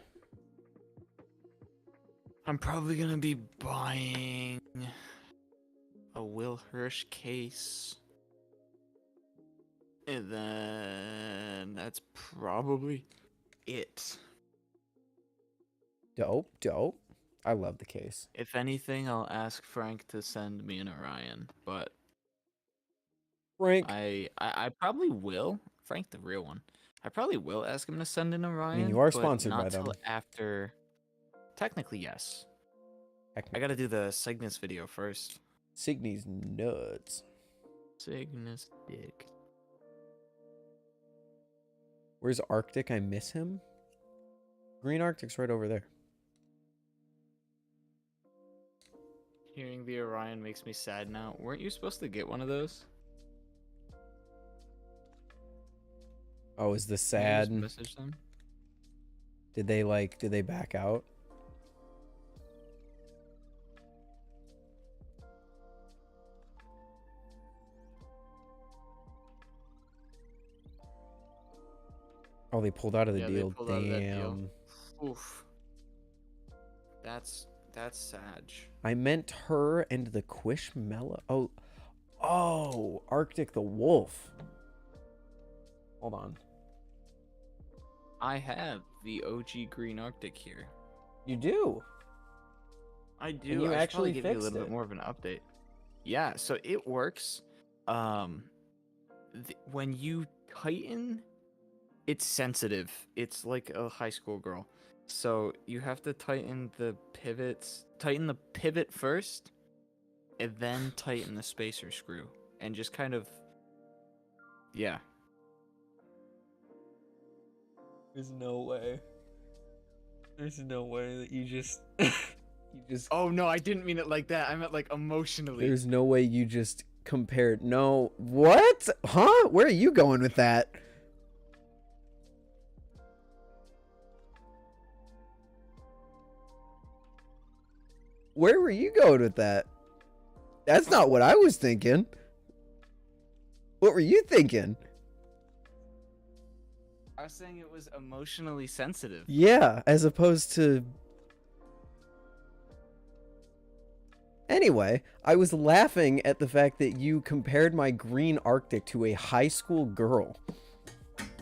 I'm probably gonna be buying a Will Hirsch case. And then that's probably it. Dope. I love the case. If anything, I'll ask Frank to send me an Orion, but Frank. I probably will. Frank, the real one. I probably will ask him to send an Orion. you are but sponsored not by them. till after. Technically, yes. Heck, I gotta do the Cygnus video first. Signy's nuts. Cygnus dick. Where's Arctic? I miss him. Green Arctic's right over there. Hearing the Orion makes me sad now. Weren't you supposed to get one of those? Oh, is the Can I just sad? message them? Did they back out? Oh, they pulled out of the Yeah, they deal. pulled out of that deal. Damn. Oof. That's sad. I meant her and the Quishmallow. Oh, Arctic the wolf. Hold on. I have the OG Green Arctic here. You do? I do. And you I should actually probably give you a fixed little it. bit more of an update. Yeah, so it works. When you tighten, it's sensitive. It's like a high school girl. So you have to tighten the pivots. Tighten the pivot first, and then tighten the spacer screw, and just kind of, yeah. There's no way. There's no way that you just you just Oh no, I didn't mean it like that. I meant like emotionally. there's no way you just compared. No. What? Huh? Where are you going with that? Where were you going with that? That's not what I was thinking. What were you thinking? I was saying it was emotionally sensitive. Yeah, as opposed to... Anyway, I was laughing at the fact that you compared my green Arctic to a high school girl.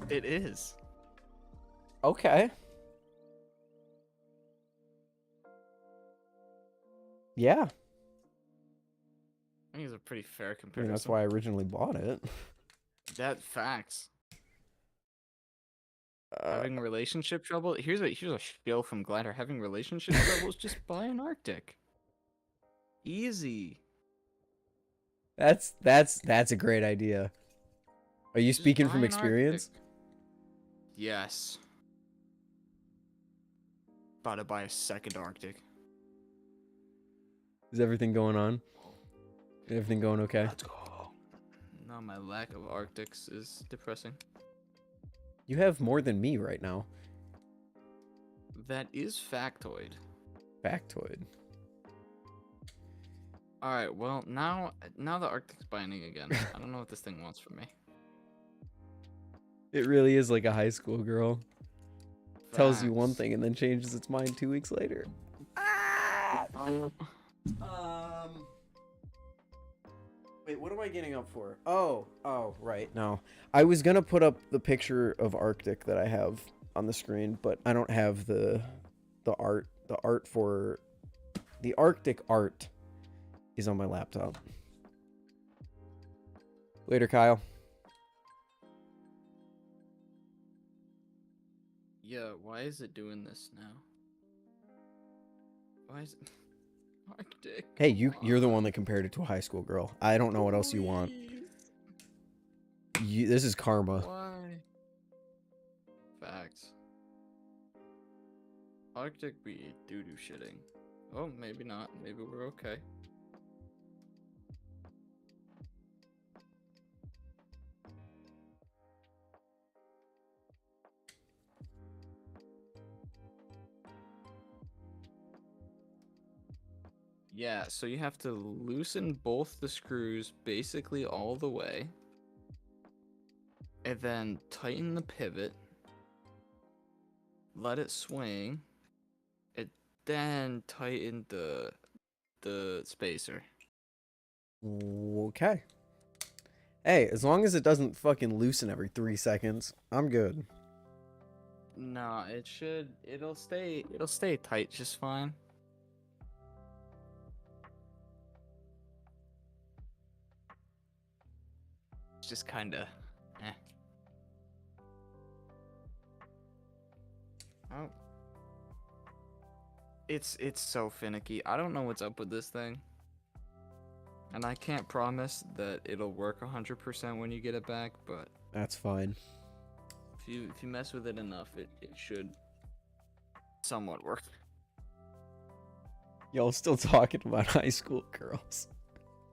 It is. Okay. Yeah. I think it's a pretty fair I comparison. mean, that's why I originally bought it. That facts. Having relationship trouble. Here's a spiel from Glidr. Having relationship troubles, just buy an Arctic. Easy. That's a great idea. Are you Just speaking buy from an experience? Arctic. Yes. About to buy a second Arctic. Is everything going on? Everything going okay? Let's go. No, my lack of Arctics is depressing. You have more than me right now. That is factoid. Factoid. Alright, well, now the Arctic's binding again. I don't know what this thing wants from me. It really is like a high school girl. Tells you one Facts. thing and then changes its mind 2 weeks later. Wait, what am I getting up for? Oh, right. No. I was gonna put up the picture of Arctic that I have on the screen, but I don't have the art. The art for the Arctic art is on my laptop. Later, Kyle. Yeah, why is it doing this now? Why is it... Arctic. Hey, you're the one that compared it to a high school girl. I don't know what else you want. This is karma. Why? Facts. Arctic be doo-doo shitting. Oh, maybe not. Maybe we're okay. Yeah, so you have to loosen both the screws basically all the way. And then tighten the pivot. Let it swing. And then tighten the spacer. Okay. Hey, as long as it doesn't fucking loosen every 3 seconds, I'm good. No, it'll stay tight just fine. It's just kinda eh. Oh. It's so finicky. I don't know what's up with this thing. And I can't promise that it'll work 100% when you get it back, but That's fine. if you mess with it enough, it should somewhat work. Y'all still talking about high school girls.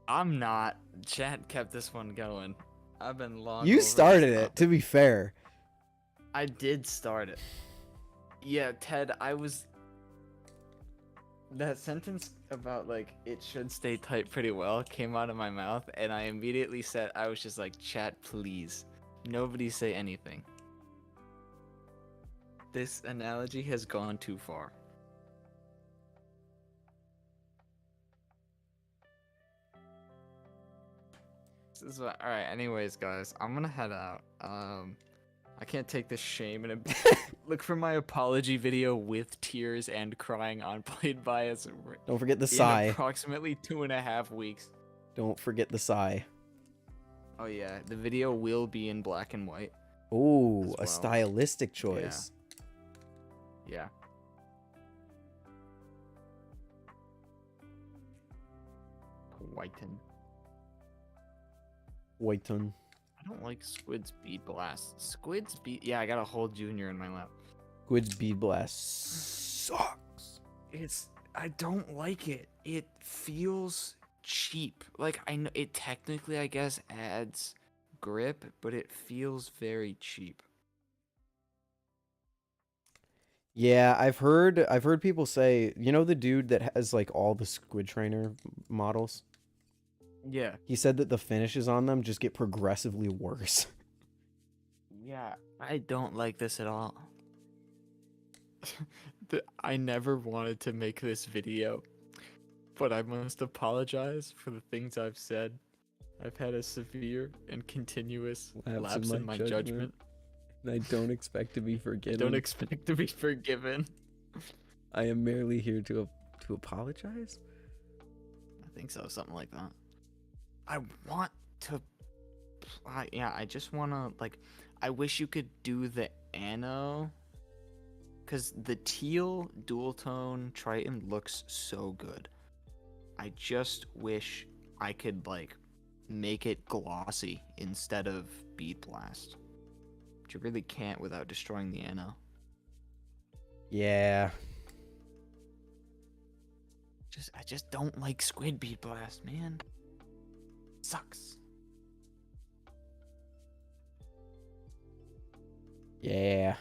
I'm not. Chat kept this one going. I've been long. You over this started it, topic. to be fair. I did start it. Yeah, Ted, that sentence about like it should stay tight pretty well came out of my mouth, and I immediately said, I was just like, chat, please, nobody say anything. This analogy has gone too far. This is what, all right. Anyways, guys, I'm gonna head out. I can't take this shame and look for my apology video with tears and crying on Played by Us Don't forget the in sigh. approximately 2.5 weeks. Don't forget the sigh. Oh yeah, the video will be in black and white. Ooh, As a well. stylistic choice. Yeah. Whiten. Whiten. I don't like Squid Speed Blast. Squid Speed. Yeah, I got a whole junior in my lap. Squid Speed Blast sucks. I don't like it. It feels cheap. Like I know it technically, I guess, adds grip, but it feels very cheap. Yeah, I've heard people say, you know the dude that has like all the Squid Trainer models? Yeah. He said that the finishes on them just get progressively worse. Yeah, I don't like this at all. I never wanted to make this video, but I must apologize for the things I've said. I've had a severe and continuous lapse in my judgment. And I don't expect to be I forgiven. don't expect to be forgiven. I am merely here to apologize. I think so, something like that. I want to. Yeah, I just want to, like, I wish you could do the Anno. Because the teal dual tone Triton looks so good. I just wish I could, like, make it glossy instead of Bead Blast. But you really can't without destroying the Anno. Yeah. I just don't like Squid Bead Blast, man. Sucks. Yeah.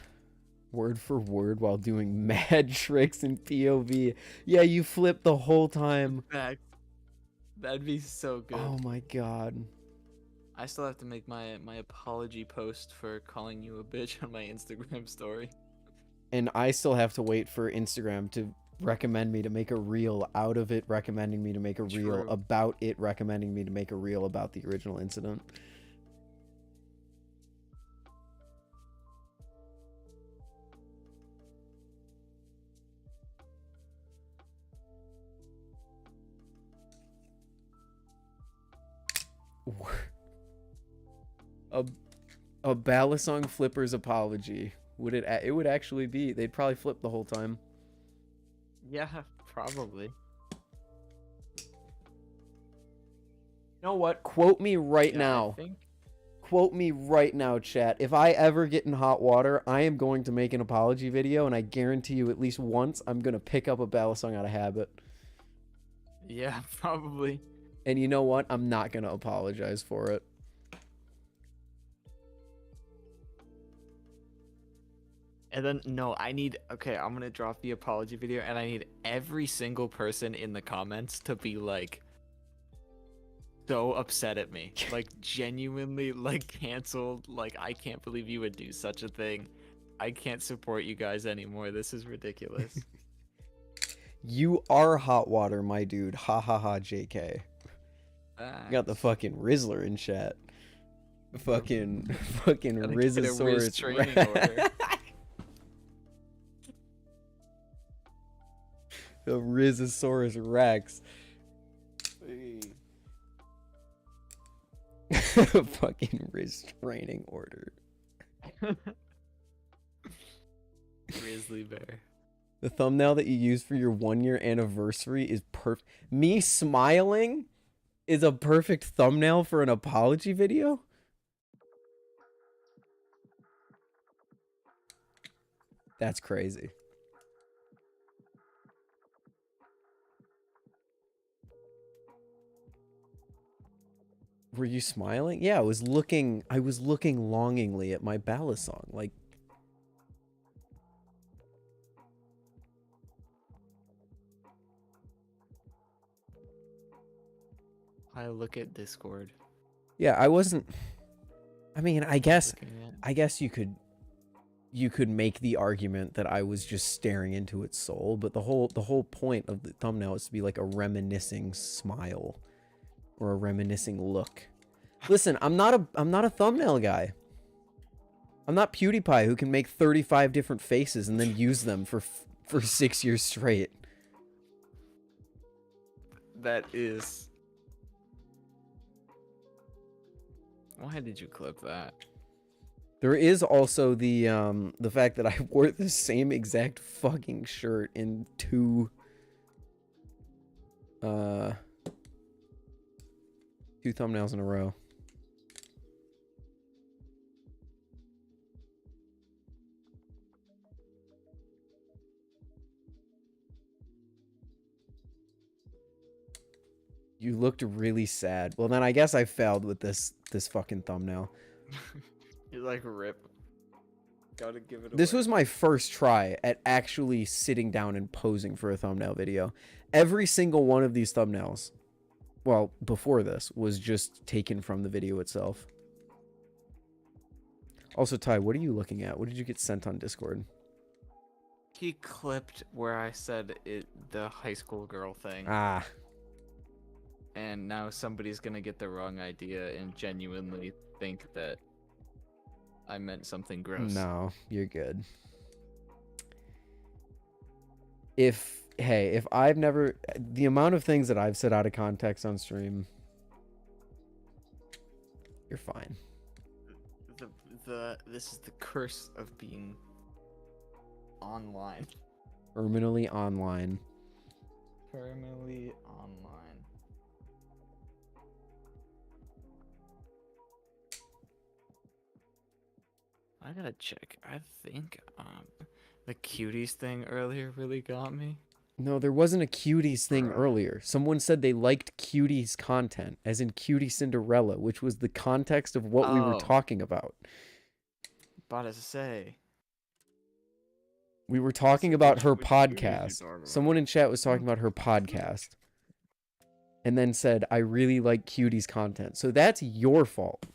Word for word while doing mad tricks in POV. Yeah, you flip the whole time. That'd be so good. Oh my god. I still have to make my apology post for calling you a bitch on my Instagram story. And I still have to wait for Instagram to recommend me to make a reel out of it, recommending me to make a reel True. about it, recommending me to make a reel about the original incident. A balisong flipper's apology. Would it would actually be, they'd probably flip the whole time. Yeah, probably. You know what? Quote me right now. Quote me right now, chat. If I ever get in hot water, I am going to make an apology video, and I guarantee you at least once I'm going to pick up a balisong out of habit. Yeah, probably. And you know what? I'm not going to apologize for it. And then, no, okay, I'm gonna drop the apology video, and I need every single person in the comments to be, like, so upset at me. Like, genuinely, like, canceled. Like, I can't believe you would do such a thing. I can't support you guys anymore. This is ridiculous. You are hot water, my dude. Ha ha ha, JK. You got the fucking Rizzler in chat. Fucking Rizzosaurus training order. The Rizzosaurus Rex. Fucking restraining order. Grizzly bear. The thumbnail that you use for your 1-year anniversary is perfect. Me smiling is a perfect thumbnail for an apology video? That's crazy. Were you smiling? Yeah, I was looking longingly at my balisong. Like, I look at Discord. yeah, I wasn't. I mean, I guess you could make the argument that I was just staring into its soul, but the whole point of the thumbnail is to be like a reminiscing smile or a reminiscing look. Listen, I'm not a thumbnail guy. I'm not PewDiePie who can make 35 different faces and then use them for 6 years straight. That is. Why did you clip that? There is also the fact that I wore the same exact fucking shirt in two thumbnails in a row. You looked really sad. Well, then I guess I failed with this fucking thumbnail. You're like, rip. Gotta give it This away. was my first try at actually sitting down and posing for a thumbnail video. Every single one of these thumbnails, well, before this, was just taken from the video itself. Also, Ty, what are you looking at? What did you get sent on Discord? He clipped where I said the high school girl thing. Ah. And now somebody's gonna get the wrong idea and genuinely think that I meant something gross. No, you're good. If I've never, the amount of things that I've said out of context on stream, you're fine. This is the curse of being online. Terminally online. Permanently online. I gotta check. I think the cuties thing earlier really got me. No, there wasn't a cuties thing Bruh. earlier. Someone said they liked cuties content, as in Cutie Cinderella, which was the context of what we were Oh. talking about. About to say. We were talking about her Which cuties you podcast. talking about? Someone in chat was talking about her podcast. And then said, I really like cuties content. So that's your fault.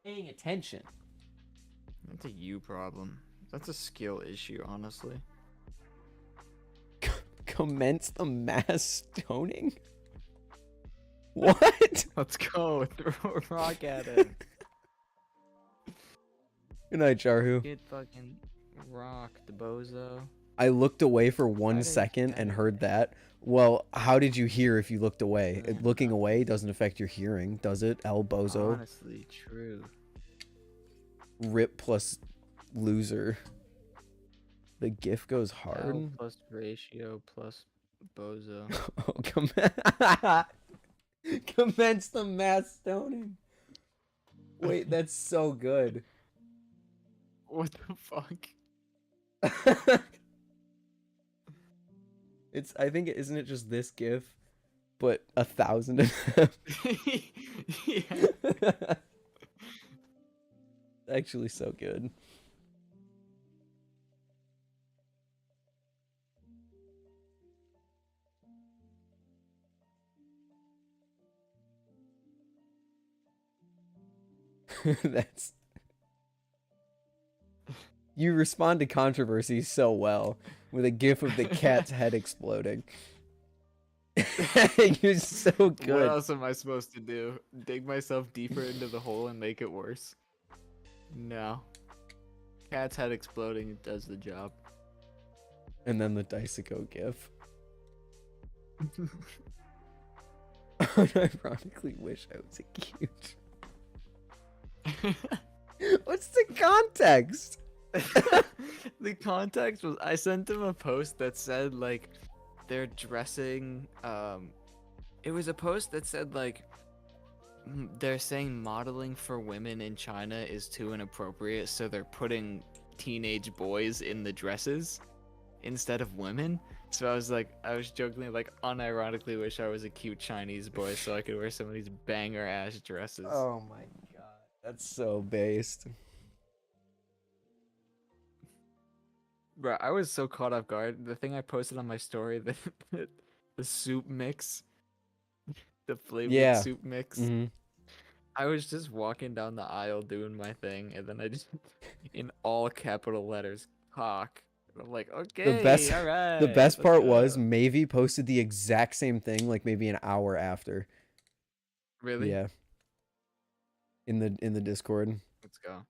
Paying attention. That's a you problem. That's a skill issue, honestly. Commence the mass stoning? What? Let's go. Throw a rock at it. Good night, Jarhu. Get fucking rocked, bozo. I looked away for Why 1 did second that and heard that. Well, how did you hear if you looked away? Yeah. Looking away doesn't affect your hearing, does it? El Bozo. Honestly, true. Rip plus loser. The GIF goes hard. L plus ratio plus bozo. Oh, commence the mass stoning. Wait, that's so good. What the fuck? It's, I think, isn't it just this GIF, but 1,000 of them? Yeah. Actually so good. That's... You respond to controversy so well with a gif of the cat's head exploding. You're so What good. else am I supposed to do? Dig myself deeper into the hole and make it worse? No. Cat's head exploding does the job. And then the Disico gif. I ironically wish I was a cute. What's the context? The context was I sent him a post that said like they're dressing it was a post that said like they're saying modeling for women in China is too inappropriate, so they're putting teenage boys in the dresses instead of women. So I was jokingly like unironically wish I was a cute Chinese boy so I could wear some of these banger ass dresses. Oh my god. That's so based. Bro, I was so caught off guard. The thing I posted on my story, the soup mix, the flavored soup mix. Mm-hmm. I was just walking down the aisle doing my thing, and then I just, in all capital letters, cock. And I'm like, okay, all right. The best let's part go." was Mavie posted the exact same thing like maybe an hour after. Really? Yeah. In the Discord. Let's go.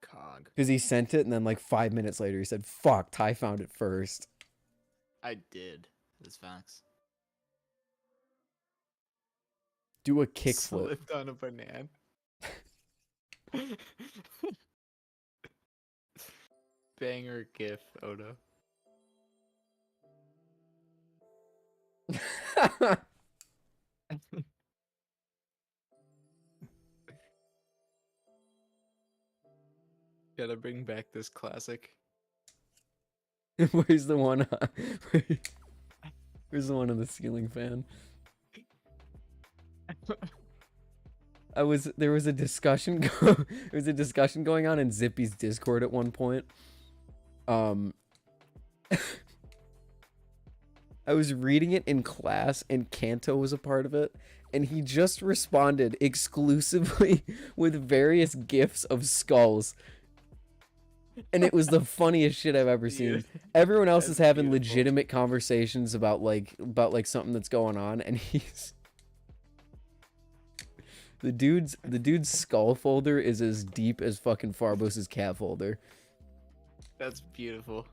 Cog. Because he sent it and then like 5 minutes later he said, fuck, Ty found it first. I did. That's facts. Do a kickflip. Slipped on a banana. Banger gif, Odo. Gotta bring back this classic. Where's the one? Where's the one on the ceiling fan? There was a discussion there was a discussion going on in Zippy's Discord at one point. I was reading it in class and Kanto was a part of it, and he just responded exclusively with various gifs of skulls. And it was the funniest shit I've ever seen. Dude, Everyone else is that's having beautiful. legitimate conversations about like something that's going on, and he's the dude's skull folder is as deep as fucking Farbos's cat folder. That's beautiful.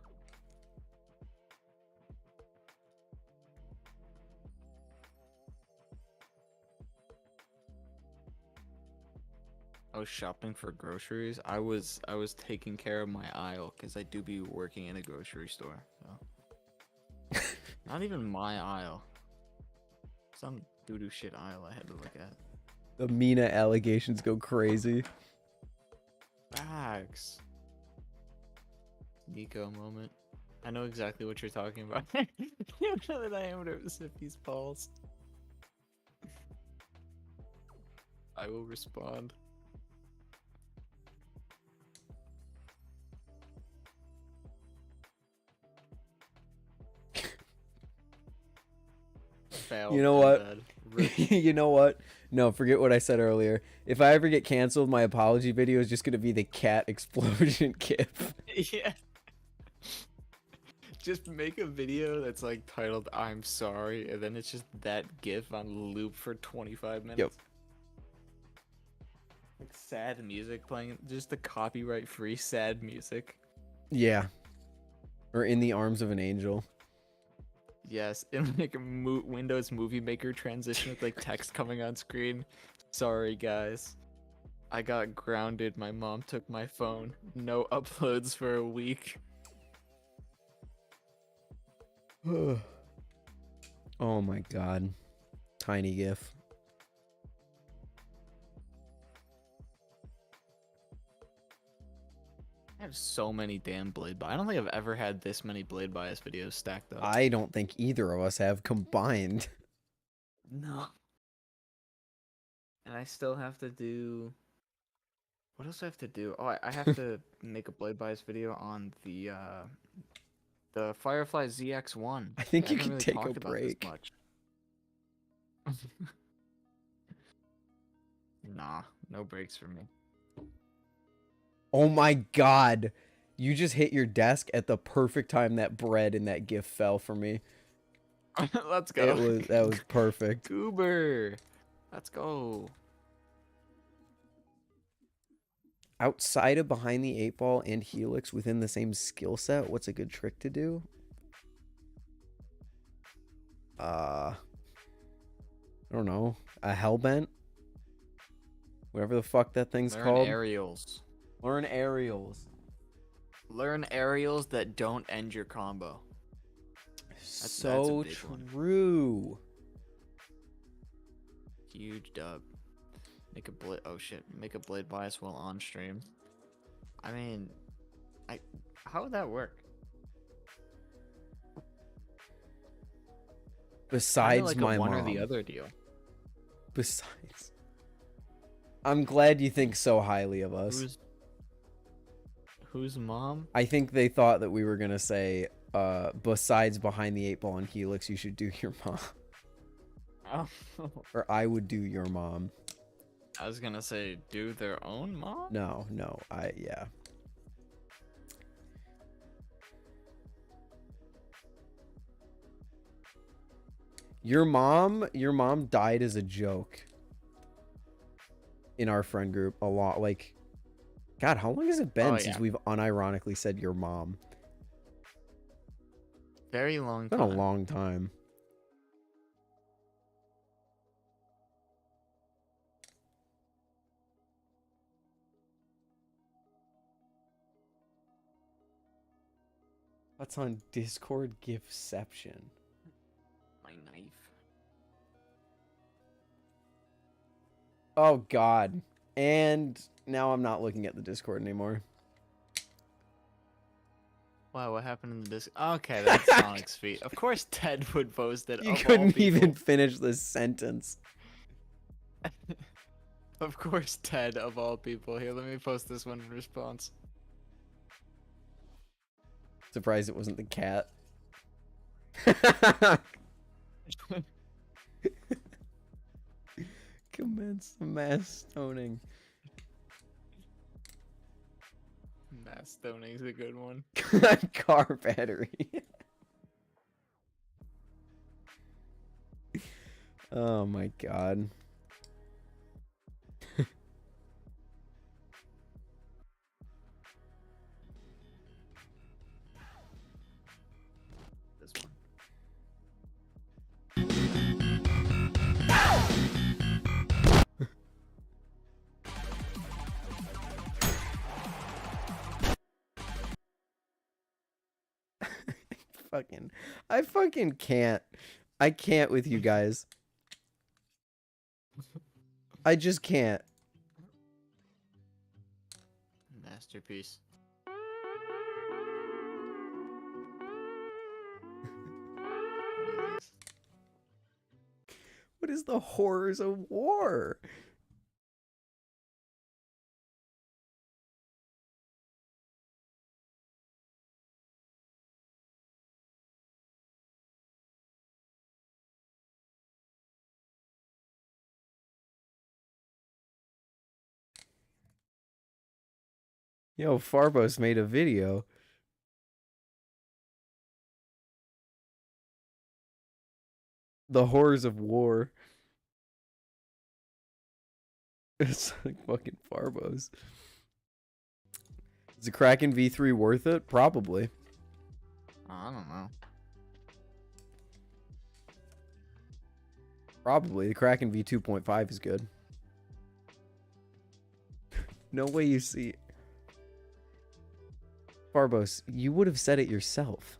I was shopping for groceries. I was taking care of my aisle because I do be working in a grocery store. So. Not even my aisle. Some doo-doo shit aisle I had to look at. The Mina allegations go crazy. Facts. Nico moment. I know exactly what you're talking about. You know the diameter of Zippy's balls. I will respond. Failed, You know my what? bad. Rip. You know what? No, forget what I said earlier. If I ever get canceled, my apology video is just gonna be the cat explosion gif. Yeah. Just make a video that's like titled "I'm sorry," and then it's just that GIF on loop for 25 minutes. Yep. Like sad music playing, just the copyright-free sad music. Yeah. Or In the Arms of an Angel. Yes, and like a Windows Movie Maker transition with like text coming on screen. Sorry guys, I got grounded. My mom took my phone. No uploads for a week. Oh my god. Tiny gif. I have so many damn blade bias. I don't think I've ever had this many blade bias videos stacked up. I don't think either of us have combined. No. And I still have to do. What else do I have to do? Oh, I have to make a blade bias video on the Firefly ZX1. I think you haven't can really take a talked about this break. much. Nah, no breaks for me. Oh my god. You just hit your desk at the perfect time that bread in that gif fell for me. Let's go. That was perfect. Goober. Let's go. Outside of Behind the Eight Ball and Helix within the same skill set, what's a good trick to do? I don't know. A Hellbent? Whatever the fuck that thing's Learn called. aerials. Learn aerials. Learn aerials that don't end your combo. That's a So big one. true. Huge dub. Make a blade. Oh shit! Make a blade bias while on stream. I mean, how would that work? Besides like my a one mom. or the other deal. Besides. I'm glad you think so highly of us. Whose mom? I think they thought that we were gonna say, besides Behind the Eight Ball and Helix, you should do your mom. Oh, Or I would do your mom. I was gonna say do their own mom. No, yeah. Your mom died as a joke in our friend group a lot. Like, God, how long has it been since yeah. we've unironically said your mom? Very long It's been time. a long time. What's on Discord Gifception? My knife. Oh God. And now I'm not looking at the Discord anymore. Wow, what happened in the disc? Okay, that's Sonic's feet. Of course, Ted would post it. You of all couldn't even people. finish this sentence. Of course, Ted of all people. Here, let me post this one in response. Surprised it wasn't the cat. Commence mass stoning. Mass stoning's a good one. Car battery. Oh my god. This one. I fucking can't. I can't with you guys. I just can't. Masterpiece. What is this? What is the horrors of war? Yo, Farbos made a video. The horrors of war. It's like fucking Farbos. Is the Kraken V3 worth it? Probably. I don't know. Probably. The Kraken V2.5 is good. No way you see. Farbos, you would have said it yourself.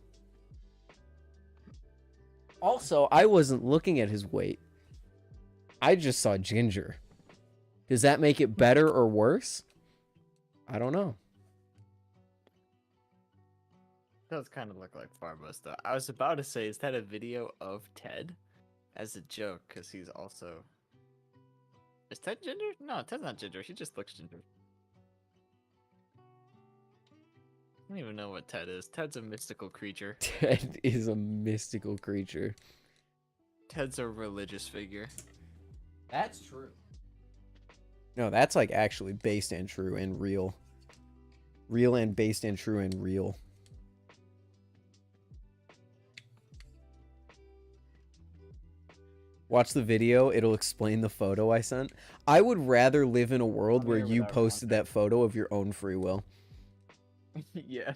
Also, I wasn't looking at his weight. I just saw ginger. Does that make it better or worse? I don't know. Does kind of look like Farbus though. I was about to say, is that a video of Ted? As a joke, because he's also... Is Ted ginger? No, Ted's not ginger. He just looks ginger. I don't even know what Ted is. Ted's a mystical creature. Ted is a mystical creature. Ted's a religious figure. That's true. No, that's like actually based and true and real. Real and based and true and real. Watch the video. It'll explain the photo I sent. I would rather live in a world where you posted that photo of your own free will. Yeah.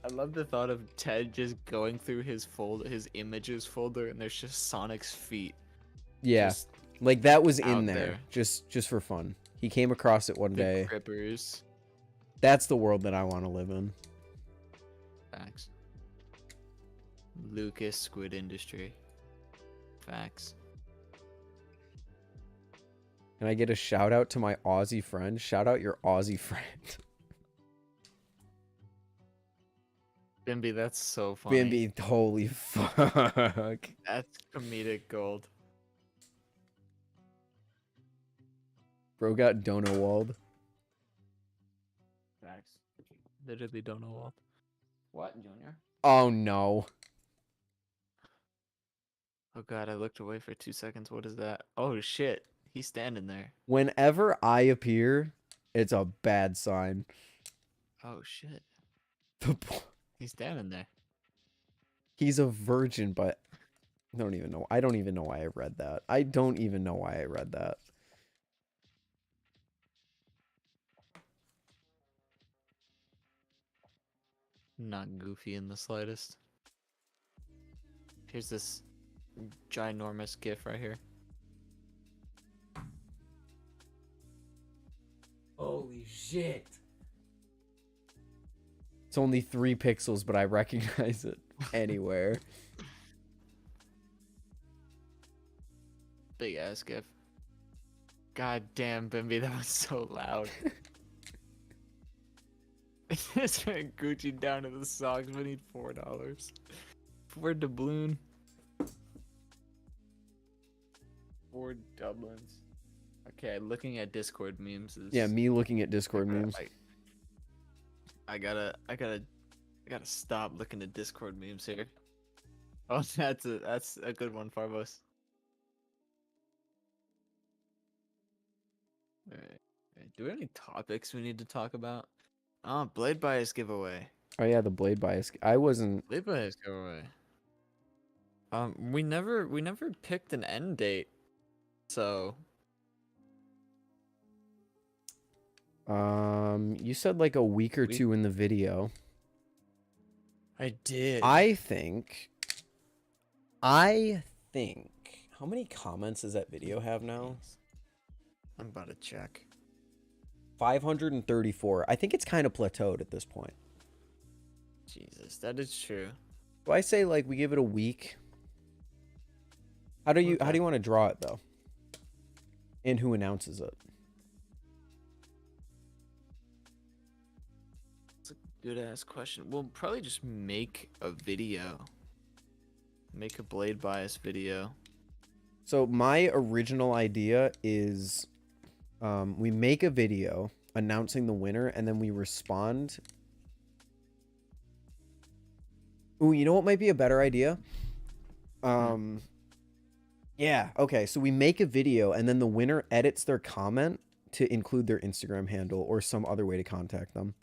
I love the thought of Ted just going through his images folder, and there's just Sonic's feet. Yeah. Just Like that was in out there. there. Just for fun. He came across it one the day. Crippers. That's the world that I want to live in. Facts. Lucas Squid Industry. Facts. Can I get a shout out to my Aussie friend? Shout out your Aussie friend. Bimby, that's so funny. Bimby, holy fuck. That's comedic gold. Bro got Dono walled. Facts. Literally don't know what. What, Junior? Oh no. Oh god, I looked away for 2 seconds. What is that? Oh shit. He's standing there. Whenever I appear, it's a bad sign. Oh shit. The He's standing there. He's a virgin, but I don't even know. I don't even know why I read that. I don't even know why I read that. Not goofy in the slightest. Here's this ginormous gif right here. Holy shit. It's only 3 pixels, but I recognize it anywhere. Big ass gif. God damn, Bimby, that was so loud. This man Gucci down to the socks. We need $4. 4 doubloon. $4 Discord Dublins. Okay, looking at Discord memes is. Yeah, me looking at Discord memes. I gotta stop looking at Discord memes here. Oh, that's a good one, Farbos. Alright. Do we have any topics we need to talk about? Oh, Blade Bias giveaway. Oh yeah, the blade bias. I wasn't. Blade Bias giveaway. We never picked an end date, so. You said like a week or two in the video. I did. I think. How many comments does that video have now? I'm about to check. 534. I think it's kind of plateaued at this point. Jesus, that is true. Do I say like we give it a week? How do you want to draw it though? And who announces it? That's a good ass question. We'll probably just make a video. Make a Blade Bias video. So my original idea is we make a video announcing the winner and then we respond. Ooh, you know what might be a better idea? Yeah, okay. So we make a video and then the winner edits their comment to include their Instagram handle or some other way to contact them.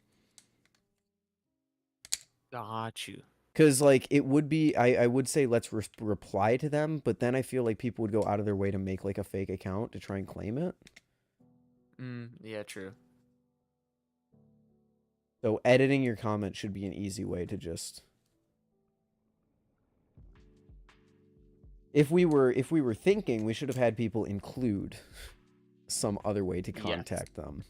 Got you. Because, like, it would be, I would say let's reply to them, but then I feel like people would go out of their way to make, like, a fake account to try and claim it. Yeah, true. So editing your comment should be an easy way to just... If we were thinking, we should have had people include some other way to contact them.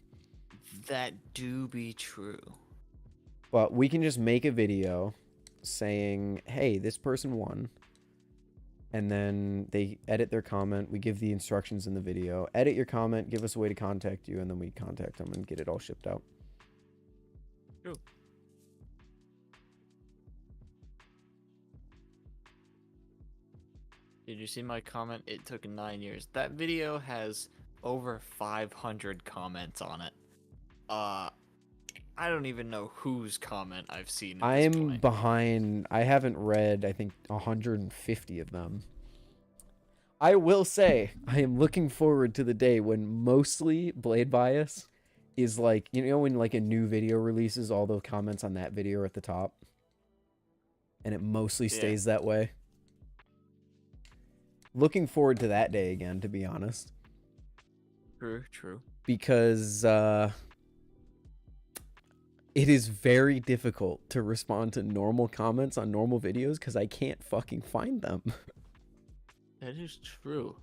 That do be true. But we can just make a video saying, hey, this person won. And then they edit their comment. We give the instructions in the video. Edit your comment, give us a way to contact you, and then we contact them and get it all shipped out. True. Did you see my comment? It took 9 years. That video has over 500 comments on it. I don't even know whose comment I've seen at this I'm point. behind. I haven't read, I think, 150 of them. I will say, I am looking forward to the day when mostly Blade Bias is like, you know, when like a new video releases, all the comments on that video are at the top. And it mostly stays that way. Looking forward to that day again, to be honest. True. Because, it is very difficult to respond to normal comments on normal videos because I can't fucking find them. That is true.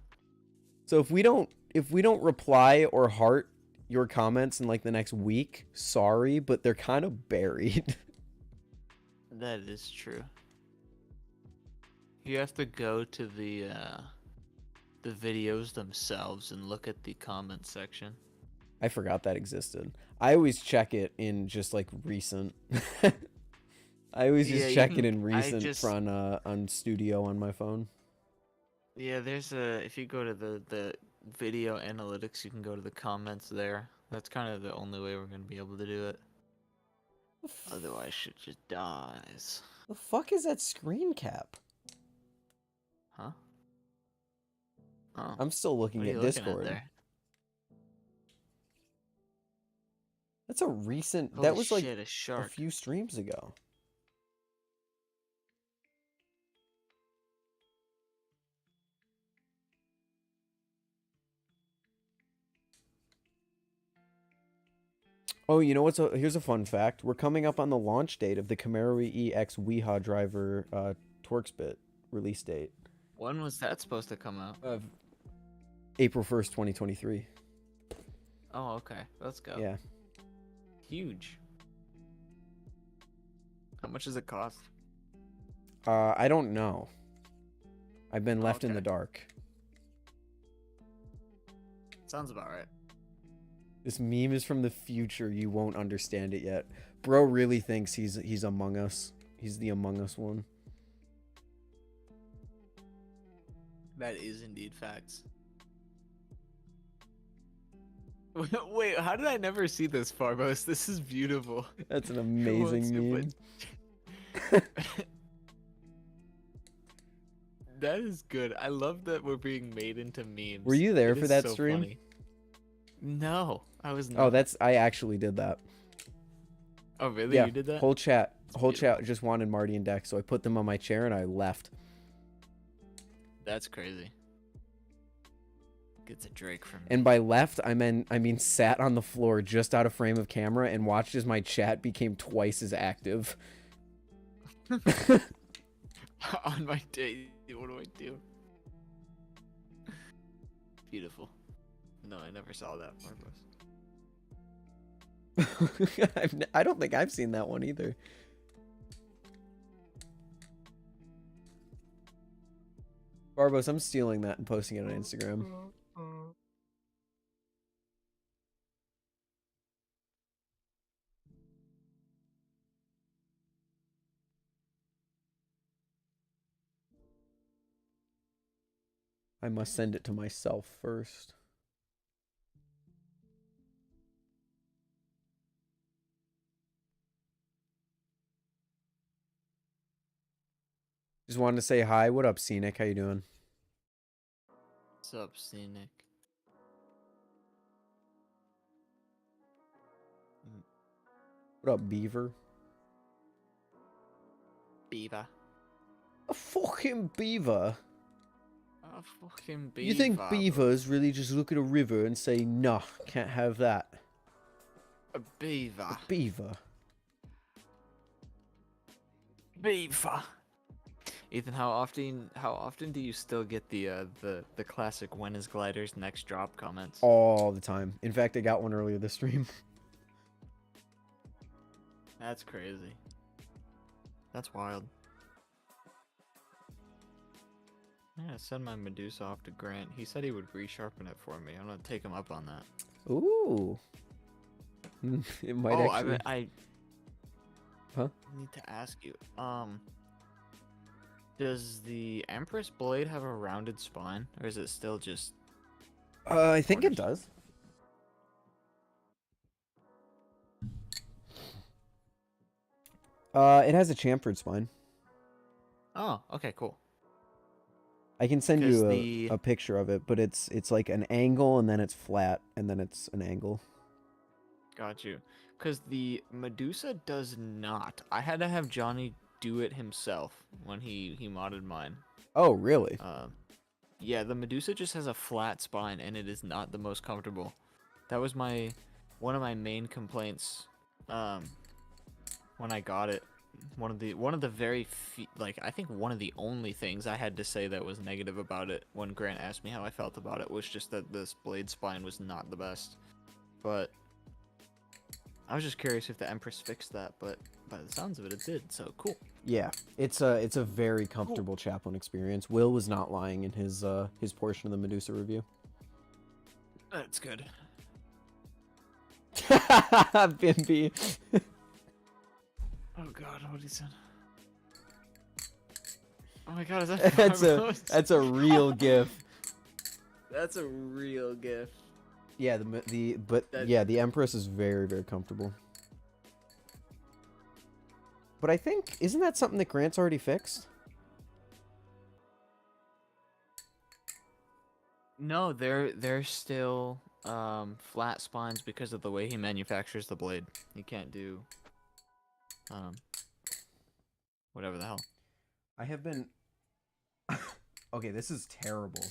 So if we don't reply or heart your comments in like the next week, sorry, but they're kind of buried. That is true. You have to go to the videos themselves and look at the comment section. I forgot that existed. I always check it in just like recent. I always just check it in recent on Studio on my phone. Yeah, there's if you go to the video analytics, you can go to the comments there. That's kind of the only way we're gonna be able to do it. Otherwise, shit just dies. The fuck is that screen cap? Huh? Oh. I'm still looking at Discord. That's a recent. Holy that was like shit, a shark. A few streams ago. Oh, you know what's here's a fun fact. We're coming up on the launch date of the Camaro EX Weha driver Torx-Bit release date. When was that supposed to come out? April 1st, 2023. Oh, okay. Let's go. Yeah. Huge. How much does it cost? I don't know. I've been left in the dark. Sounds about right. This meme is from the future. You won't understand it yet. Bro really thinks he's Among Us. He's the Among Us one. That is indeed facts. Wait, how did I never see this, Farbos? This is beautiful. That's an Who wants amazing to meme. That is good. I love that we're being made into memes. Were you there It for is that so stream? funny. No, I was Oh, not. I actually did that. Oh, really? Yeah, You did that? whole chat beautiful. just wanted Marty and Dex, so I put them on my chair and I left. That's crazy. Gets a Drake from me. And by left, I mean sat on the floor just out of frame of camera and watched as my chat became twice as active. On my day, what do I do? Beautiful. No, I never saw that, Farbos. I don't think I've seen that one either. Barbos, I'm stealing that and posting it on Instagram. I must send it to myself first. Just wanted to say hi. What up, Scenic? How you doing? What's up, Scenic? What up, Beaver? Beaver. A fucking beaver. A fucking beaver. You think bro. beavers really just look at a river and say, nah, can't have that? A beaver. Beaver. Beaver. Ethan, how often do you still get the classic "When is Glider's next drop" comments? All the time. In fact, I got one earlier this stream. That's crazy. That's wild. I'm gonna send my Medusa off to Grant. He said he would resharpen it for me. I'm gonna take him up on that. Ooh. It might actually... I Huh? need to ask you. Does the Empress blade have a rounded spine, or is it still just? I think it corners? does. It has a chamfered spine. Oh, okay, cool. I can send 'Cause you a picture of it, but it's like an angle and then it's flat and then it's an angle. Got you. Because the Medusa does not. I had to have Johnny do it himself when he modded mine. Oh, really? Yeah, the Medusa just has a flat spine and it is not the most comfortable. That was one of my main complaints when I got it. One of the very I think one of the only things I had to say that was negative about it when Grant asked me how I felt about it was just that this blade spine was not the best. But I was just curious if the Empress fixed that, but by the sounds of it, it did. So cool. Yeah, it's a very comfortable chaplain experience. Will was not lying in his portion of the Medusa review. That's good. Bimby. Oh god, what he said. Oh my god, is that that's a real gif. That's a real gif. Yeah, the Empress is very, very comfortable. But I think, isn't that something that Grant's already fixed? No, they're still flat spines because of the way he manufactures the blade. He can't do whatever the hell. I have been... Okay, this is terrible.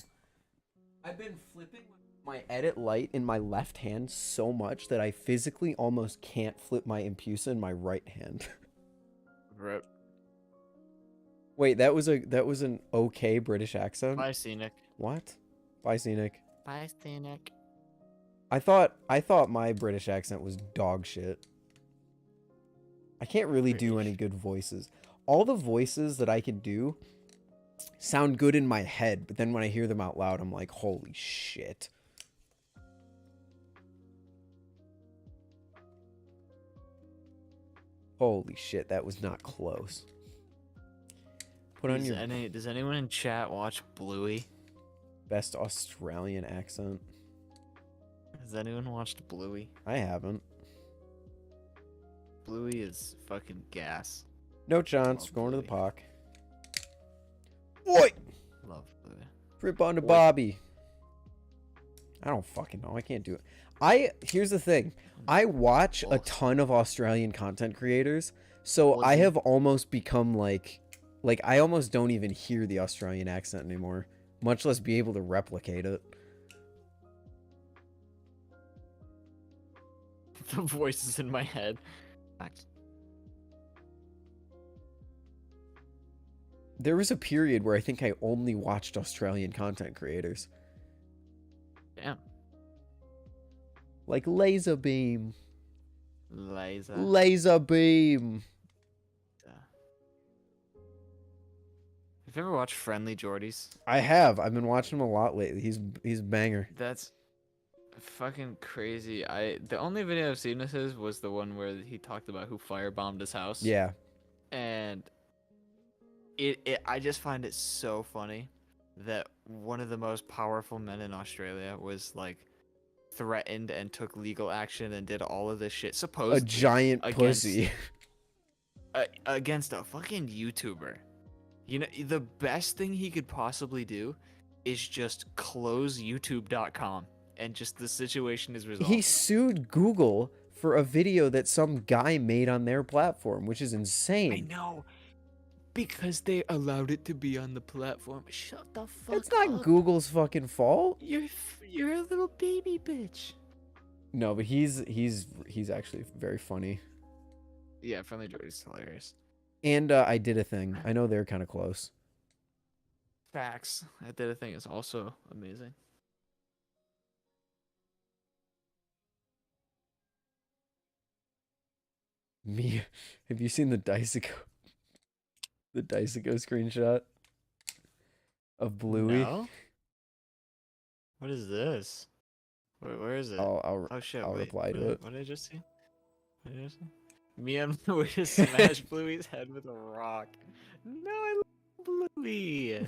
I've been flipping my edit light in my left hand so much that I physically almost can't flip my Impusa in my right hand. Rip. Wait, that was an okay British accent? Bye, Scenic. What? Bye, Scenic. Bye, Scenic. I thought my British accent was dog shit. I can't really do any good voices. All the voices that I can do sound good in my head, but then when I hear them out loud, I'm like, holy shit. Holy shit, that was not close. Put on your Does anyone in chat watch Bluey? best Australian accent. Has anyone watched Bluey? I haven't. Bluey is fucking gas. No chance. Love Going to the Bluey. park. Oi! Love Bluey. Rip on to Oi. Bobby. I don't fucking know. I can't do it. Here's the thing. I watch a ton of Australian content creators, so I Aussie. have almost become like I almost don't even hear the Australian accent anymore, much less be able to replicate it. The voices in my head. Facts. There was a period where I think I only watched Australian content creators. Damn. Like Laserbeam. Laser. Laserbeam. Have you ever watched Friendly Jordies? I have. I've been watching him a lot lately. He's a banger. That's fucking crazy. The only video I've seen of his was the one where he talked about who firebombed his house. Yeah. And I just find it so funny that one of the most powerful men in Australia was like threatened and took legal action and did all of this shit. A giant pussy. Against a fucking YouTuber. You know, the best thing he could possibly do is just close youtube.com and just the situation is resolved. He sued Google for a video that some guy made on their platform, which is insane. I know. Because they allowed it to be on the platform. Shut the fuck up. It's not Google's fucking fault. You're a little baby bitch. No, but he's actually very funny. Yeah, Friendly Jordy's hilarious. And I Did a Thing. I know they're kind of close. Facts. I Did a Thing is also amazing. Me, have you seen the Dicico screenshot of Bluey? No? What is this? Where is it? I'll Oh shit! I'll wait, reply to it. What did I just see? What did I just see? Me on the way to smash Bluey's head with a rock. No, I love Bluey.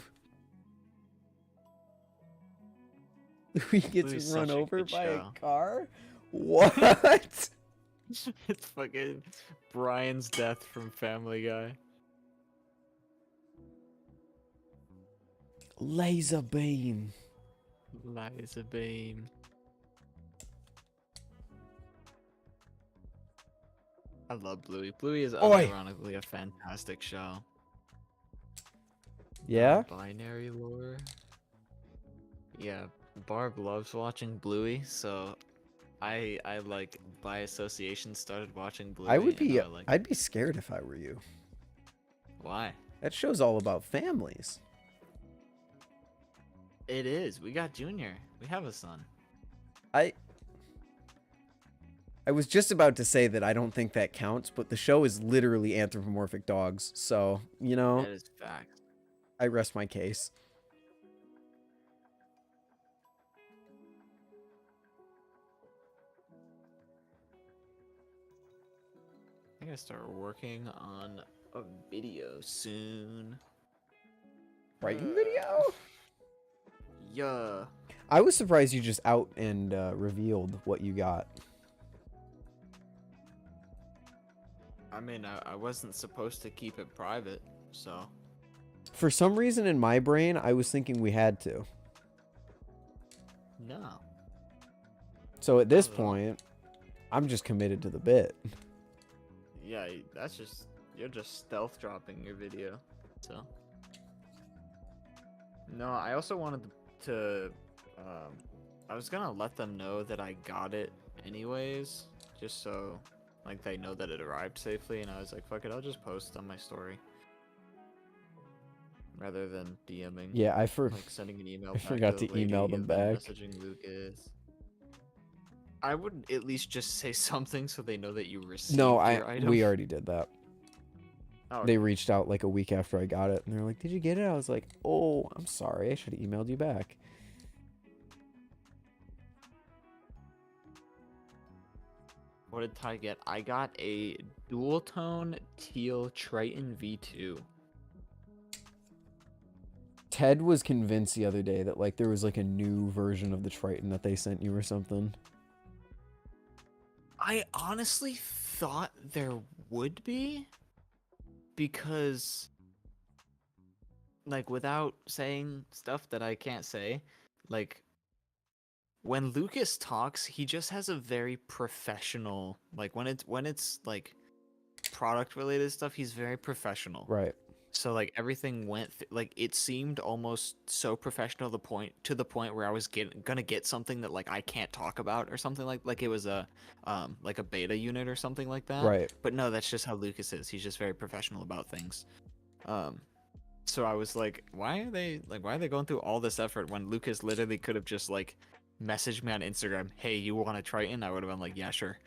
Bluey gets Bluey's run such a over good by show. a car? What? It's fucking Brian's death from Family Guy. Laser beam. Liza beam. I love Bluey. Bluey is Oi! unironically a fantastic show. Yeah? Binary lore. Yeah, Barb loves watching Bluey, so I like by association started watching Bluey. I would and be I, like, I'd be scared if I were you. why? That show's all about families. It is. We got Junior. We have a son. I was just about to say that I don't think that counts, but the show is literally anthropomorphic dogs, so, you know, That is fact. I rest my case. I gotta start working on a video soon. Writing video? Yeah. I was surprised you just out and revealed what you got. I mean, I wasn't supposed to keep it private, so. For some reason in my brain, I was thinking we had to. No. So at this Not at all. point, I'm just committed to the bit. Yeah, that's just, you're just stealth dropping your video, so. No, I also wanted to, I was gonna let them know that I got it anyways, just so, like, they know that it arrived safely, and I was like, fuck it, I'll just post on my story. Rather than DMing. Yeah, Like, sending an email I back forgot the to lady email them and then back. messaging Lucas. I would at least just say something so they know that you received No, your item. we already did that. Oh, They reached out like a week after I got it, and they're like, "Did you get it?" I was like, "Oh, I'm sorry. I should have emailed you back." what did Ty get? I got a dual tone teal Triton V2. Ted was convinced the other day that like there was like a new version of the Triton that they sent you or something. I honestly thought there would be, because, like, without saying stuff that I can't say, like, when Lucas talks, he just has a very professional, like, when it's like product related stuff, he's very professional. Right. So like everything went like it seemed almost so professional, to the point where I was gonna get something that like I can't talk about or something, like it was a beta unit or something like that. Right. But no, that's just how Lucas is. He's just very professional about things. So I was like, why are they going through all this effort when Lucas literally could have just like messaged me on Instagram, hey, you want a Triton? I would have been like, yeah, sure.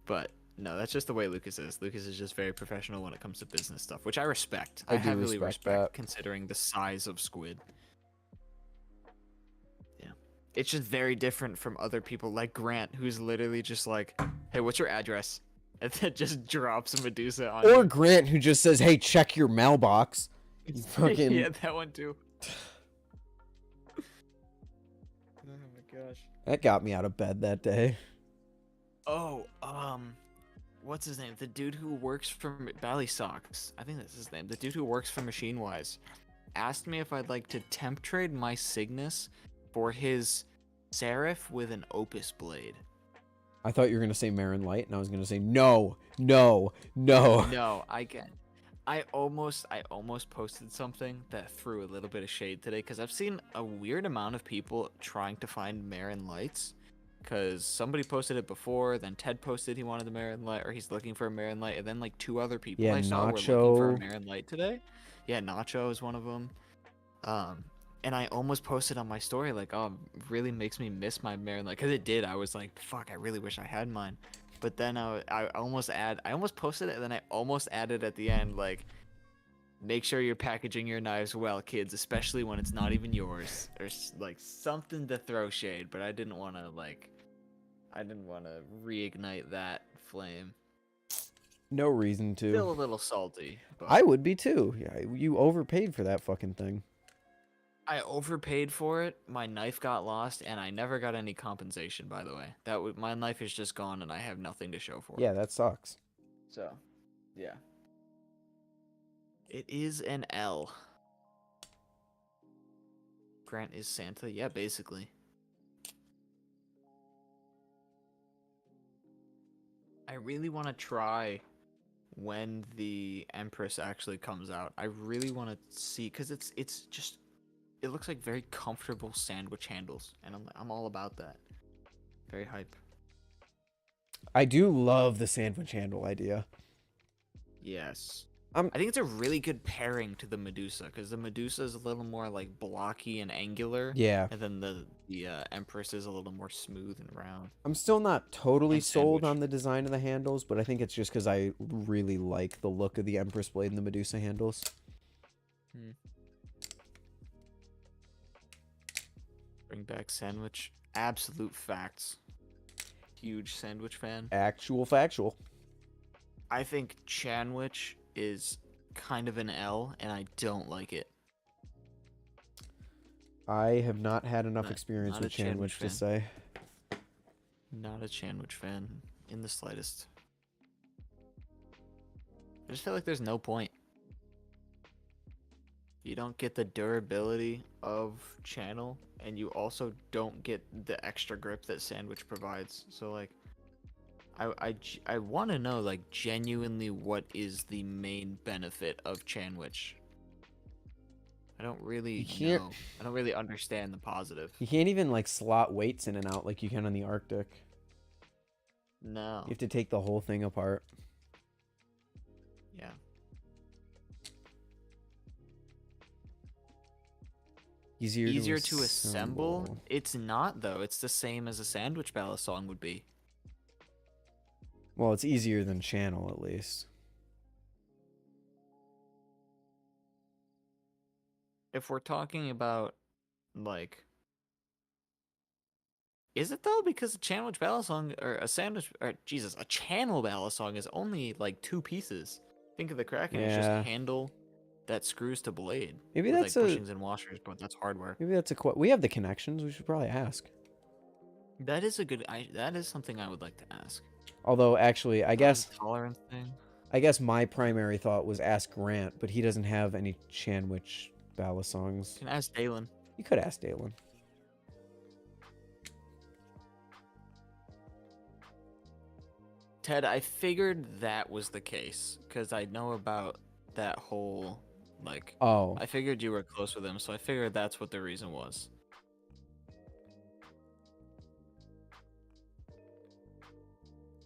But no, that's just the way Lucas is. Lucas is just very professional when it comes to business stuff, which I respect. I do heavily respect respect that. considering the size of Squid. Yeah. It's just very different from other people like Grant, who's literally just like, hey, what's your address? And then just drops a Medusa on Or you. Grant, who just says, "Hey, check your mailbox." You fucking Yeah, that one too. Oh my gosh. that got me out of bed that day. Oh, what's his name? The dude who works for Balisocks. I think that's his name. The dude who works for Machine Wise asked me if I'd like to temp trade my Cygnus for his Seraph with an Opus blade. I thought you were gonna say Marin Light, and I was gonna say no, no, no. No, I can't. I almost posted something that threw a little bit of shade today, because I've seen a weird amount of people trying to find Marin Lights. Because somebody posted it before, then Ted posted he wanted the Marin Light, or he's looking for a Marin Light, and then like 2 other people Yeah, I saw were looking for a Nacho. Marin Light today. Yeah, Nacho is one of them. And I almost posted on my story like, oh, it really makes me miss my Marin Light, because it did. I was like, fuck, I really wish I had mine. But then I almost posted it, and then I almost added at the end like, make sure you're packaging your knives well, kids, especially when it's not even yours, or like something to throw shade. But I didn't want to reignite that flame. No reason to. Still a little salty. But I would be too. Yeah, you overpaid for that fucking thing. I overpaid for it. My knife got lost, and I never got any compensation. By the way, my knife is just gone, and I have nothing to show for it. Yeah, that sucks. So, yeah. It is an L. Grant is Santa? Yeah, basically. I really want to try when the Empress actually comes out. I really want to see, because it's just, it looks like very comfortable sandwich handles, and I'm all about that. Very hype. I do love the sandwich handle idea. Yes. I think it's a really good pairing to the Medusa, because the Medusa is a little more like blocky and angular. Yeah. And then the Empress is a little more smooth and round. I'm still not totally And sold sandwich. on the design of the handles, but I think it's just because I really like the look of the Empress blade and the Medusa handles. Bring back sandwich. Absolute facts. Huge sandwich fan. Actual factual. I think Chanwich is kind of an L, and I don't like it. I have not had enough Not- experience not with a Chanwich Chanwich to fan. say. Not a Chanwich fan in the slightest. I just feel like there's no point. You don't get the durability of Channel, and you also don't get the extra grip that Sandwich provides. So like, I want to know like genuinely what is the main benefit of Chanwich. I don't really know. I don't really understand the positive. You can't even like slot weights in and out like you can on the Arctic. No. You have to take the whole thing apart. Yeah. Easier to assemble? It's not though. It's the same as a sandwich balisong would be. Well, it's easier than Channel at least. If we're talking about like, is it though? Because a sandwich balisong or a sandwich or Jesus, a channel balisong is only like 2 pieces. Think of the Kraken, it's just Yeah. handle that screws to blade. Maybe with, that's like a bushings and washers, but that's hardware. maybe that's a we have the connections. We should probably ask. That is a good. That is something I would like to ask. Although, actually, I Not a guess tolerance thing. my primary thought was ask Grant, but he doesn't have any Chanwich balisongs. Can ask Dalen. You could ask Dalen. Ted, I figured that was the case because I know about that whole like. Oh, I figured you were close with him, so I figured that's what the reason was.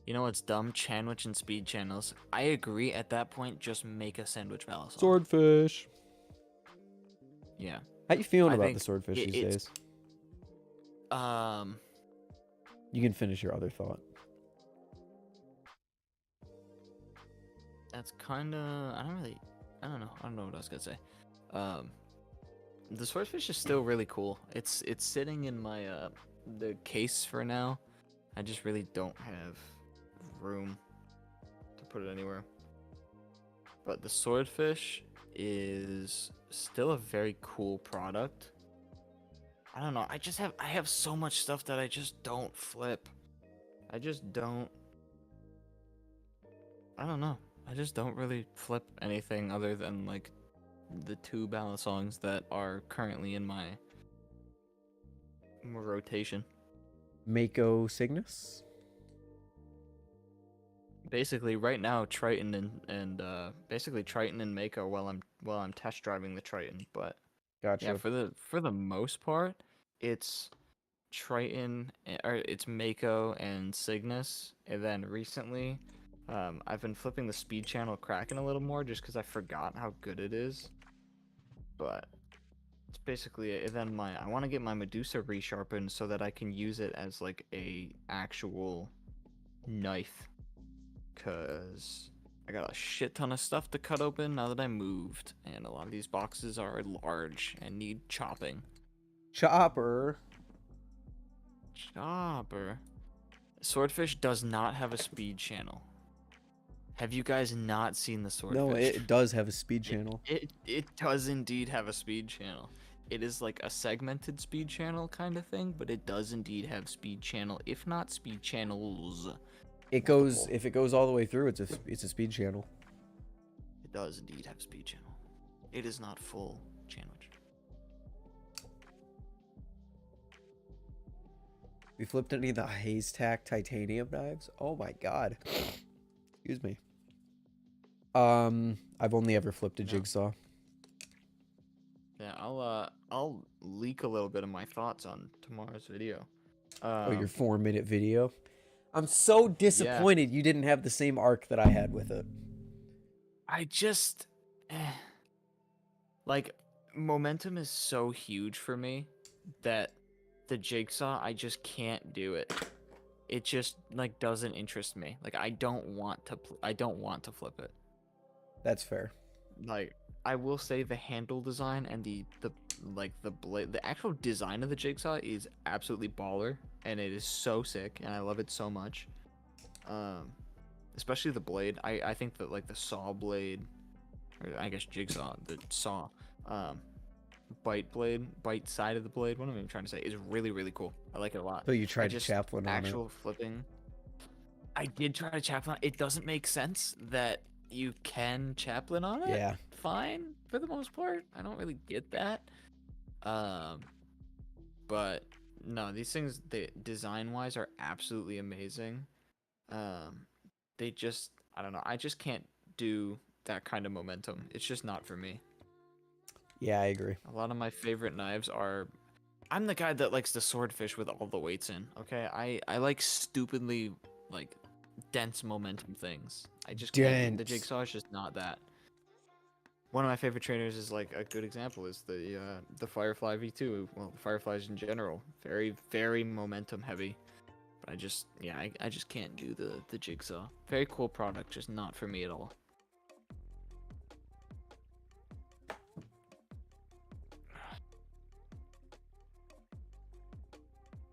You know what's dumb? Chanwich and speed channels. I agree. At that point, just make a sandwich balisong. swordfish. Yeah. How you feeling I about think the swordfish these it's- days? Um. You can finish your other thought. That's kind of. I don't know. I don't know what I was gonna say. The swordfish is still really cool. It's sitting in my the case for now. I just really don't have room to put it anywhere. But the swordfish is still a very cool product. I don't know. I have so much stuff that I just don't flip. I just don't. I don't know. I just don't really flip anything other than like the 2 balisongs that are currently in my rotation. Mako Cygnus? Basically, right now, Triton and basically Triton and Mako while I'm test driving the Triton. But Gotcha. yeah, for the most part, it's Triton or it's Mako and Cygnus, and then recently, I've been flipping the speed channel Kraken a little more just because I forgot how good it is. But it's basically it. And then I want to get my Medusa resharpened so that I can use it as like a actual knife. Cause I got a shit ton of stuff to cut open now that I moved, and a lot of these boxes are large and need chopping. Chopper. Chopper. Swordfish does not have a speed channel. Have you guys not seen the swordfish? No, it does have a speed channel. It does indeed have a speed channel. It is like a segmented speed channel kind of thing, but it does indeed have speed channel, if not speed channels. It goes if it goes all the way through, it's a speed channel. It does indeed have speed channel. It is not full channel. We flipped any of the Haze Tack titanium knives? Oh my god. Excuse me. I've only ever flipped a jigsaw. Yeah, I'll leak a little bit of my thoughts on tomorrow's video. Oh, your 4-minute video? I'm so disappointed you didn't have the same arc that I had with it. I just like momentum is so huge for me that the jigsaw I just can't do it. It just like doesn't interest me. Like I don't want to flip it. That's fair. Like I will say the handle design and the blade, the actual design of the jigsaw is absolutely baller, and it is so sick, and I love it so much. Especially the blade. I think that like the saw blade, or I guess jigsaw, the saw, bite side of the blade. What am I trying to say? Is really really cool. I like it a lot. So you tried to chaplain on it. Actual flipping. I did try to chaplain. It doesn't make sense that you can chaplain on it. Yeah. Fine for the most part. I don't really get that. But no, these things, they design wise are absolutely amazing. They just, I don't know. I just can't do that kind of momentum. It's just not for me. Yeah, I agree. A lot of my favorite knives are. I'm the guy that likes the swordfish with all the weights in. Okay, I like stupidly like dense momentum things. I just can't. The jigsaw is just not that. One of my favorite trainers is like a good example is the Firefly V2. Well, the Fireflies in general, very very momentum heavy. But I just I just can't do the jigsaw. Very cool product, just not for me at all.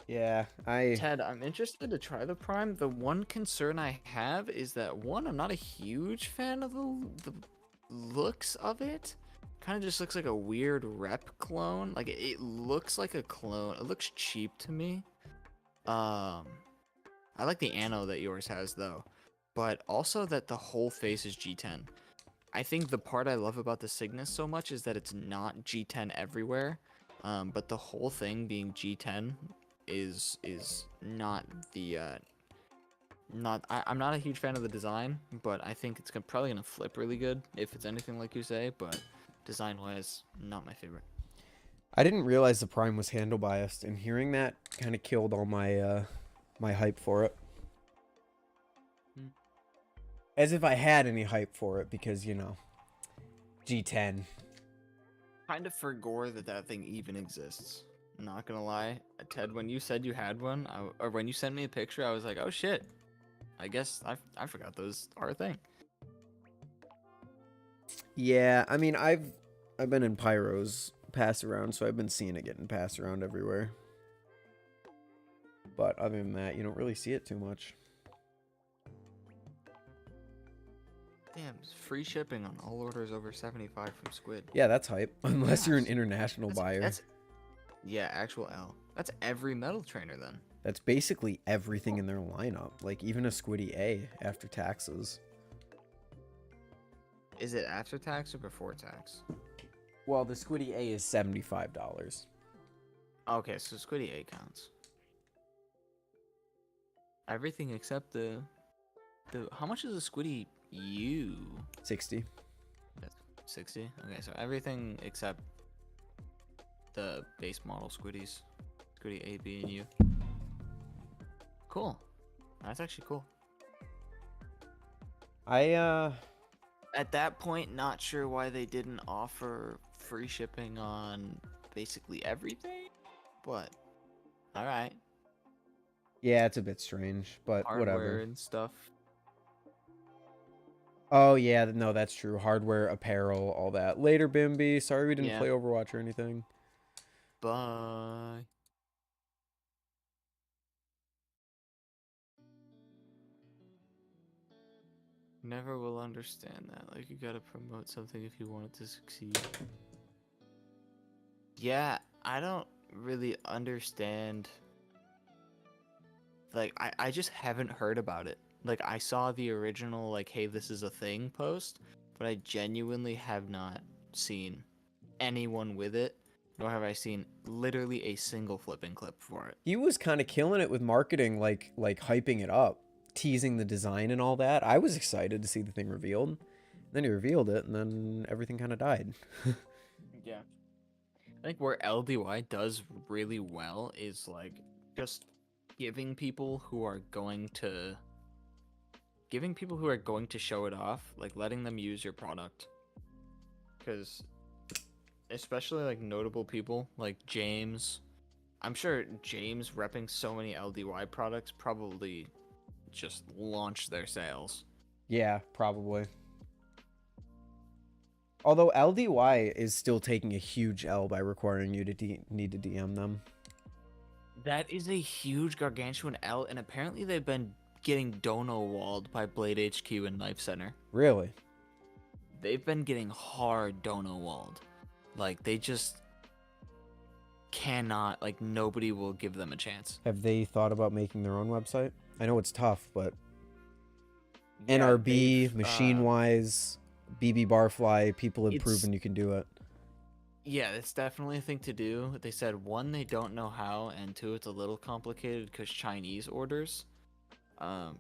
Yeah, Ted, I'm interested to try the Prime. The one concern I have is that one, I'm not a huge fan of the looks of it. Kind of just looks like a weird rep clone. Like it looks like a clone. It looks cheap to me. I like the ano that yours has though, but also that the whole face is G10. I think the part I love about the Cygnus so much is that it's not G10 everywhere, but the whole thing being G10 is not the I'm not a huge fan of the design, but I think it's probably gonna flip really good if it's anything like you say. But design-wise, not my favorite. I didn't realize the Prime was handle biased, and hearing that kind of killed all my my hype for it. Hmm. As if I had any hype for it, because you know, G10. Kind of forgot that thing even exists. Not gonna lie, Ted, when you said you had one, or when you sent me a picture, I was like, oh shit. I guess I forgot those are a thing. Yeah, I mean, I've been in Pyro's pass around, so I've been seeing it getting passed around everywhere. But other than that, you don't really see it too much. Damn, free shipping on all orders over 75 from Squid. Yeah, that's hype. Unless you're an Yes. international buyer. Yeah, actual L. That's every metal trainer then. That's basically everything in their lineup. Like even a Squiddy A after taxes. Is it after tax or before tax? Well, the Squiddy A is $75. Okay, so Squiddy A counts. Everything except the how much is a Squiddy U? 60. That's 60. Okay, so everything except the base model Squiddies. Squiddy A, B, and U. Cool. That's actually cool. At that point, not sure why they didn't offer free shipping on basically everything, but all right. Yeah, it's a bit strange, but Hardware whatever. and stuff. Oh yeah, no, that's true. Hardware, apparel, all that. Later, Bimby. Sorry we didn't Yeah. play Overwatch or anything. Bye. Never will understand that. Like, you gotta promote something if you want it to succeed. Yeah, I don't really understand. Like, I just haven't heard about it. Like, I saw the original, like, hey, this is a thing post, but I genuinely have not seen anyone with it, nor have I seen literally a single flipping clip for it. He was kind of killing it with marketing, like hyping it up, teasing the design and all that. I was excited to see the thing revealed. Then he revealed it, and then everything kind of died. Yeah. I think where LDY does really well is like just giving people who are going to show it off, like letting them use your product. Cuz especially like notable people like James, I'm sure James repping so many LDY products probably just launched their sales. Yeah, probably. Although LDY is still taking a huge L by requiring you to need to DM them. That is a huge gargantuan L, and apparently they've been getting dono walled by Blade HQ and Knife Center. Really? They've been getting hard dono walled. Like, they just cannot, like, nobody will give them a chance. Have they thought about making their own website? I know it's tough, but Yeah, NRB, machine-wise, BB Barfly, people have it's- proven you can do it. Yeah, it's definitely a thing to do. They said, one, they don't know how, and two, it's a little complicated because Chinese orders. But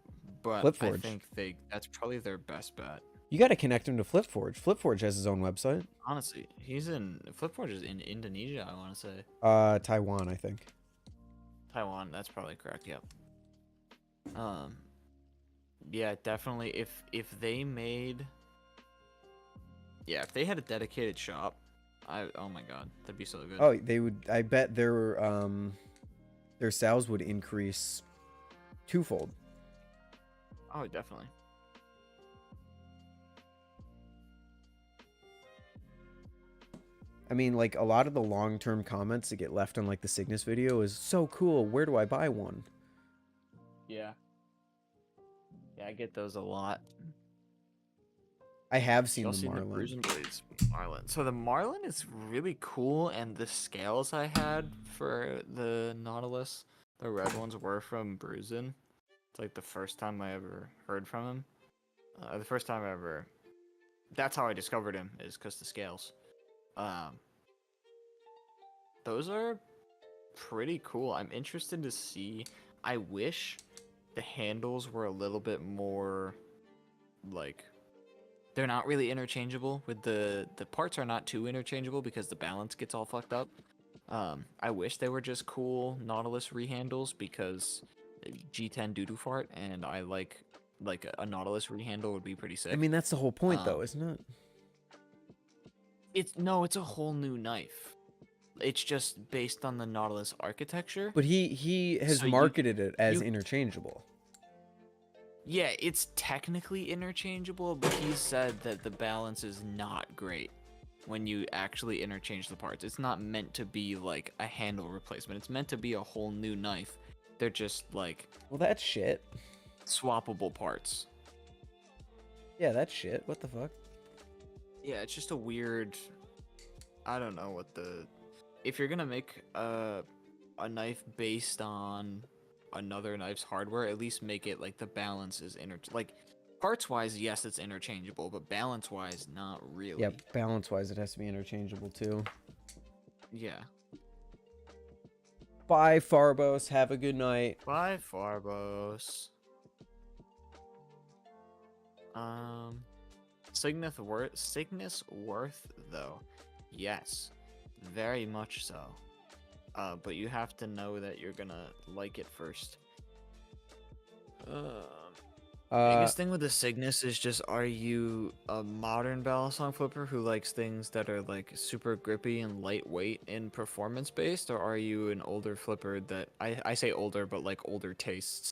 Flipforge. I think that's probably their best bet. You got to connect him to Flipforge. Flipforge has his own website. Honestly, Flipforge is in Indonesia, I want to say. Taiwan, I think. Taiwan, that's probably correct, yep. Yeah, definitely, if they made... Yeah, if they had a dedicated shop, oh my god, that'd be so good. Oh, they would. I bet their sales would increase twofold. Oh, definitely. I mean, like a lot of the long-term comments that get left on like the Cygnus video is so cool. Where do I buy one? Yeah. Yeah, I get those a lot. I have seen Y'all the seen the Marlin. Bruising Blades Marlin. So the Marlin is really cool, and the scales I had for the Nautilus The red ones were from Bruisin. It's like the first time I ever heard from him. The first time I ever. That's how I discovered him, is because the scales. Those are pretty cool. I'm interested to see. I wish the handles were a little bit more like they're not really interchangeable. With the parts are not too interchangeable because the balance gets all fucked up. I wish they were just cool Nautilus rehandles because G10 doo-doo fart, and I like a Nautilus rehandle would be pretty sick. I mean, that's the whole point, though, Um, isn't it? it's a whole new knife. It's just based on the Nautilus architecture. But he has So you- marketed it as you- interchangeable. Yeah, it's technically interchangeable, but he said that the balance is not great when you actually interchange the parts. It's not meant to be like a handle replacement. It's meant to be a whole new knife. They're just like Well, that's shit. swappable parts. Yeah, that's shit. What the fuck? Yeah, it's just a weird. I don't know what the. If you're gonna make a knife based on another knife's hardware, at least make it like the balance is like parts wise, yes, it's interchangeable, but balance wise, not really. Yeah, balance-wise, it has to be interchangeable, too. Yeah. Bye, Farbos. Have a good night. Bye, Farbos. Cygnus worth though, yes, very much so. But you have to know that you're gonna like it first. Biggest thing with the Cygnus is just, are you a modern balisong flipper who likes things that are like super grippy and lightweight and performance based, or are you an older flipper that I say older, but like older tastes,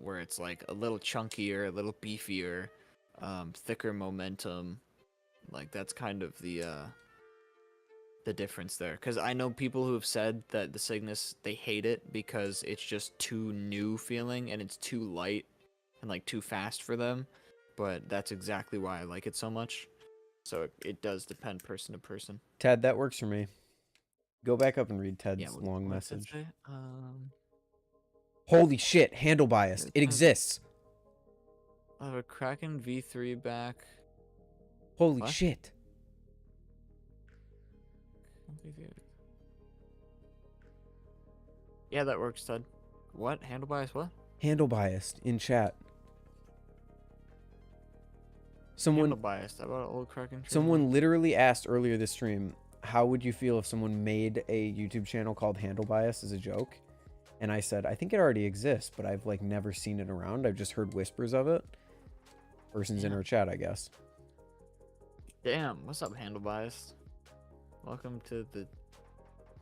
where it's like a little chunkier, a little beefier, thicker momentum. Like that's kind of the difference there, because I know people who have said that the Cygnus, they hate it because it's just too new feeling and it's too light and like too fast for them, but that's exactly why I like it so much. So it does depend person to person. Ted, that works for me. Go back up and read Ted's Yeah, long what does it message. say? Holy shit, handle biased. It exists. I have a Kraken V3 back. Holy What? shit. Yeah, that works, Ted. What? Handle bias what? Handle biased in chat. Someone Handle biased. How about old Kraken? Someone literally asked earlier this stream, how would you feel if someone made a YouTube channel called Handle Bias as a joke? And I said, I think it already exists, but I've like never seen it around. I've just heard whispers of it. Person's in our chat, I guess. Damn, what's up, Handle Biased? Welcome to the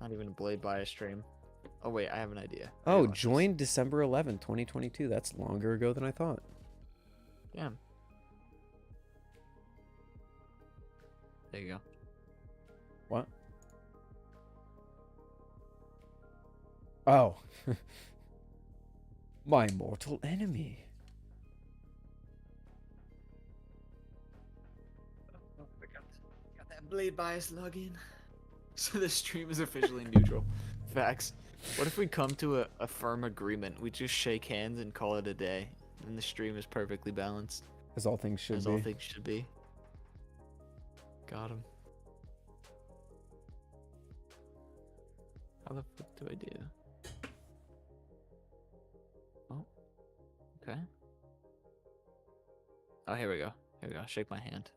not even a Blade Bias stream. Oh wait, I have an idea. Oh, joined December 11th, 2022. That's longer ago than I thought. Damn. There you go. What? Oh. My mortal enemy. Got that Blade Bias login. So the stream is officially neutral. Facts. What if we come to a firm agreement? We just shake hands and call it a day, and the stream is perfectly balanced. As all things should As be. all things should be. Got him. How the fuck do I do? Oh. Okay. Oh, here we go. Here we go. Shake my hand.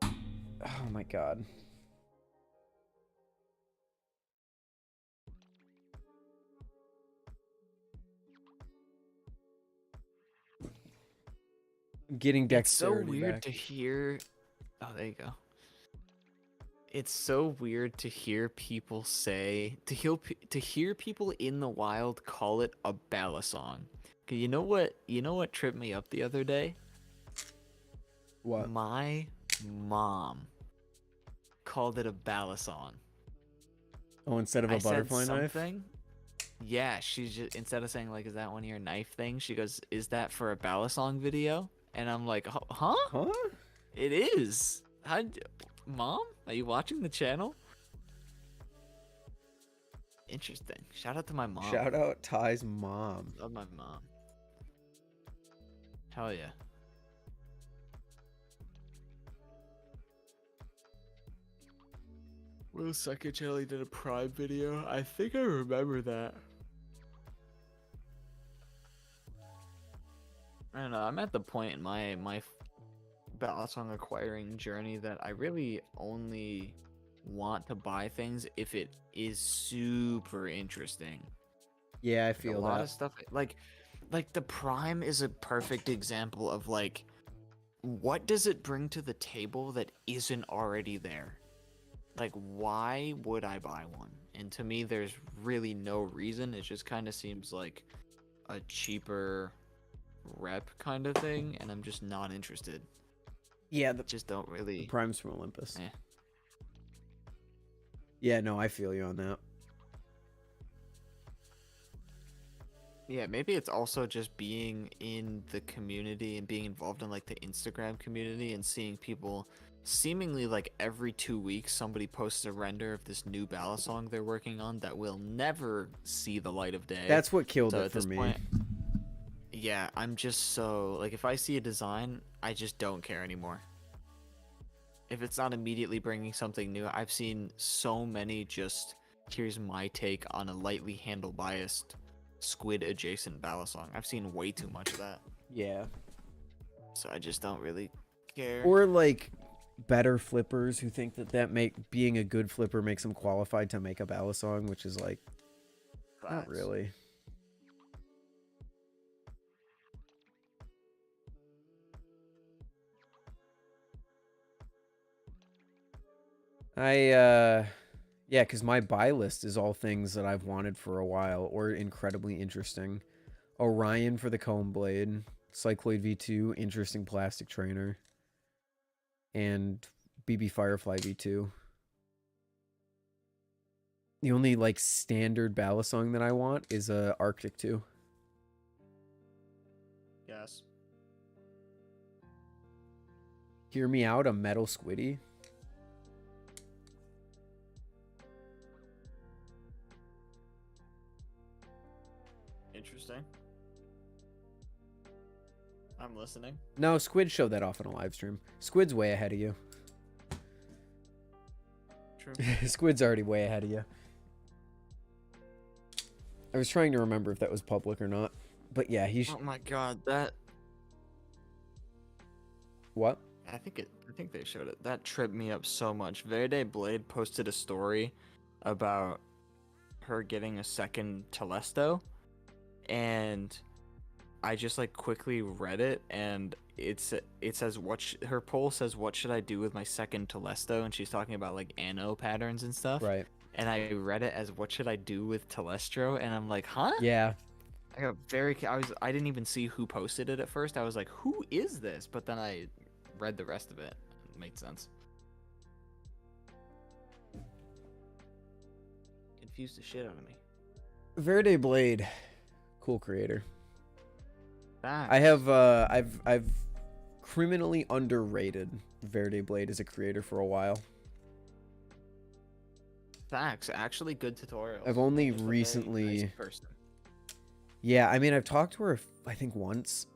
Oh my god. I'm getting It's so dexterity weird back. to hear. Oh, there you go. It's so weird to hear people say to hear people in the wild call it a balisong. 'Cause you know what tripped me up the other day? What? My mom called it a balisong. Oh, instead of a I said butterfly knife? something. Yeah, she's just, instead of saying like, "Is that one of your knife things?" She goes, "Is that for a balisong video?" And I'm like, "Huh? Huh? It is. Mom, are you watching the channel?" Interesting. Shout out to my mom. Shout out Ty's mom. Love my mom. Hell yeah. Will Secretary did a Prime video. I think I remember that. I don't know. I'm at the point in my balisong acquiring journey that I really only want to buy things if it is super interesting. Yeah, I Like, a feel lot that. of stuff like the Prime is a perfect example of like what does it bring to the table that isn't already there? Like, why would I buy one? And to me, there's really no reason. It just kind of seems like a cheaper rep kind of thing, and I'm just not interested. Yeah, the Just don't really. Primes from Olympus. Eh. Yeah, no, I feel you on that. Yeah, maybe it's also just being in the community and being involved in like the Instagram community and seeing people seemingly like every 2 weeks somebody posts a render of this new balisong they're working on that will never see the light of day. That's what killed So it at for this me. point, yeah, I'm just so like if I see a design, I just don't care anymore. If it's not immediately bringing something new, I've seen so many just here's my take on a lightly handle biased squid adjacent balisong. I've seen way too much of that. Yeah. So I just don't really care. Or like better flippers who think that being a good flipper makes them qualified to make a balisong, which is like not Facts. really. Yeah, because my buy list is all things that I've wanted for a while or incredibly interesting. Orion for the comb blade, Cycloid V2, interesting plastic trainer, and BB Firefly V2. The only like standard balisong that I want is a Arctic 2. Yes. Hear me out, a metal squiddy. Interesting. I'm listening. No, Squid showed that off in a live stream. Squid's way ahead of you. True. Squid's already way ahead of you. I was trying to remember if that was public or not. But yeah, Oh my god, that What? I think they showed it. That tripped me up so much. Verde Blade posted a story about her getting a second Telesto, and I just like quickly read it, and it says her poll says what should I do with my second Telesto, and she's talking about like ano patterns and stuff. Right. And I read it as what should I do with Telestro, and I'm like, huh? Yeah. I didn't even see who posted it at first. I was like, who is this? But then I read the rest of it. It made sense. Confused the shit out of me. Verde Blade. Cool creator. Facts. I have I've criminally underrated Verde Blade as a creator for a while. Facts. Actually, good tutorials. I've only Just a very recently nice person. Yeah, I mean I've talked to her I think once,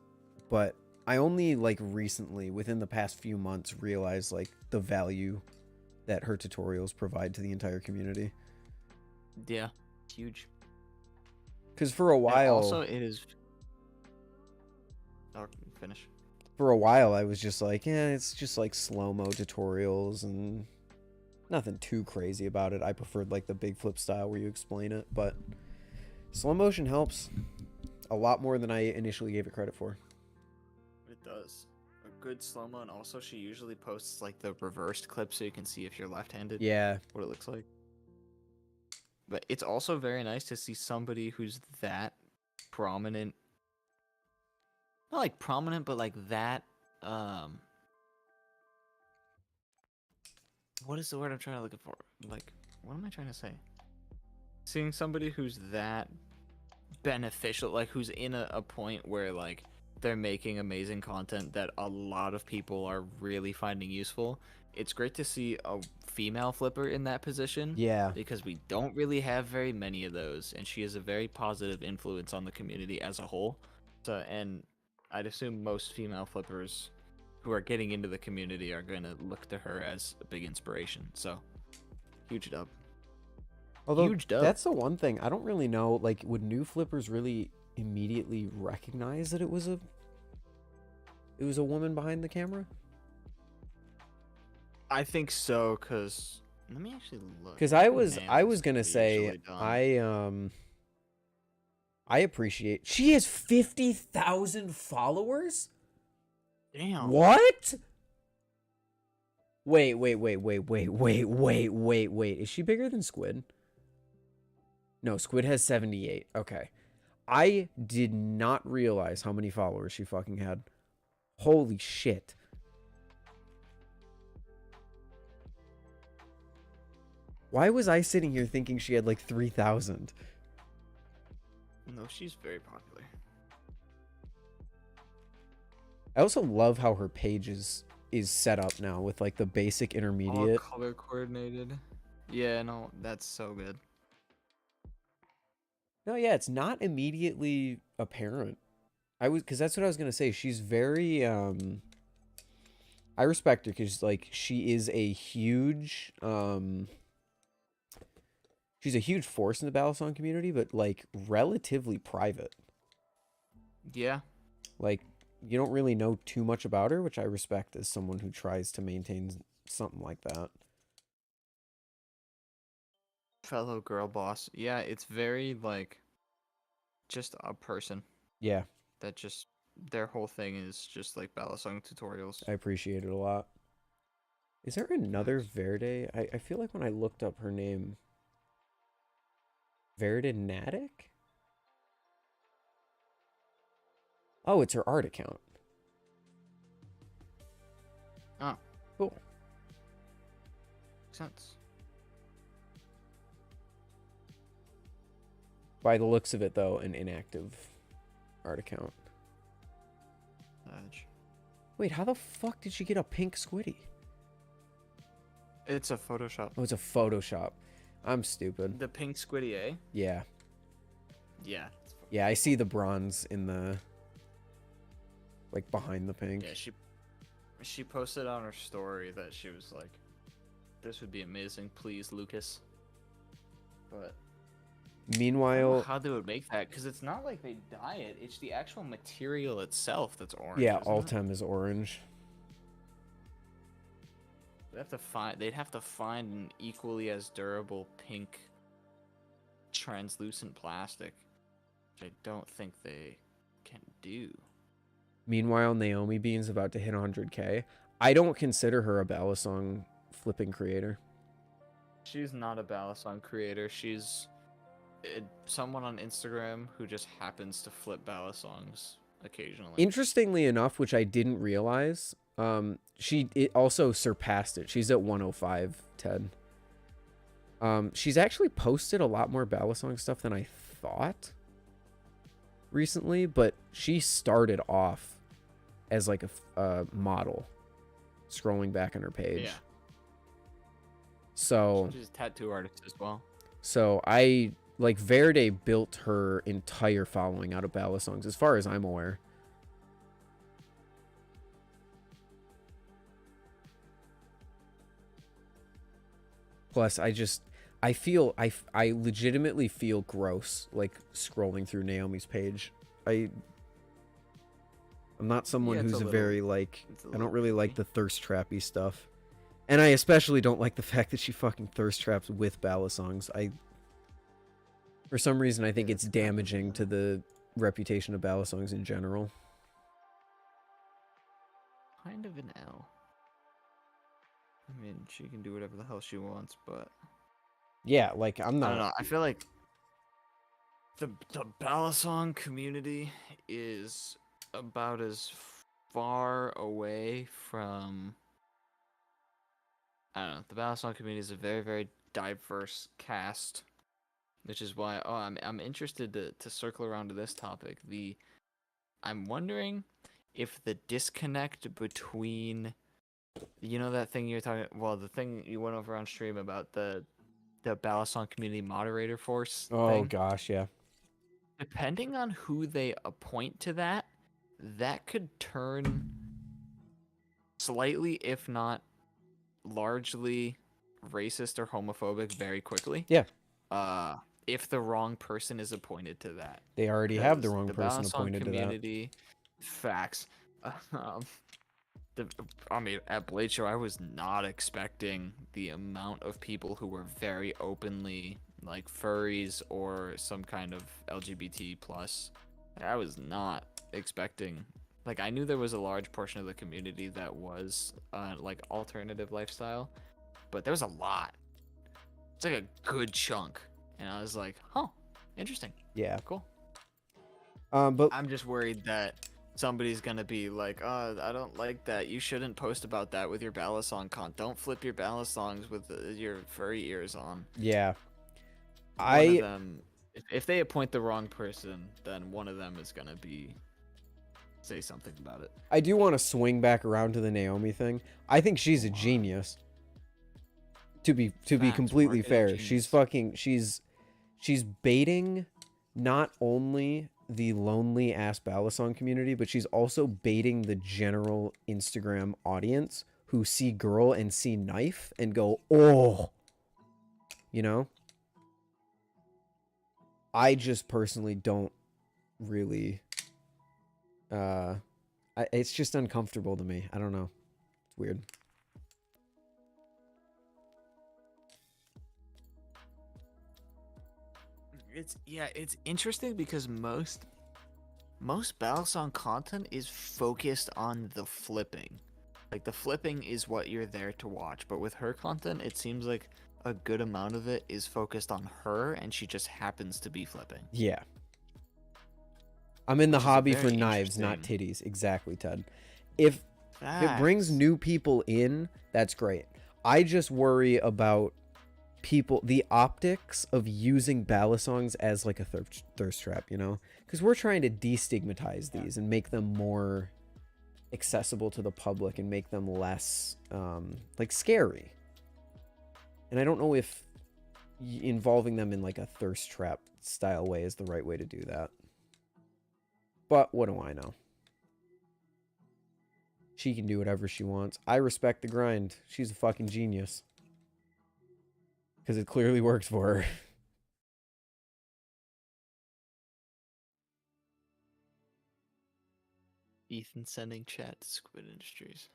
but I only like recently within the past few months realized like the value that her tutorials provide to the entire community. Yeah, huge. Cuz for a And while also, it is. Oh, finish. for a while I was just like, yeah, it's just like slow-mo tutorials and nothing too crazy about it. I preferred like the big flip style where you explain it, but slow motion helps a lot more than I initially gave it credit for. It does. A good slow mo, and also she usually posts like the reversed clip so you can see if you're left-handed. Yeah. What it looks like. But it's also very nice to see somebody who's that prominent. Not like prominent, but like that. What is the word I'm trying to look for? Like, what am I trying to say? Seeing somebody who's that beneficial, like who's in a point where like they're making amazing content that a lot of people are really finding useful, it's great to see a female flipper in that position. Yeah. Because we don't really have very many of those, and she is a very positive influence on the community as a whole. So, and I'd assume most female flippers who are getting into the community are going to look to her as a big inspiration. So, huge dub. Although Huge dub. that's the one thing I don't really know. Like, would new flippers really immediately recognize that it was a woman behind the camera? I think so, because let me actually look. Because I was gonna say I appreciate. She has 50,000 followers. Damn. What? Wait. Is she bigger than Squid? No, Squid has 78. Okay. I did not realize how many followers she fucking had. Holy shit. Why was I sitting here thinking she had like 3,000? No, she's very popular. I also love how her page is set up now with like the basic intermediate. All color coordinated. Yeah, no, that's so good. No, yeah, it's not immediately apparent. Because that's what I was gonna say. She's very I respect her because like she is a huge she's a huge force in the balisong community, but like relatively private. Yeah. Like you don't really know too much about her, which I respect as someone who tries to maintain something like that. Fellow girl boss. Yeah, it's very like just a person Yeah, that just their whole thing is just like balisong tutorials. I appreciate it a lot. Is there another Verde? I feel like when I looked up her name, Verde Natic? Oh, it's her art account. Oh, Cool. makes sense. By the looks of it, though, an inactive art account. Edge. Wait, how the fuck did she get a pink squiddy? It's a Photoshop. Oh, it's a Photoshop. I'm stupid. The pink squiddy, eh? Yeah. Yeah. Yeah, I see the bronze in the... like, behind the pink. Yeah, she posted on her story that she was like, "This would be amazing, please, Lucas." But I don't know Meanwhile... how they would make that, because it's not like they dye it; it's the actual material itself that's orange. yeah, isn't it? Altem is orange. They'd have to find an equally as durable pink translucent plastic, which I don't think they can do. Meanwhile, Naomi Bean's about to hit 100K. I don't consider her a balisong flipping creator. She's not a balisong creator. She's someone on Instagram who just happens to flip balisongs occasionally. Interestingly enough, which I didn't realize, it also surpassed it. She's at 105, Ted. She's actually posted a lot more balisong stuff than I thought recently, but she started off as like a model, scrolling back on her page. Yeah. So She's a tattoo artist as well. So I like Verde built her entire following out of balisongs, as far as I'm aware. Plus, I legitimately feel gross like scrolling through Naomi's page. I'm not someone Yeah, it's who's a a little- very like it's a I don't little really like creepy. the thirst trappy stuff. And I especially don't like the fact that she fucking thirst traps with balisongs. For some reason, I think Yeah, it's it's kind of damaging to the reputation of balisongs in general. Kind of an L. I mean, she can do whatever the hell she wants, but Yeah, like I'm I don't not. know. I feel like the balisong community is about as far away from. I don't know. The balisong community is a very, very diverse cast, which is why I'm interested to circle around to this topic. I'm wondering if the disconnect between You know that thing you're talking, well, the thing you went over on stream about the balisong community moderator force Oh thing? gosh, yeah. Depending on who they appoint to that, that could turn slightly, if not largely, racist or homophobic very quickly. Yeah. If the wrong person is appointed to that. They already have the Because wrong the person balisong appointed to that. community, facts. Um, I mean, at Blade Show, I was not expecting the amount of people who were very openly like furries or some kind of LGBT plus. I was not expecting. Like, I knew there was a large portion of the community that was like alternative lifestyle, but there was a lot. It's like a good chunk, and I was like, "Huh, interesting, Yeah. cool." But I'm just worried that somebody's gonna be like, "Oh, I don't like that. You shouldn't post about that with your balisong Don't flip your balisongs with your furry ears on." yeah. One of them, if they appoint the wrong person, then one of them is gonna say something about it. I do want to swing back around to the Naomi thing. I think she's a genius. To be Facts, completely marketing fair, genius. she's baiting not only the lonely ass balisong community, but she's also baiting the general Instagram audience who see girl and see knife and go, "Oh." You know? I just personally don't really it's just uncomfortable to me. I don't know. It's weird. It's interesting because most balisong content is focused on the flipping. Like, the flipping is what you're there to watch, but with her content, it seems like a good amount of it is focused on her, and she just happens to be flipping. Yeah. I'm in the Which is a hobby for very knives, not interesting titties. Exactly, Ted. If it brings Facts. new people in, that's great. I just worry about people, the optics of using balisongs as like a thirst trap, you know? Because we're trying to destigmatize these and make them more accessible to the public and make them less like scary. And I don't know if involving them in like a thirst trap style way is the right way to do that. But what do I know? She can do whatever she wants. I respect the grind. She's a fucking genius. Because it clearly works for her. Ethan sending chat to Squid Industries.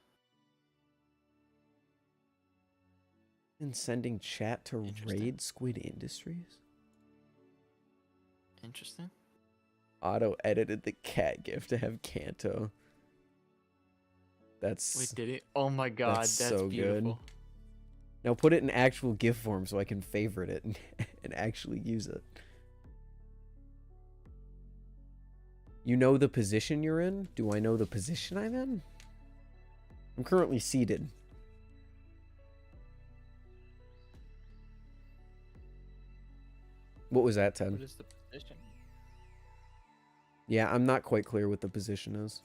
And sending chat to Interesting. raid Squid Industries? Interesting. Auto edited the cat gif to have Kanto. That's Wait, did it? Oh my god, that's so beautiful. good. Now put it in actual GIF form so I can favorite it and actually use it. You know the position you're in? Do I know the position I'm in? I'm currently seated. What was that, Ted? What is the position? Yeah, I'm not quite clear what the position is.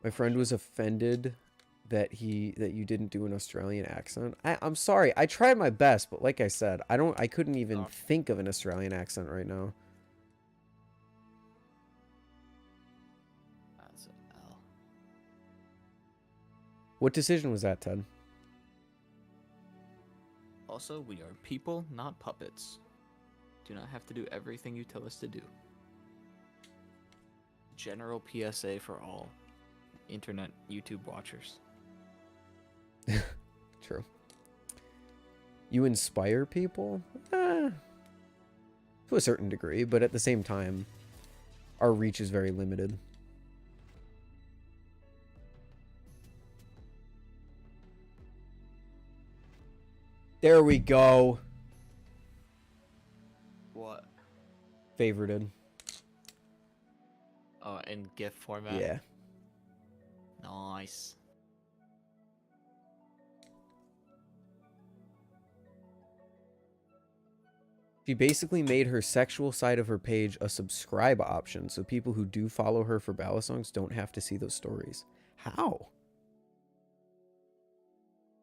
My friend was offended that you didn't do an Australian accent. I'm sorry. I tried my best, but like I said, I couldn't even think of an Australian accent right now. That's an L. What decision was that, Ted? Also, we are people, not puppets. Do not have to do everything you tell us to do. General PSA for all internet YouTube watchers. True. You inspire people? To a certain degree, but at the same time, our reach is very limited. There we go. What? Favorited. Oh, in GIF format? Yeah. Nice. She basically made her sexual side of her page a subscribe option, so people who do follow her for balisongs don't have to see those stories. How?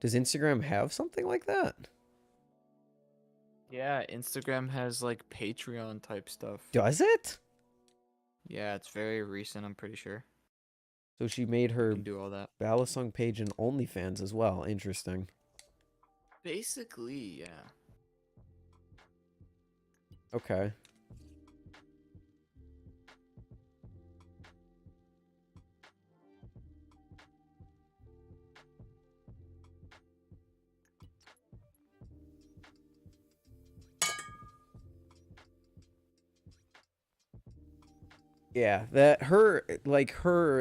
Does Instagram have something like that? Yeah, Instagram has like Patreon type stuff. Does it? Yeah, it's very recent, I'm pretty sure. So she made You her can do all that. balisong page in OnlyFans as well. Interesting. Basically, yeah. Okay. Yeah, that her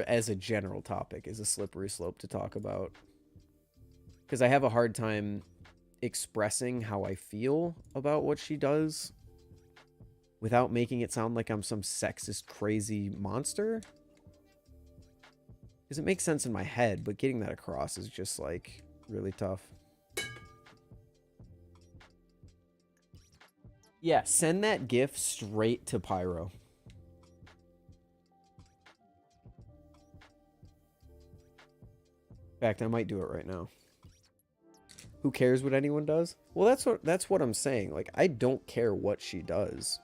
as a general topic is a slippery slope to talk about. Because I have a hard time expressing how I feel about what she does without making it sound like I'm some sexist, crazy monster. Because it makes sense in my head, but getting that across is just, like, really tough. Yeah, send that GIF straight to Pyro. In fact, I might do it right now. Who cares what anyone does? Well, that's what I'm saying. Like, I don't care what she does.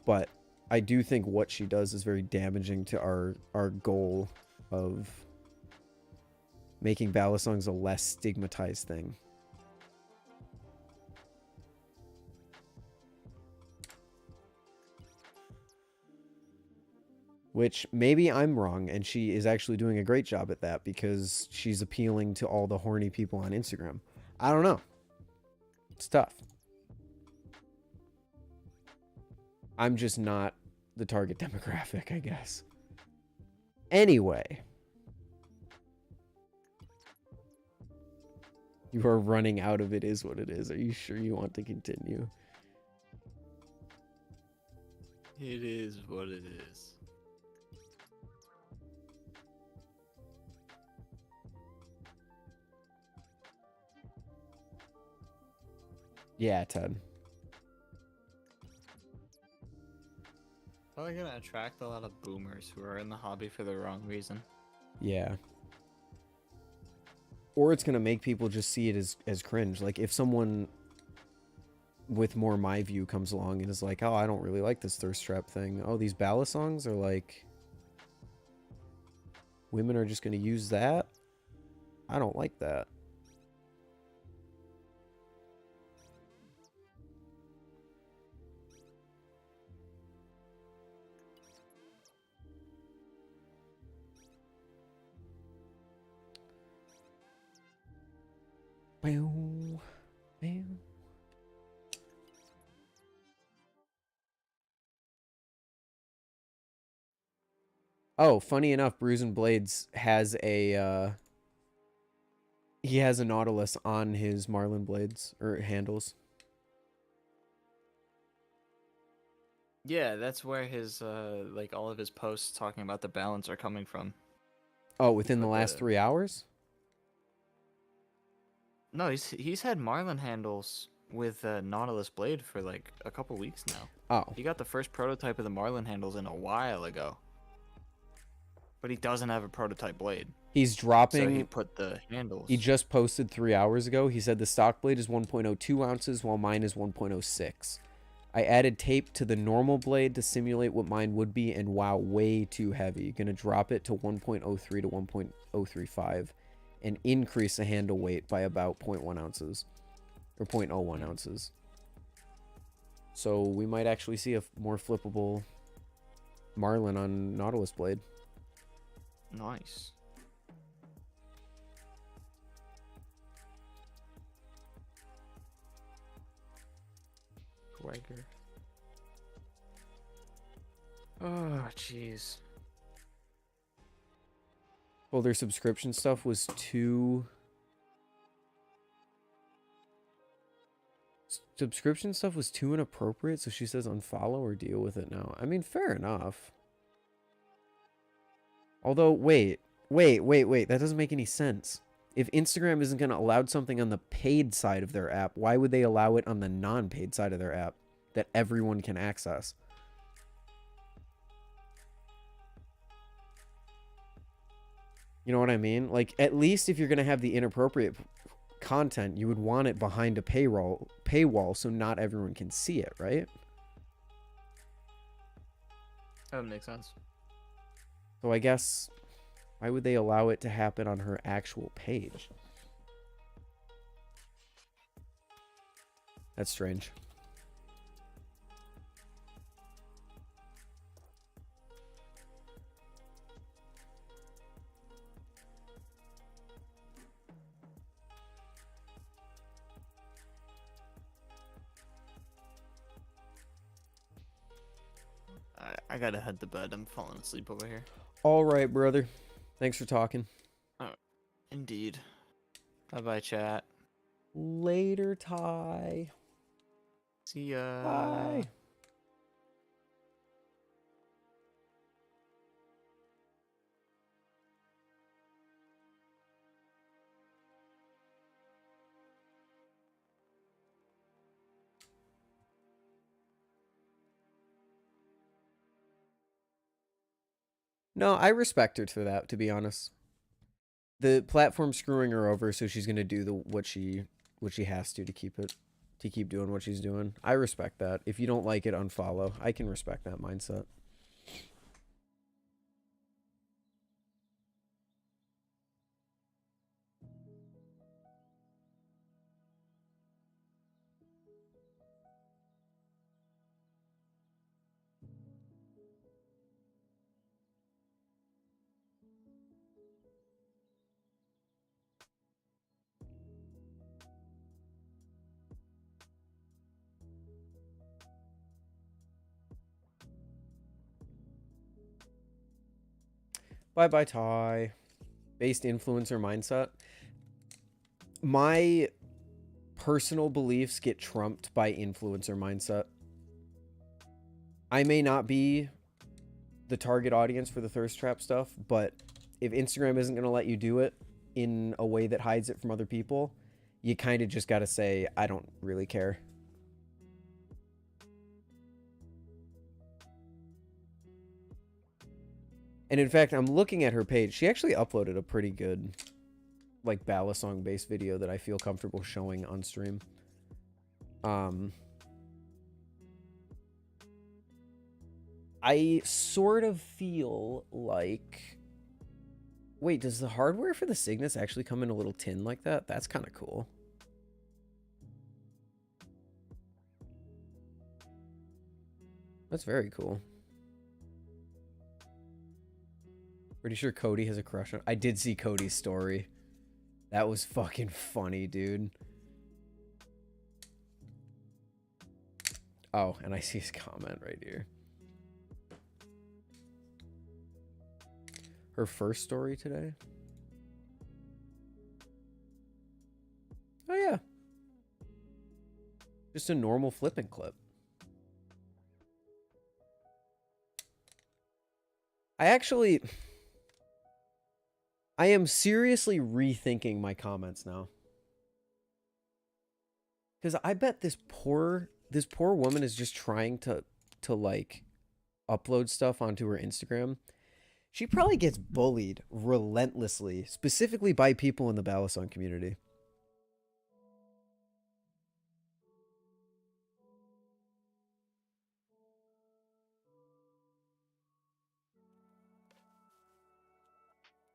But I do think what she does is very damaging to our goal of making balisongs a less stigmatized thing. Which maybe I'm wrong and she is actually doing a great job at that because she's appealing to all the horny people on Instagram. I don't know. It's tough. I'm just not the target demographic, I guess. Anyway. You are running out of it is what it is. Are you sure you want to continue? It is what it is. Yeah, Ted. Probably gonna attract a lot of boomers who are in the hobby for the wrong reason. Yeah. Or it's gonna make people just see it as cringe. Like if someone with more my view comes along and is like, oh, I don't really like this thirst trap thing. Oh, these balisongs are like women are just gonna use that. I don't like that. Bow, bow. Oh, funny enough, Bruising Blades has a he has a Nautilus on his Marlin blades or handles. Yeah, that's where his like all of his posts talking about the balance are coming from. Oh, within the Put last 3 hours? No, he's had Marlin handles with Nautilus blade for like a couple weeks now. Oh. He got the first prototype of the Marlin handles in a while ago. But he doesn't have a prototype blade. He's So dropping. he put the handles. He just posted 3 hours ago. He said the stock blade is 1.02 ounces while mine is 1.06. I added tape to the normal blade to simulate what mine would be, and wow, way too heavy. Gonna drop it to 1.03 to 1.035 and increase the handle weight by about 0.1 ounces or 0.01 ounces. So we might actually see a more flippable Marlin on Nautilus blade. Nice. Swagger. Oh, jeez. Well, their subscription stuff was too... Subscription stuff was too inappropriate, so she says unfollow or deal with it now. I mean, fair enough. Although, wait. That doesn't make any sense. If Instagram isn't going to allow something on the paid side of their app, why would they allow it on the non-paid side of their app that everyone can access? You know what I mean? Like, at least if you're going to have the inappropriate content, you would want it behind a paywall so not everyone can see it, right? That would make sense. So I guess, why would they allow it to happen on her actual page? That's strange. I gotta head to bed. I'm falling asleep over here. All right, brother. Thanks for talking. Indeed. Bye-bye, chat. Later, Ty. See ya. Bye. No, I respect her for that, to be honest. The platform's screwing her over, so she's gonna do what she has to keep doing what she's doing. I respect that. If you don't like it, unfollow. I can respect that mindset. Bye-bye, Ty. Based influencer mindset. My personal beliefs get trumped by influencer mindset. I may not be the target audience for the thirst trap stuff, but if Instagram isn't going to let you do it in a way that hides it from other people, you kind of just got to say, I don't really care. And in fact, I'm looking at her page. She actually uploaded a pretty good, like, balisong based video that I feel comfortable showing on stream. I sort of feel like... Wait, does the hardware for the Cygnus actually come in a little tin like that? That's kind of cool. That's very cool. Pretty sure Cody has a crush on... I did see Cody's story. That was fucking funny, dude. Oh, and I see his comment right here. Her first story today? Oh, yeah. Just a normal flipping clip. I am seriously rethinking my comments now. Because I bet this poor woman is just trying to like upload stuff onto her Instagram. She probably gets bullied relentlessly, specifically by people in the balisong community.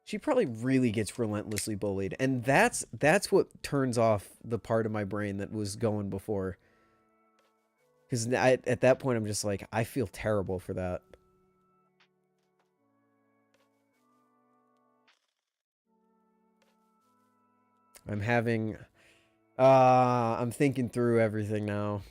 She probably really gets relentlessly bullied. And that's what turns off the part of my brain that was going before. Because at that point, I'm just like, I feel terrible for that. I'm thinking through everything now.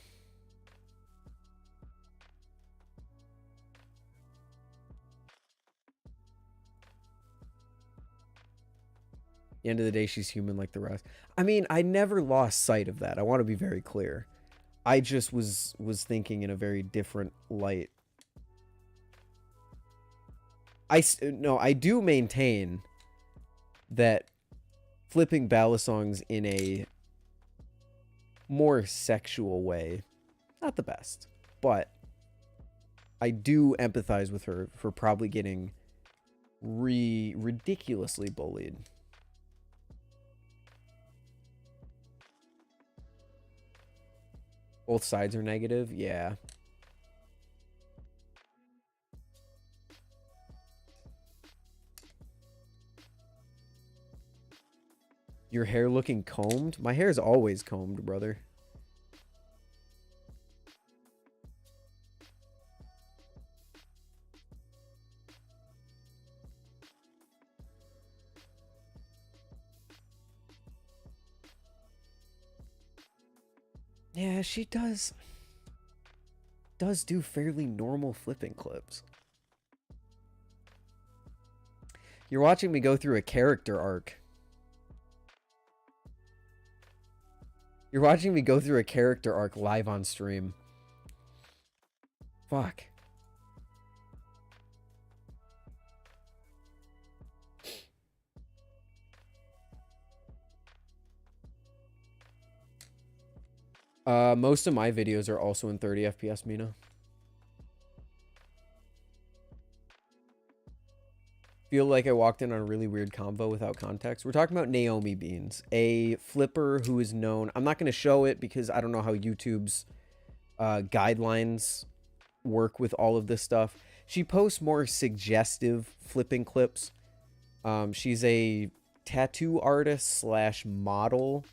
At the end of the day, she's human like the rest. I mean, I never lost sight of that. I want to be very clear. I just was thinking in a very different light. I do maintain that flipping balisongs in a more sexual way, not the best, but I do empathize with her for probably getting ridiculously bullied. Both sides are negative? Yeah. Your hair looking combed? My hair is always combed, brother. Yeah, she does do fairly normal flipping clips. You're watching me go through a character arc. You're watching me go through a character arc live on stream. Fuck. Most of my videos are also in 30 FPS, Mina. Feel like I walked in on a really weird combo without context. We're talking about Naomi Beans, a flipper who is known. I'm not going to show it because I don't know how YouTube's guidelines work with all of this stuff. She posts more suggestive flipping clips. She's a tattoo artist slash model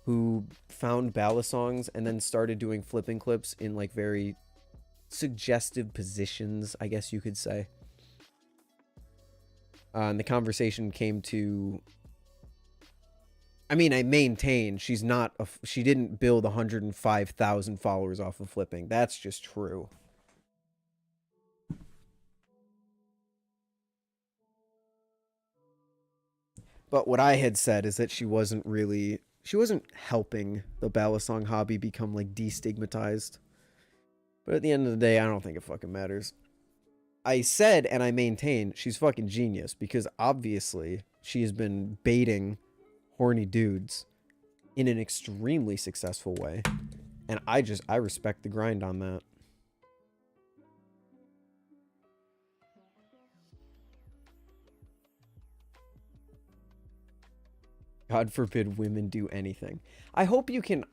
who found balisongs and then started doing flipping clips in like very suggestive positions, I guess you could say. And the conversation came to, I mean, I maintain she's not, she didn't build 105,000 followers off of flipping. That's just true. But what I had said is that she wasn't helping the balisong hobby become like destigmatized. But at the end of the day, I don't think it fucking matters. I said, and I maintain, she's fucking genius because obviously she has been baiting horny dudes in an extremely successful way. And I respect the grind on that. God forbid women do anything. I hope you can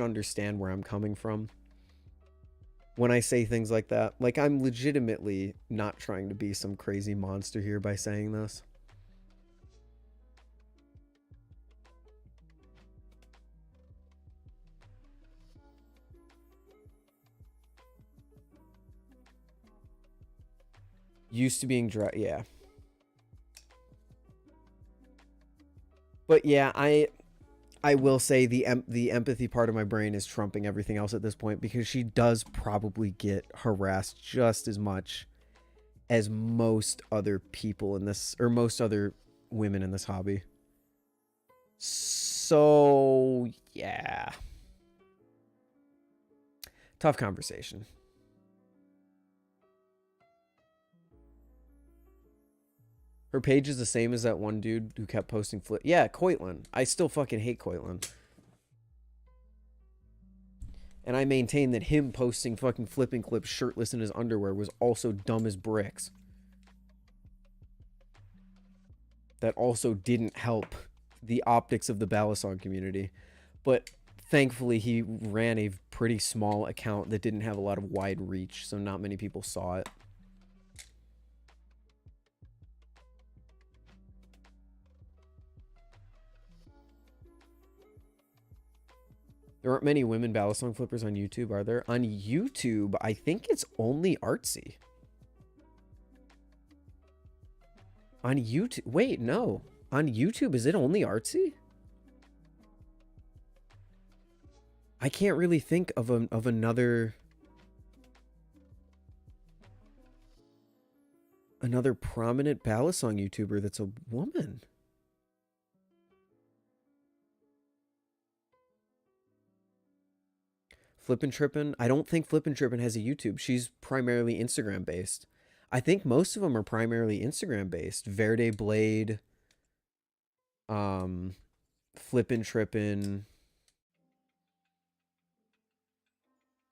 understand where I'm coming from when I say things like that. Like, I'm legitimately not trying to be some crazy monster here by saying this. Used to being dry, yeah. But yeah, I will say the empathy part of my brain is trumping everything else at this point because she does probably get harassed just as much as most other people in this, or most other women in this hobby. So, yeah. Tough conversation. Her page is the same as that one dude who kept posting flip. Yeah, Coitlin. I still fucking hate Coitlin. And I maintain that him posting fucking flipping clips shirtless in his underwear was also dumb as bricks. That also didn't help the optics of the balisong community. But thankfully he ran a pretty small account that didn't have a lot of wide reach, so not many people saw it. There aren't many women balisong flippers on YouTube, are there? On YouTube, I think it's only Artsy. On YouTube, wait, no. On YouTube, is it only Artsy? I can't really think of another prominent balisong YouTuber that's a woman. Flippin' Trippin'. I don't think Flippin' Trippin' has a YouTube. She's primarily Instagram based. I think most of them are primarily Instagram based. Verde Blade, Flippin' Trippin',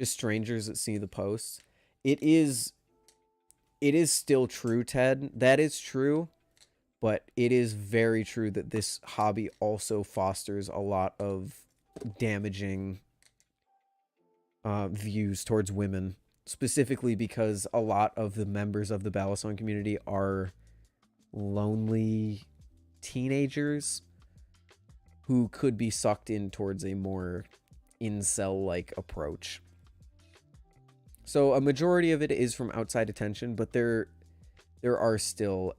just strangers that see the posts. It is still true, Ted. That is true, but it is very true that this hobby also fosters a lot of damaging views towards women, specifically because a lot of the members of the balisong community are lonely teenagers who could be sucked in towards a more incel-like approach. So a majority of it is from outside attention, but there are still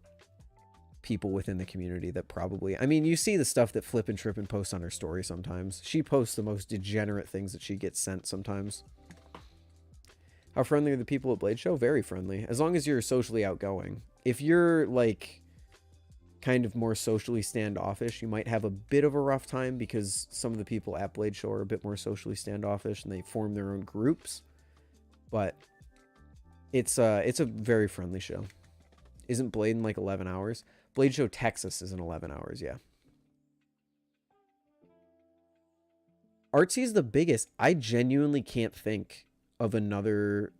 people within the community that probably... I mean, you see the stuff that Flip and Trip and post on her story sometimes. She posts the most degenerate things that she gets sent sometimes. How friendly are the people at Blade Show? Very friendly. As long as you're socially outgoing. If you're, like, kind of more socially standoffish, you might have a bit of a rough time because some of the people at Blade Show are a bit more socially standoffish and they form their own groups. But it's a very friendly show. Isn't Blade in like 11 hours? Blade Show Texas is in 11 hours, yeah. Artsy is the biggest. I genuinely can't think of another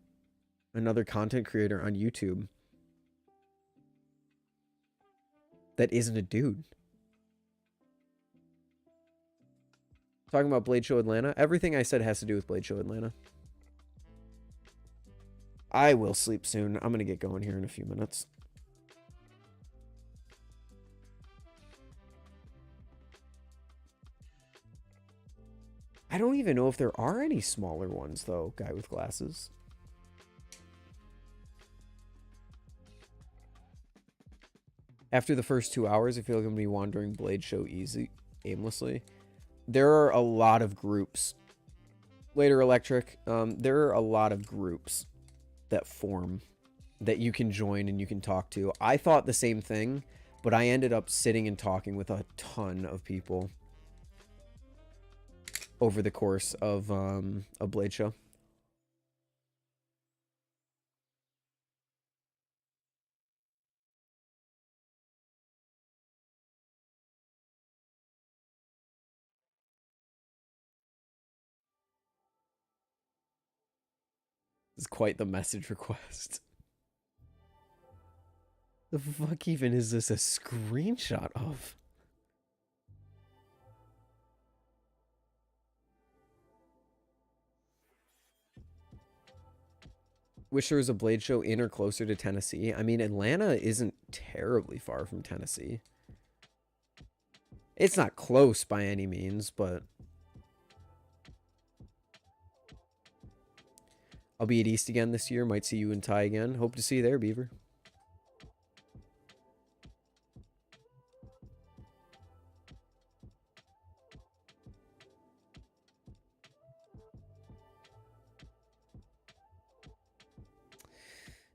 content creator on YouTube that isn't a dude. Talking about Blade Show Atlanta, everything I said has to do with Blade Show Atlanta. I will sleep soon. I'm going to get going here in a few minutes. I don't even know if there are any smaller ones, though, guy with glasses. After the first 2 hours, I feel like I'm going to be wandering Blade Show aimlessly. There are a lot of groups. Later Electric, there are a lot of groups that form that you can join and you can talk to. I thought the same thing, but I ended up sitting and talking with a ton of people over the course of a Blade Show. This is quite the message request. The fuck even is this a screenshot of? Wish there was a Blade Show in or closer to Tennessee. I mean, Atlanta isn't terribly far from Tennessee. It's not close by any means, but... I'll be at East again this year. Might see you and Ty again. Hope to see you there, Beaver.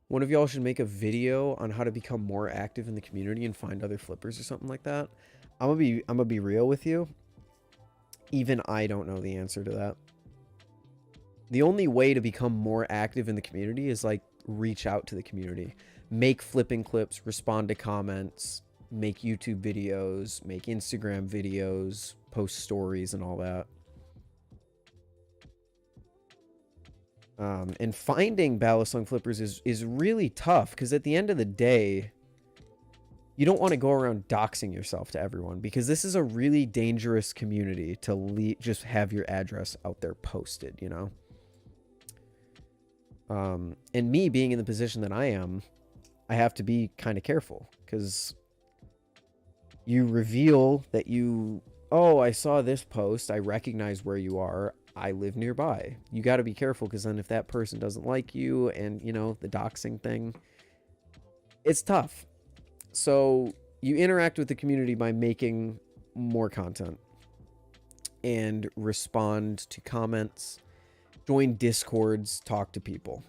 One of y'all should make a video on how to become more active in the community and find other flippers or something like that. I'm gonna be real with you. Even I don't know the answer to that. The only way to become more active in the community is like reach out to the community, make flipping clips, respond to comments, make YouTube videos, make Instagram videos, post stories and all that. And finding balisong flippers is really tough because at the end of the day, you don't want to go around doxing yourself to everyone because this is a really dangerous community to just have your address out there posted, you know? And me being in the position that I am, I have to be kind of careful because you reveal that oh, I saw this post. I recognize where you are. I live nearby. You got to be careful because then if that person doesn't like you and, you know, the doxing thing, it's tough. So you interact with the community by making more content and respond to comments, join Discords, talk to people.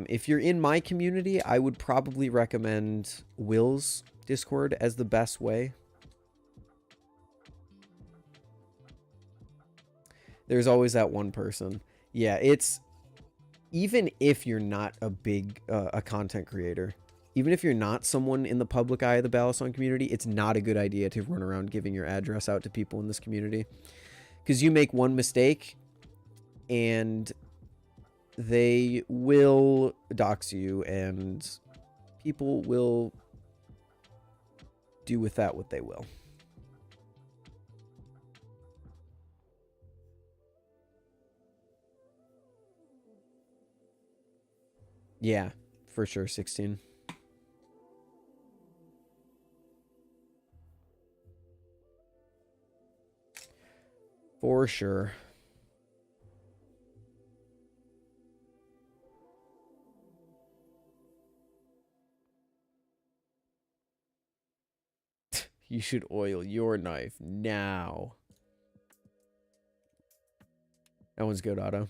If you're in my community, I would probably recommend Will's Discord as the best way. There's always that one person. Yeah, it's... Even if you're not a big a content creator, even if you're not someone in the public eye of the balisong community, it's not a good idea to run around giving your address out to people in this community. Because you make one mistake, and they will dox you, and people will do with that what they will. Yeah, for sure, 16. For sure. You should oil your knife now. That one's good, Otto.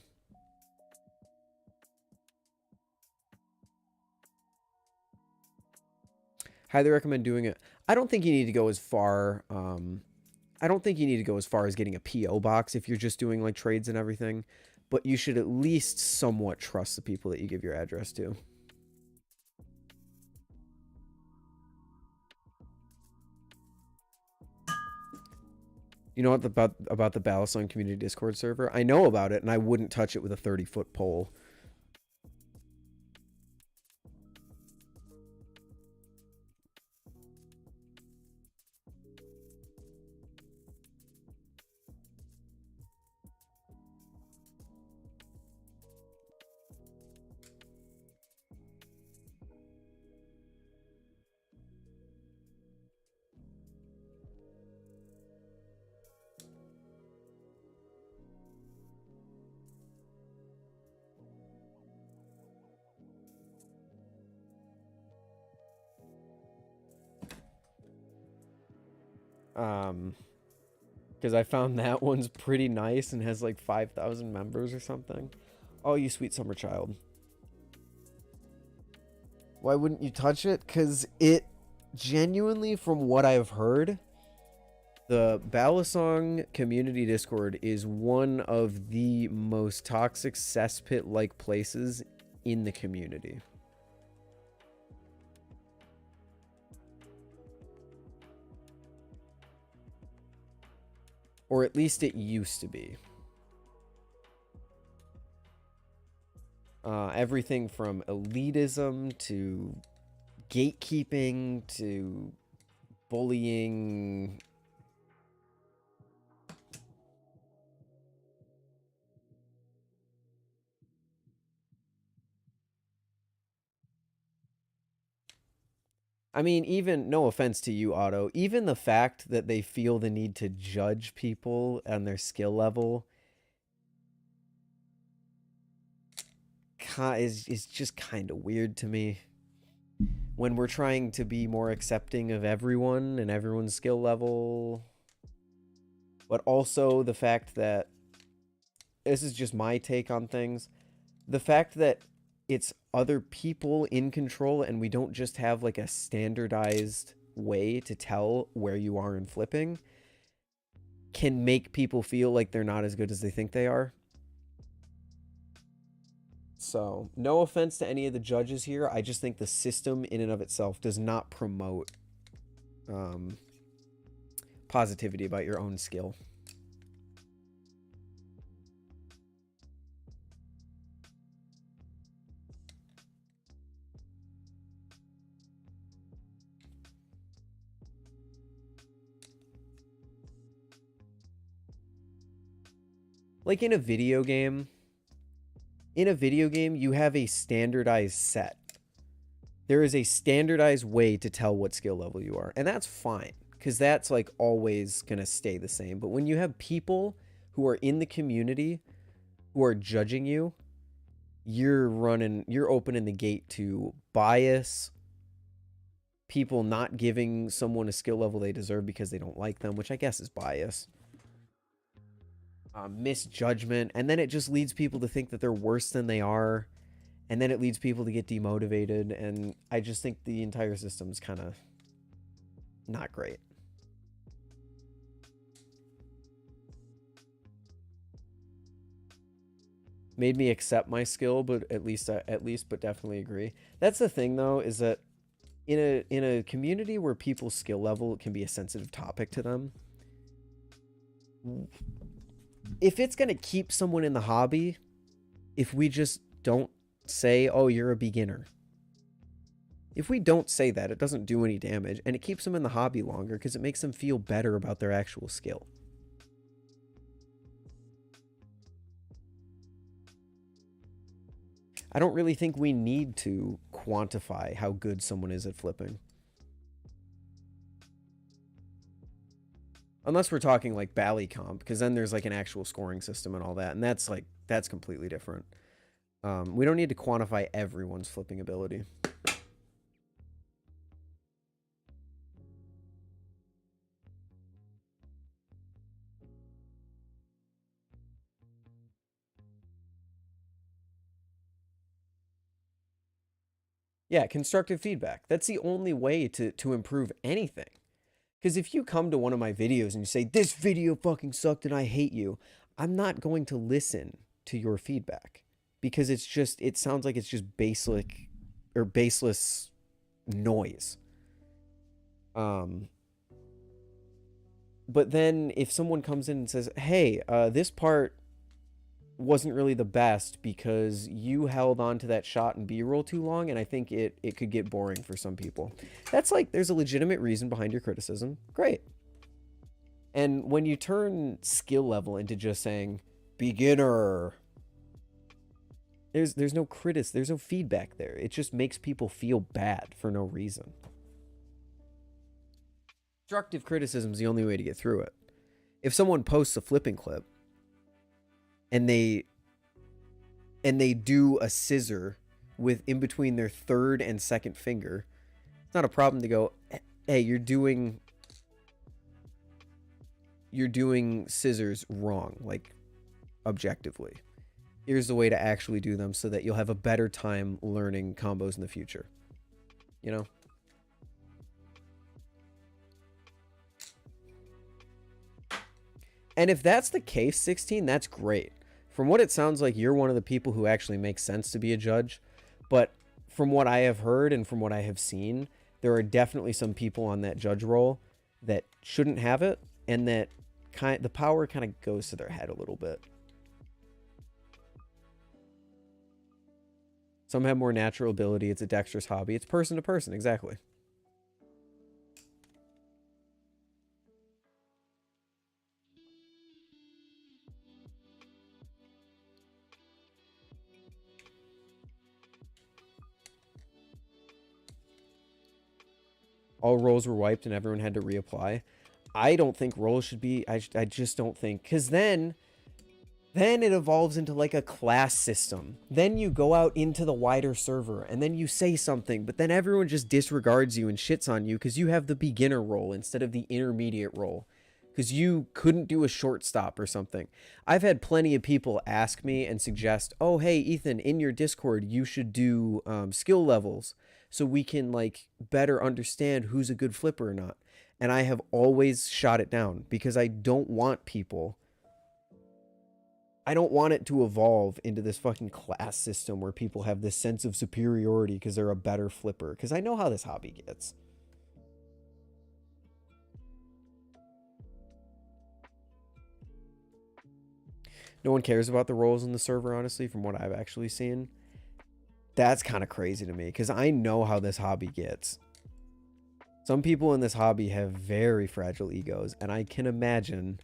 Highly recommend doing it. I don't think you need to go as far. I don't think you need to go as far as getting a PO box if you're just doing like trades and everything. But you should at least somewhat trust the people that you give your address to. You know what about the balisong community Discord server? I know about it, and I wouldn't touch it with a 30-foot pole. Because I found that one's pretty nice and has like 5,000 members or something. Oh, you sweet summer child. Why wouldn't you touch it? Because it genuinely, from what I've heard, the balisong community Discord is one of the most toxic cesspit-like places in the community. Or at least it used to be. Everything from elitism to gatekeeping to bullying. I mean, even, no offense to you, Otto, even the fact that they feel the need to judge people on their skill level is just kind of weird to me. When we're trying to be more accepting of everyone and everyone's skill level. But also the fact that, this is just my take on things, the fact that it's other people in control and we don't just have like a standardized way to tell where you are in flipping can make people feel like they're not as good as they think they are. So, no offense to any of the judges here. I just think the system in and of itself does not promote positivity about your own skill. Like in a video game, you have a standardized set. There is a standardized way to tell what skill level you are. And that's fine, because that's like always going to stay the same. But when you have people who are in the community who are judging you, you're opening the gate to bias, people not giving someone a skill level they deserve because they don't like them, which I guess is bias. Misjudgment, and then it just leads people to think that they're worse than they are, and then it leads people to get demotivated, and I just think the entire system's kind of not great. Made me accept my skill, but at least but definitely agree. That's the thing though, is that in a community where people's skill level can be a sensitive topic to them, if it's going to keep someone in the hobby, if we just don't say, oh, you're a beginner. If we don't say that, it doesn't do any damage, and it keeps them in the hobby longer because it makes them feel better about their actual skill. I don't really think we need to quantify how good someone is at flipping. Unless we're talking like Bally Comp, because then there's like an actual scoring system and all that, and that's completely different. We don't need to quantify everyone's flipping ability. Yeah, constructive feedback. That's the only way to improve anything. Because if you come to one of my videos and you say, this video fucking sucked and I hate you, I'm not going to listen to your feedback. Because it sounds like it's just baseless noise. But then if someone comes in and says, hey, this part wasn't really the best because you held on to that shot and B-roll too long, and I think it could get boring for some people. That's like, there's a legitimate reason behind your criticism. Great. And when you turn skill level into just saying, beginner, there's no there's no feedback there. It just makes people feel bad for no reason. Constructive criticism is the only way to get through it. If someone posts a flipping clip, and they do a scissor with in between their third and second finger, it's not a problem to go, hey, you're doing scissors wrong, like objectively. Here's the way to actually do them so that you'll have a better time learning combos in the future. You know? And if that's the case, 16, that's great. From what it sounds like, you're one of the people who actually makes sense to be a judge. But from what I have heard and from what I have seen, there are definitely some people on that judge role that shouldn't have it, and that the power kind of goes to their head a little bit. Some have more natural ability. It's a dexterous hobby. It's person to person, exactly. All rolls were wiped and everyone had to reapply. I don't think rolls should be... I just don't think... Because then it evolves into like a class system. Then you go out into the wider server and then you say something, but then everyone just disregards you and shits on you because you have the beginner role instead of the intermediate role. Because you couldn't do a short stop or something. I've had plenty of people ask me and suggest, oh, hey, Ethan, in your Discord, you should do skill levels so we can like better understand who's a good flipper or not. And I have always shot it down because I don't want people... I don't want it to evolve into this fucking class system where people have this sense of superiority because they're a better flipper. Because I know how this hobby gets. No one cares about the roles in the server, honestly, from what I've actually seen. That's kind of crazy to me because I know how this hobby gets. Some people in this hobby have very fragile egos, and I can imagine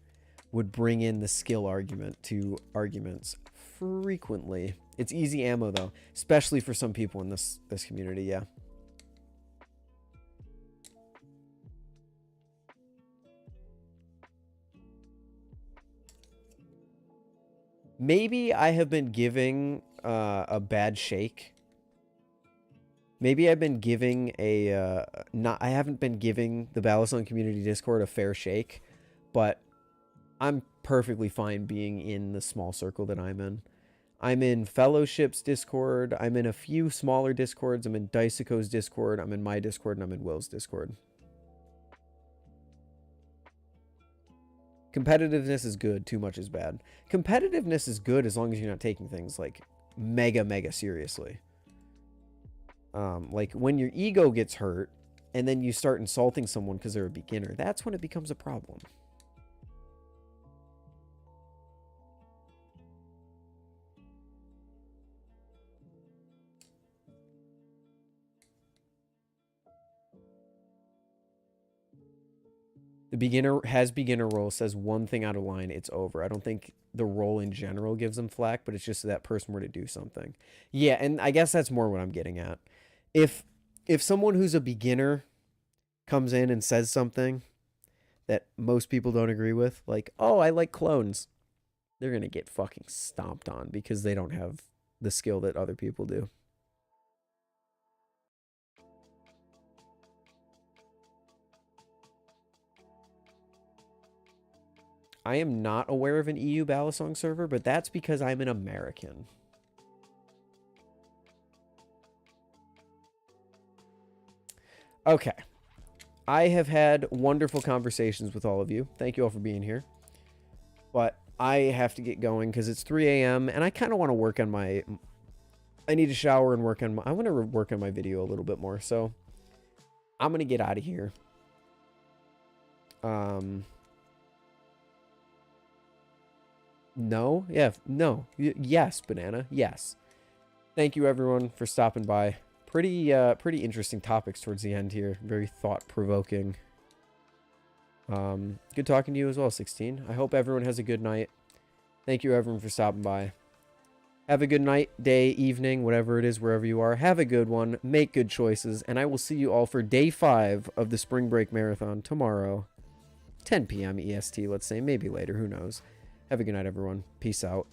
would bring in the skill argument to arguments frequently. It's easy ammo, though, especially for some people in this community, yeah. Maybe I have been giving a bad shake. Maybe I've been giving I haven't been giving the balisong community Discord a fair shake, but I'm perfectly fine being in the small circle that I'm in. I'm in Fellowship's Discord. I'm in a few smaller Discords. I'm in Dicico's Discord. I'm in my Discord, and I'm in Will's Discord. Competitiveness is good. Too much is bad. Competitiveness is good as long as you're not taking things like mega seriously. Like when your ego gets hurt and then you start insulting someone because they're a beginner, that's when it becomes a problem. The beginner role says one thing out of line, it's over. I don't think the role in general gives them flack, but it's just that person were to do something. Yeah, and I guess that's more what I'm getting at. If someone who's a beginner comes in and says something that most people don't agree with, like, oh, I like clones, they're going to get fucking stomped on because they don't have the skill that other people do. I am not aware of an EU balisong server, but that's because I'm an American. Okay. I have had wonderful conversations with all of you. Thank you all for being here. But I have to get going because it's 3 a.m. and I kind of want to work on my... I need to shower and work on my... I want to work on my video a little bit more, so... I'm going to get out of here. No? Yeah, no. Yes, Banana. Yes. Thank you, everyone, for stopping by. Pretty interesting topics towards the end here. Very thought-provoking. Good talking to you as well, 16. I hope everyone has a good night. Thank you, everyone, for stopping by. Have a good night, day, evening, whatever it is, wherever you are. Have a good one. Make good choices. And I will see you all for day 5 of the Spring Break Marathon tomorrow. 10 p.m. EST, let's say. Maybe later. Who knows? Have a good night, everyone. Peace out.